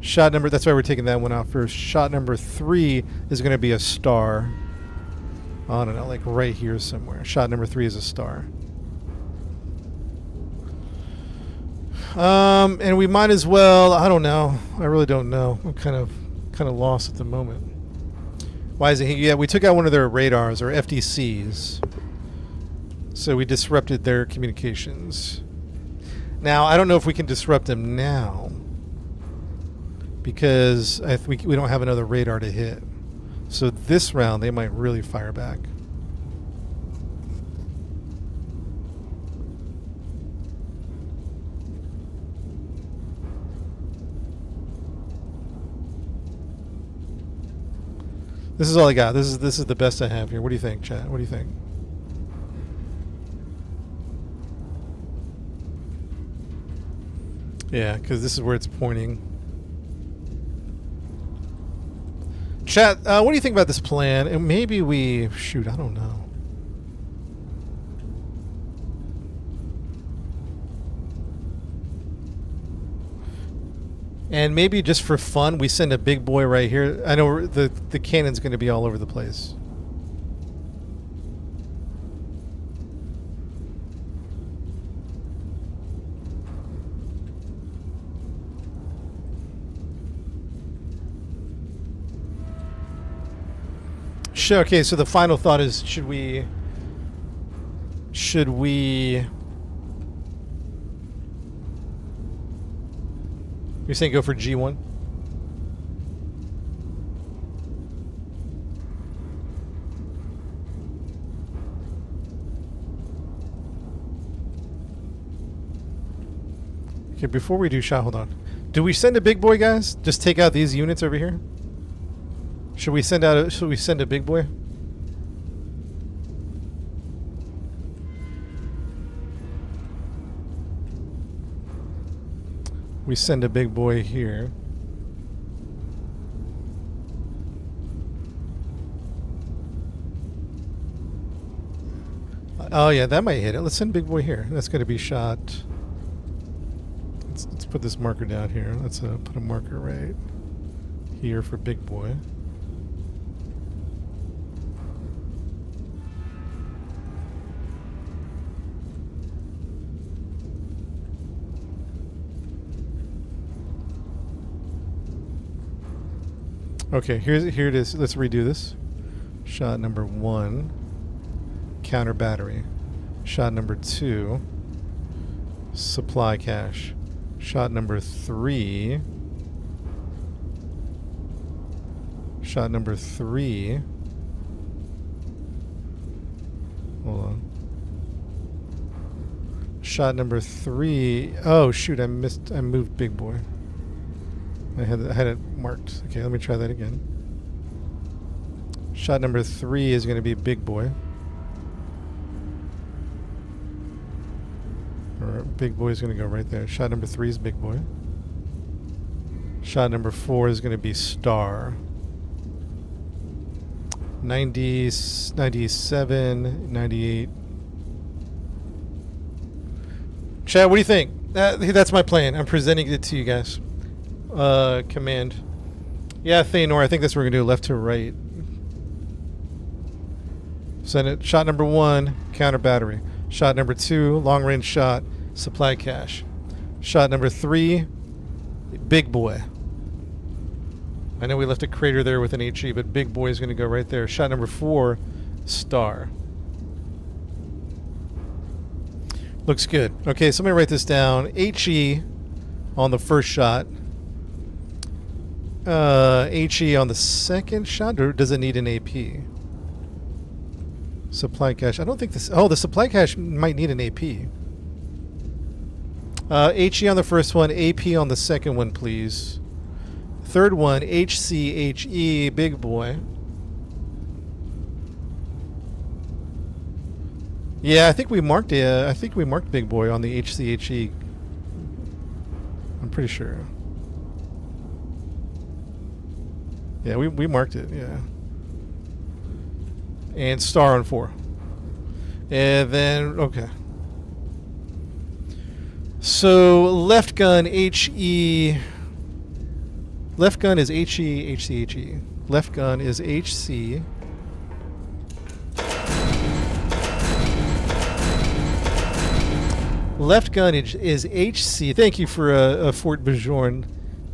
Shot number, that's why we're taking that one out first. Shot number 3 is going to be a star. I don't know, like right here somewhere. Shot number 3 is a star. And we might as well, I don't know. I really don't know. I'm kind of lost at the moment. Why is it? Yeah, we took out one of their radars, or FDCs. So we disrupted their communications. Now, I don't know if we can disrupt them now, because we don't have another radar to hit. So this round, they might really fire back. This is all I got. This is the best I have here. What do you think, chat? What do you think? Yeah, because this is where it's pointing. Chat, what do you think about this plan? And maybe we... Shoot, I don't know. And maybe just for fun, we send a big boy right here. I know the cannon's going to be all over the place. Sure, okay, so the final thought is, should we you're saying go for G1? Okay, before we do shot, hold on. Do we send a big boy, guys? Just take out these units over here? Should we send a big boy? We send a big boy here. Oh yeah, that might hit it. Let's send big boy here. That's going to be shot. Let's put this marker down here. Let's put a marker right here for big boy. Okay, here it is. Let's redo this. Shot number 1, counter battery. Shot number 2, supply cache. Shot number 3. Shot number 3. Hold on. Shot number 3. Oh shoot! I moved big boy. I had it marked. Okay, let me try that again. Shot number 3 is going to be big boy. Or big boy is going to go right there. Shot number 3 is big boy. Shot number 4 is going to be star. 90, 97, 98. Chad, what do you think? That's my plan. I'm presenting it to you guys. Command. Yeah, Thanor, I think that's what we're going to do, left to right. Send it. Shot number 1, counter battery. Shot number 2, long range shot, supply cache. Shot number 3, big boy. I know we left a crater there with an HE, but big boy is going to go right there. Shot number 4, star. Looks good. Okay, so let me write this down. HE on the first shot. HE on the second shot, or does it need an AP? Supply cache. I don't think this... Oh, the supply cache might need an AP. HE on the first one, AP on the second one, please. Third one, HCHE, big boy. Yeah, I think we marked big boy on the HCHE. I'm pretty sure. Yeah, we marked it, yeah. And star on 4. And then, okay. So, left gun, HE. Left gun is HE, HCHE. Left gun is HC. Left gun is HC. Thank you for Fort Bajorn.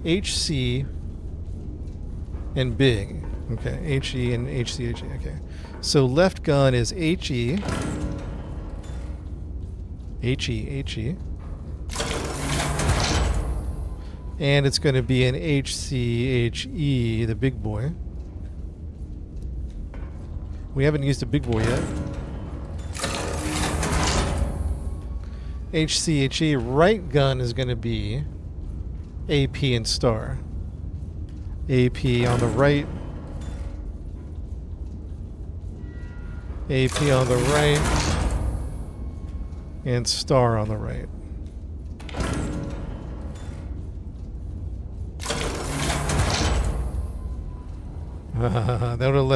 HC and big. Okay, HE and HCHE. Okay. So left gun is HE. HE. And it's going to be an HCHE, the big boy. We haven't used a big boy yet. HCHE, right gun is going to be AP and star. AP on the right. AP on the right. And star on the right. That would have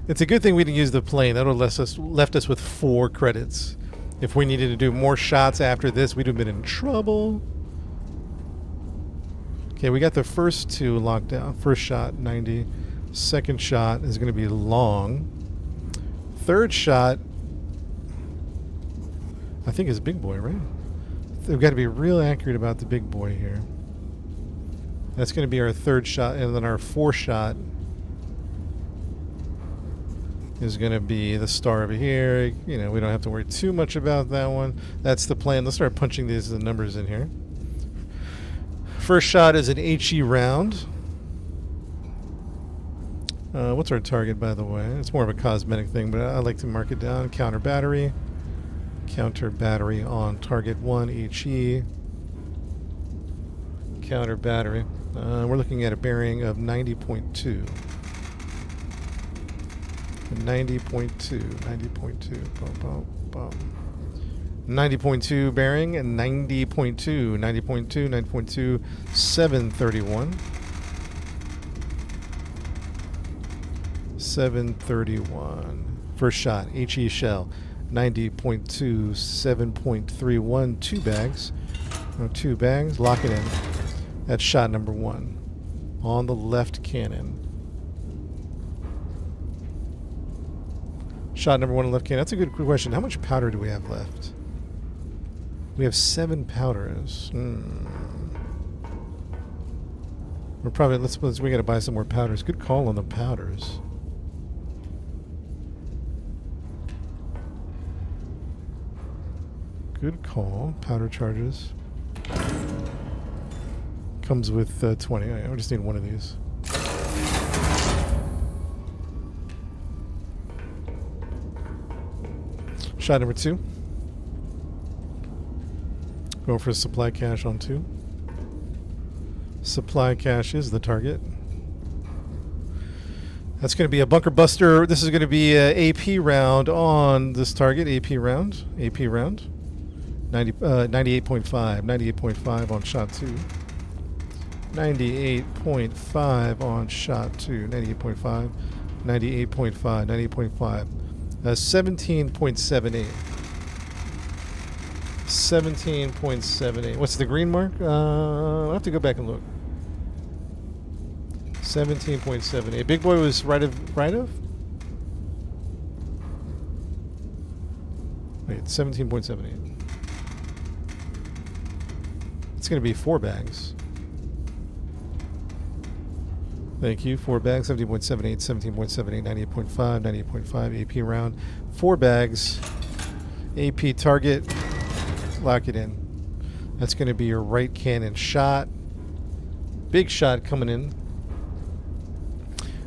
it's a good thing we didn't use the plane. That would have left us with 4 credits. If we needed to do more shots after this, we'd have been in trouble. Okay, we got the first 2 locked down. First shot, 90. Second shot is going to be long. Third shot, I think is big boy, right? We've got to be real accurate about the big boy here. That's going to be our third shot, and then our fourth shot is going to be the star over here. You know, we don't have to worry too much about that one. That's the plan. Let's start punching these numbers in here. First shot is an HE round. What's our target, by the way? It's more of a cosmetic thing, but I like to mark it down. Counter battery. Counter battery on target 1, HE. Counter battery. We're looking at a bearing of 90.2. 90.2 bearing and 90.2, 731. 731. First shot, HE shell, 90.2, 7.31, 2 bags. 2 bags, lock it in. That's shot number 1 on the left cannon. Shot number 1 on the left cannon. That's a good question. How much powder do we have left? We have 7 powders. We're probably we gotta buy some more powders. Good call on the powders. Good call. Powder charges. Comes with 20. I just need one of these. Shot number 2. Go for supply cache on 2. Supply cache is the target. That's going to be a bunker buster. This is going to be a AP round on this target. AP round. 98.5. 98.5 on shot 2. 98.5 on shot 2. 98.5. 98.5. 98.5. 17.78. 17.78. What's the green mark? I'll have to go back and look. 17.78. Big boy was right of? Wait, 17.78. It's going to be 4 bags. Thank you. 4 bags. 17.78, 17.78, 98.5, 98.5. AP round. 4 bags. AP target. Lock it in. That's going to be your right cannon shot. Big shot coming in.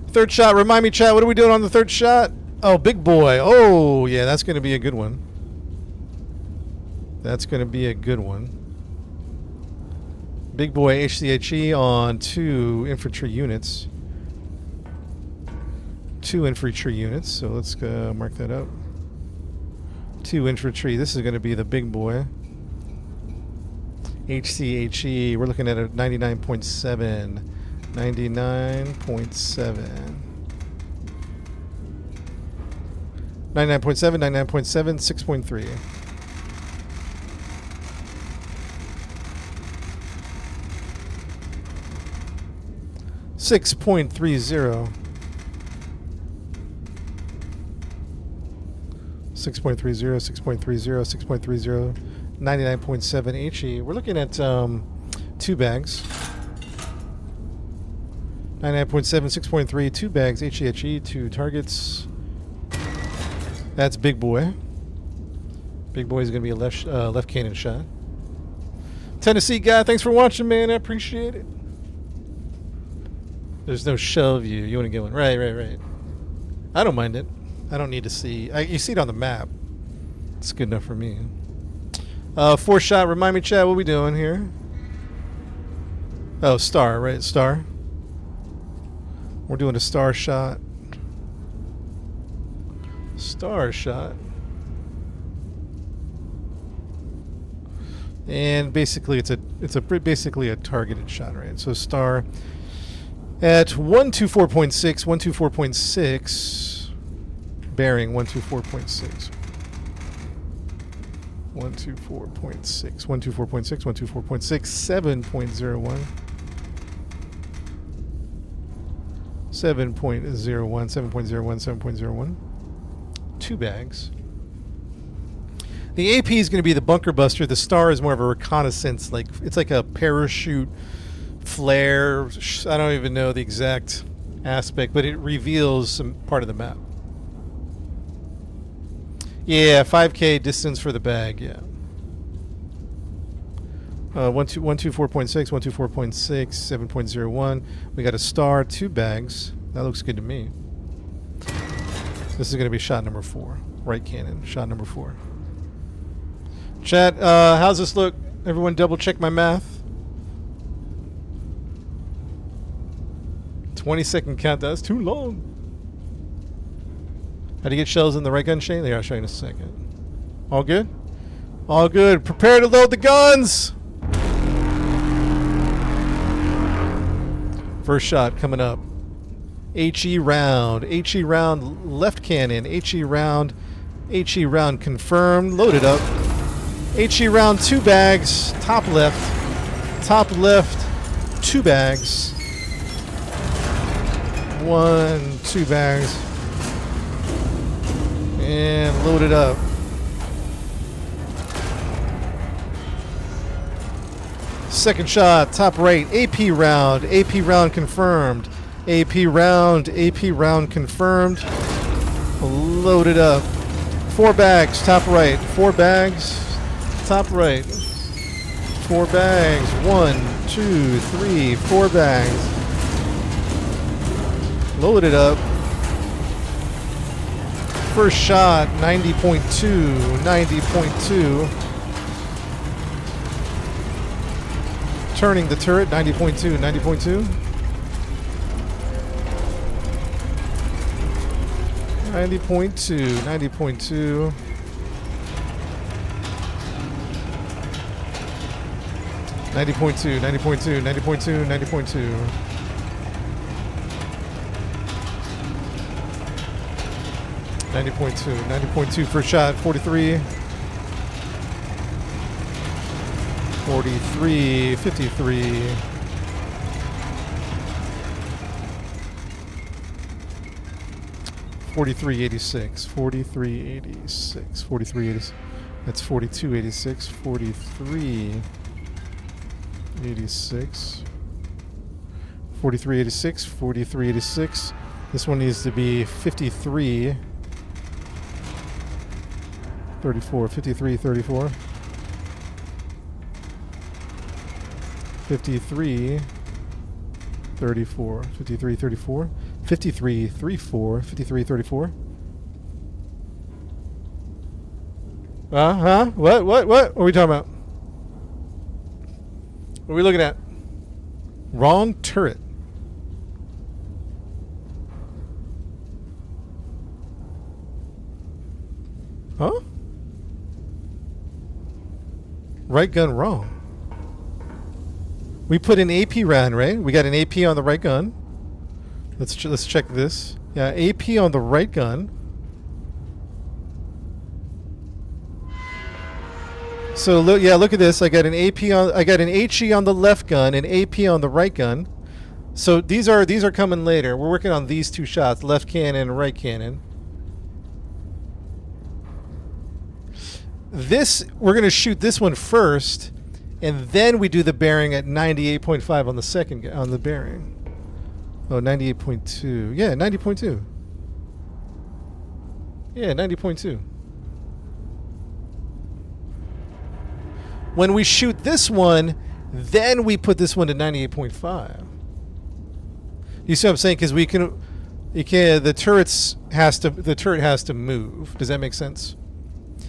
Third shot. Remind me, chat, what are we doing on the third shot? Oh, big boy. Oh, yeah, that's going to be a good one. That's going to be a good one. Big boy HCHE on 2 infantry units. 2 infantry units. So let's mark that up. 2 infantry. This is going to be the big boy. HCHE. We're looking at a 99.7. 99.7. 99.7, 99.7, 6.3. $6.30. 6.30, 6.30, 6.30, 99.7 HE. We're looking at 2 bags. 99.7, 6.3, 2 bags, HE, 2 targets. That's big boy. Big boy is going to be a left cannon shot. Tennessee guy, thanks for watching, man. I appreciate it. There's no shell view. You want to get one? Right. I don't mind it. I don't need to see. You see it on the map. It's good enough for me. 4 shot. Remind me, chat, what we doing here? Oh, star, right? Star. We're doing a star shot. Star shot. And basically, it's basically a targeted shot, right? So star at 124.6, 124.6. Bearing 124.6. 124.6. 124.6. 124.6. 7.01. 7.01. 7.01. 7.01. 2 bags. The AP is going to be the bunker buster. The star is more of a reconnaissance. It's like a parachute flare. I don't even know the exact aspect, but it reveals some part of the map. Yeah, 5K distance for the bag, yeah. 124.6, 124.6, 7.01. We got a star, 2 bags. That looks good to me. This is going to be shot number 4. Right cannon, shot number 4. Chat, how's this look? Everyone double check my math. 20-second count, that's too long. How do you get shells in the right gun, Shane? There, I'll show you in a second. All good? All good. Prepare to load the guns! First shot coming up. HE round. HE round left cannon. HE round. HE round confirmed. Loaded up. HE round 2 bags. Top left. Top left. 2 bags. 1, 2 bags. And load it up. Second shot, top right, AP round. AP round confirmed. AP round confirmed. Load it up. 4 bags, top right. 4 bags, top right. 4 bags. 1, 2, 3, 4 bags. Load it up. First shot, 90.2, 90.2. Turning the turret, 90.2, 90.2. 90.2, 90.2. 90.2, 90.2, 90.2, 90.2. 90.2, 90.2 first shot, 43. 43, 53. 43.86, 43.86, 43.86. That's 42.86, 43.86. 43.86, 43.86. This one needs to be 53. 34, 53, 34. 53, 34, 53, 34. 53, 34, 53, 34. What are we talking about? What are we looking at? Wrong turret. Huh? Right gun wrong. We put an AP round, right? We got an AP on the right gun. Let's check this. Yeah, AP on the right gun. So look at this. I got an HE on the left gun, and AP on the right gun. So these are coming later. We're working on these 2 shots, left cannon and right cannon. This, we're going to shoot this one first, and then we do the bearing at 98.5 on the second, on the bearing. Oh, 98.2. Yeah, 90.2. Yeah, 90.2. When we shoot this one, then we put this one to 98.5. You see what I'm saying? Because the turret has to move. Does that make sense?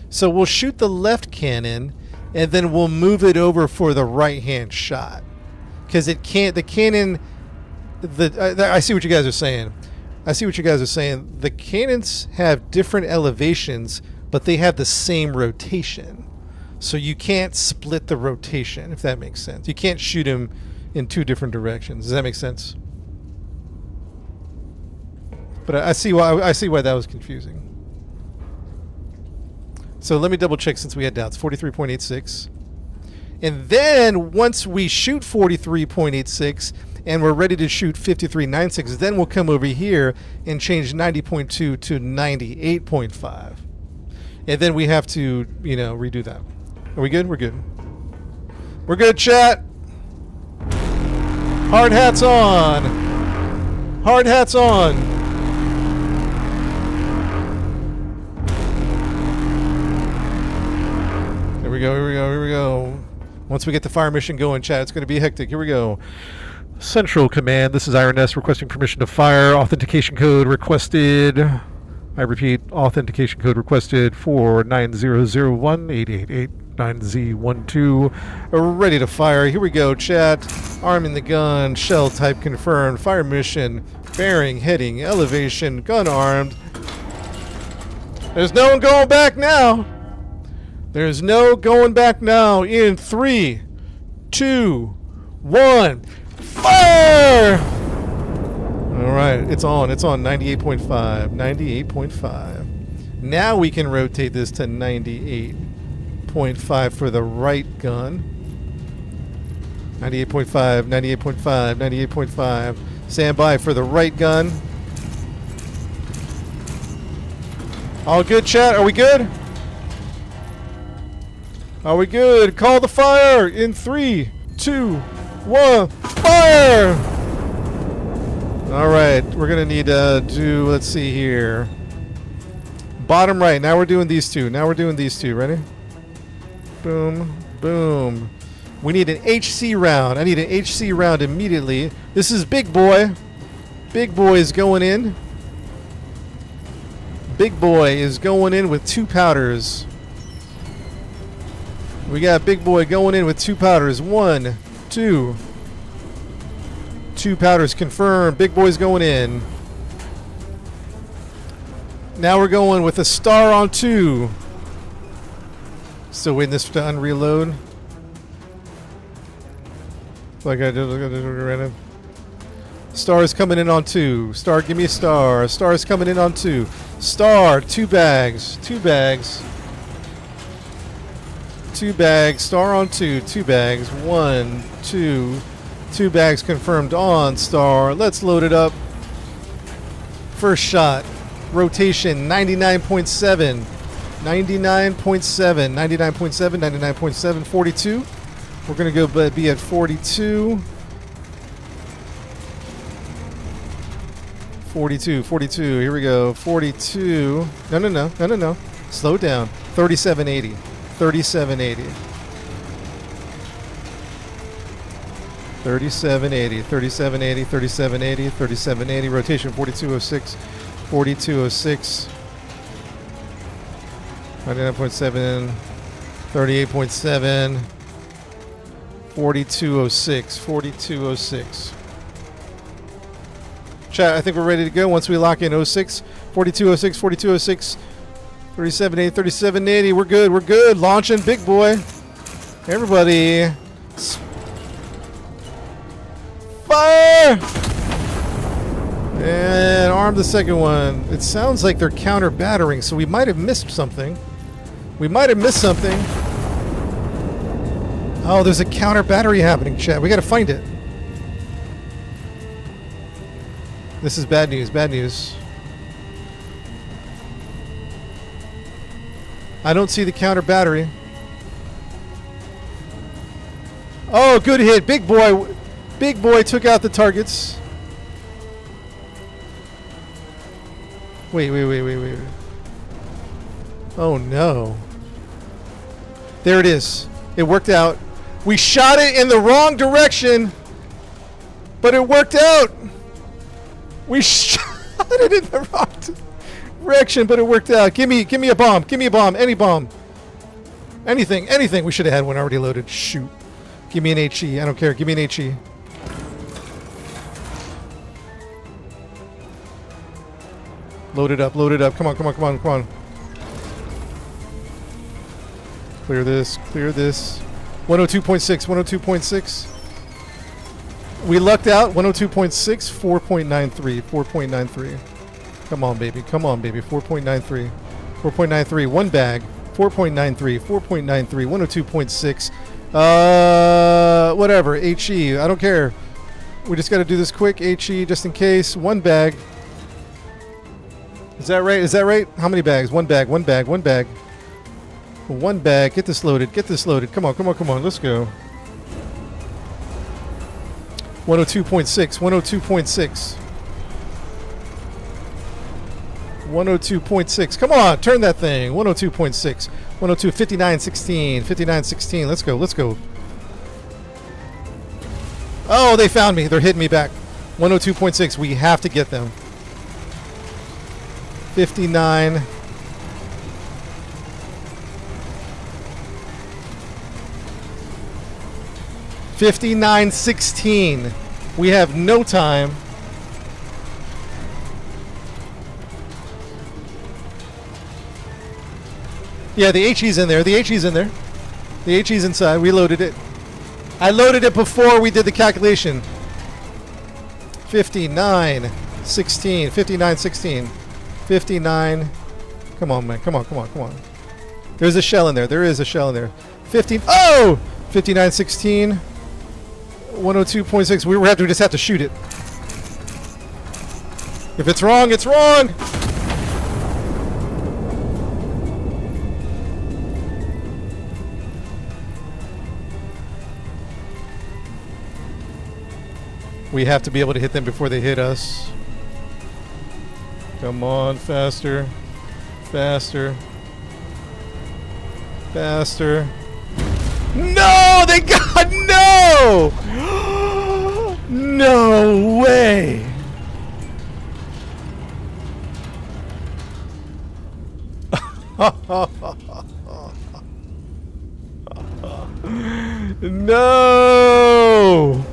So we'll shoot the left cannon, and then we'll move it over for the right-hand shot. Because it can't, the cannon, I see what you guys are saying. The cannons have different elevations, but they have the same rotation. So you can't split the rotation, if that makes sense. You can't shoot them in 2 different directions. Does that make sense? But I see why that was confusing. So let me double check since we had doubts. 43.86. And then once we shoot 43.86 and we're ready to shoot 53.96, then we'll come over here and change 90.2 to 98.5. And then we have to, redo that. Are we good? We're good. We're good, chat. Hard hats on. Hard hats on. Here we go. Once we get the fire mission going, chat, it's going to be hectic. Here we go. Central Command, this is IRNS requesting permission to fire. Authentication code requested. I repeat, authentication code requested for 90018889Z12. Ready to fire. Here we go, chat. Arming the gun. Shell type confirmed. Fire mission. Bearing, heading, elevation, gun armed. There's no one going back now. There's no going back now. In 3, 2, 1. Fire! All right, it's on 98.5. 98.5. Now we can rotate this to 98.5 for the right gun. 98.5, 98.5, 98.5. Stand by for the right gun. All good, chat? Are we good? Are we good? Call the fire in 3, 2, 1, fire! Alright, we're gonna need to do, let's see here. Bottom right, now we're doing these two. Ready? Boom, boom. We need an HC round. I need an HC round immediately. This is Big Boy. Big Boy is going in. Big Boy is going in with 2 powders. We got Big Boy going in with 2 powders. 1, 2. 2 powders confirmed. Big Boy's going in. Now we're going with a star on 2. Still waiting this to unreload. Like I did random. Star's coming in on 2. Star, give me a star. Star's coming in on 2. Star, 2 bags. 2 bags. 2 bags. Star on 2. 2 bags. 1, 2. 2 bags confirmed on Star. Let's load it up. First shot. Rotation 99.7. 99.7. 99.7. 99.7. 42. We're going to go be at 42. 42. 42. Here we go. 42. No. Slow down. 3780. 3780. 3780. 3780. 3780. 3780. Rotation 4206. 4206. 99.7. 38.7. 4206. 4206. Chat, I think we're ready to go once we lock in 06. 4206. 4206. 3780. 3780. We're good. We're good. Launching Big Boy. Everybody. Fire! And arm the second one. It sounds like they're counter battering, so we might have missed something. Oh, there's a counter battery happening, chat. We gotta find it. This is bad news, bad news. I don't see the counter battery. Oh, good hit. Big Boy. Big Boy took out the targets. Wait. Oh, no. There it is. It worked out. We shot it in the wrong direction, but it worked out. We shot it in the wrong direction, but it worked out. Give me a bomb. Give me a bomb. Any bomb. Anything. We should have had one already loaded. Shoot. Give me an HE. I don't care. Give me an HE. Load it up. Come on. Clear this. 102.6. We lucked out. 102.6. 4.93. Come on, baby. 4.93. 4.93. 1 bag. 4.93. 102.6. Whatever. HE. I don't care. We just got to do this quick. HE just in case. 1 bag. Is that right? How many bags? 1 bag. 1 bag. 1 bag. Get this loaded. Come on. Let's go. 102.6. 102.6. Come on, turn that thing. 102.6. 102. 59.16. Let's go. Oh, they found me. They're hitting me back. 102.6. We have to get them. 59. 59.16. We have no time. Yeah, the HE's in there. The HE's inside. We loaded it. I loaded it before we did the calculation. 59.16. 59.16. 59. Come on, man. Come on. There's a shell in there. 15. Oh! 59.16. 102.6. We just have to shoot it. If it's wrong, it's wrong. We have to be able to hit them before they hit us. Come on, faster. Faster. Faster. No! They got... No! No way! No!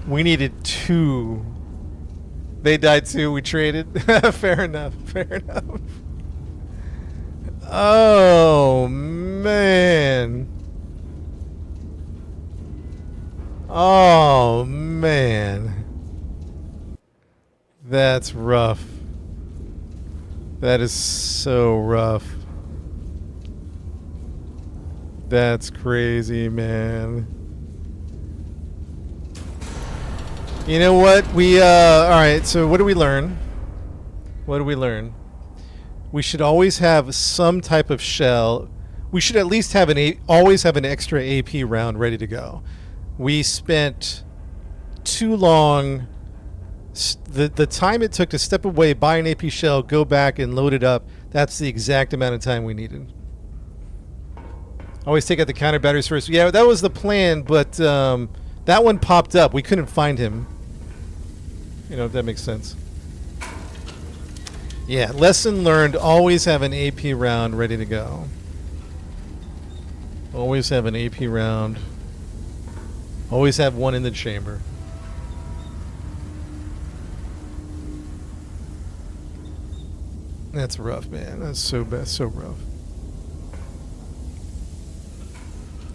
We needed 2. They died too. We traded. Fair enough. Fair enough. Oh, man. Oh, man. That's rough. That is so rough. That's crazy, man. You know what? Alright, so what do we learn? What do we learn? We should always have some type of shell. We should at least have always have an extra AP round ready to go. We spent too long. The time it took to step away, buy an AP shell, go back and load it up, that's the exact amount of time we needed. Always take out the counter batteries first. Yeah, that was the plan, but that one popped up. We couldn't find him. You know, if that makes sense. Yeah, lesson learned, always have an AP round ready to go. Always have an AP round. Always have one in the chamber. That's rough, man. That's so bad, so rough.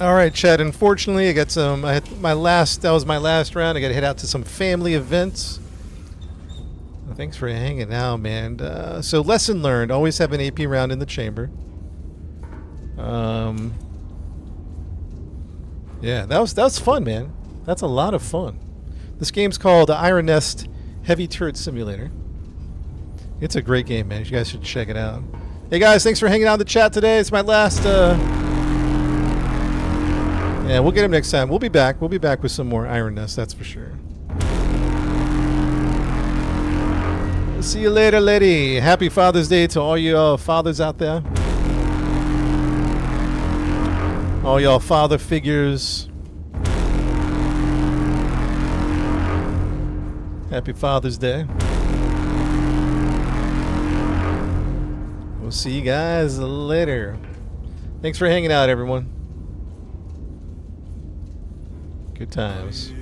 All right, Chad. Unfortunately, I got some. That was my last round. I got to head out to some family events. Thanks for hanging out, man. So lesson learned: always have an AP round in the chamber. Yeah, that was fun, man. That's a lot of fun. This game's called Iron Nest Heavy Turret Simulator. It's a great game, man. You guys should check it out. Hey guys, thanks for hanging out in the chat today. It's my last. Yeah, we'll get him next time. We'll be back. We'll be back with some more Iron Nest. That's for sure. See you later, lady. Happy Father's Day to all you fathers out there. All y'all father figures. Happy Father's Day. We'll see you guys later. Thanks for hanging out, everyone. Good times.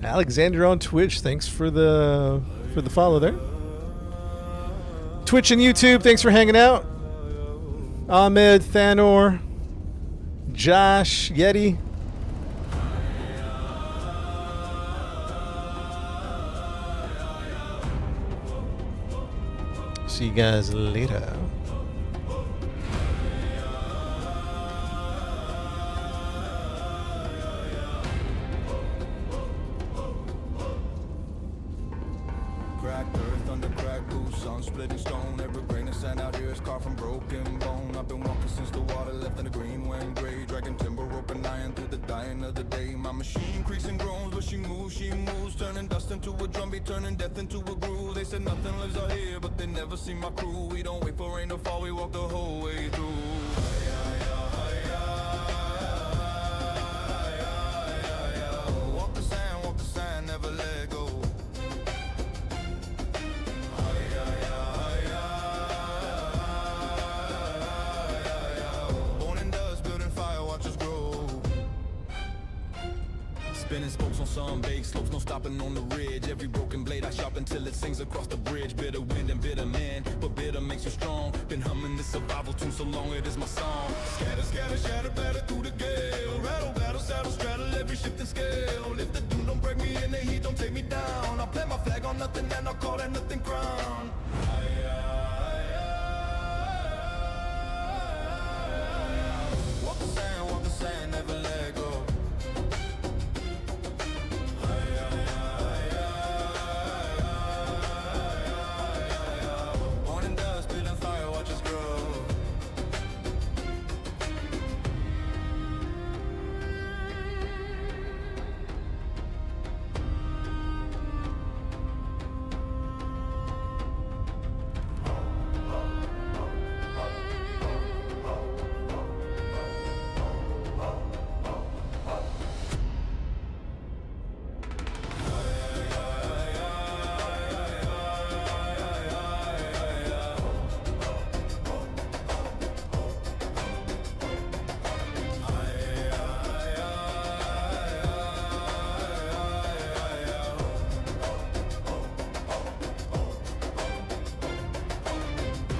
Alexander on Twitch, thanks for the follow there. Twitch and YouTube, thanks for hanging out. Ahmed, Thanor, Josh, Yeti. See you guys later. Cracked earth under cracked boots, sun splitting stone. Every grain of sand out here is carved from broken bone. I've been walking since the water left and the green went gray. Dragging timber, rope and iron through the dying of the day. My machine creaks and groans, but she moves, turning dust into a drumbeat, turning death into a groove. They said nothing lives out here, but they never see my crew. We don't wait for rain to fall, we walk the whole way through. Walk the sand, never let go. Spinning spokes on some baked slopes, no stopping on the ridge. Every broken blade I sharpen until it sings across the bridge. Bitter wind and bitter man, but bitter makes you strong. Been humming this survival tune so long, it is my song. Scatter, scatter, shatter, batter through the gale. Rattle, battle, saddle, straddle every shifting scale. If the doom don't break me in the heat, don't take me down. I'll plant my flag on nothing and I'll call that nothing crown.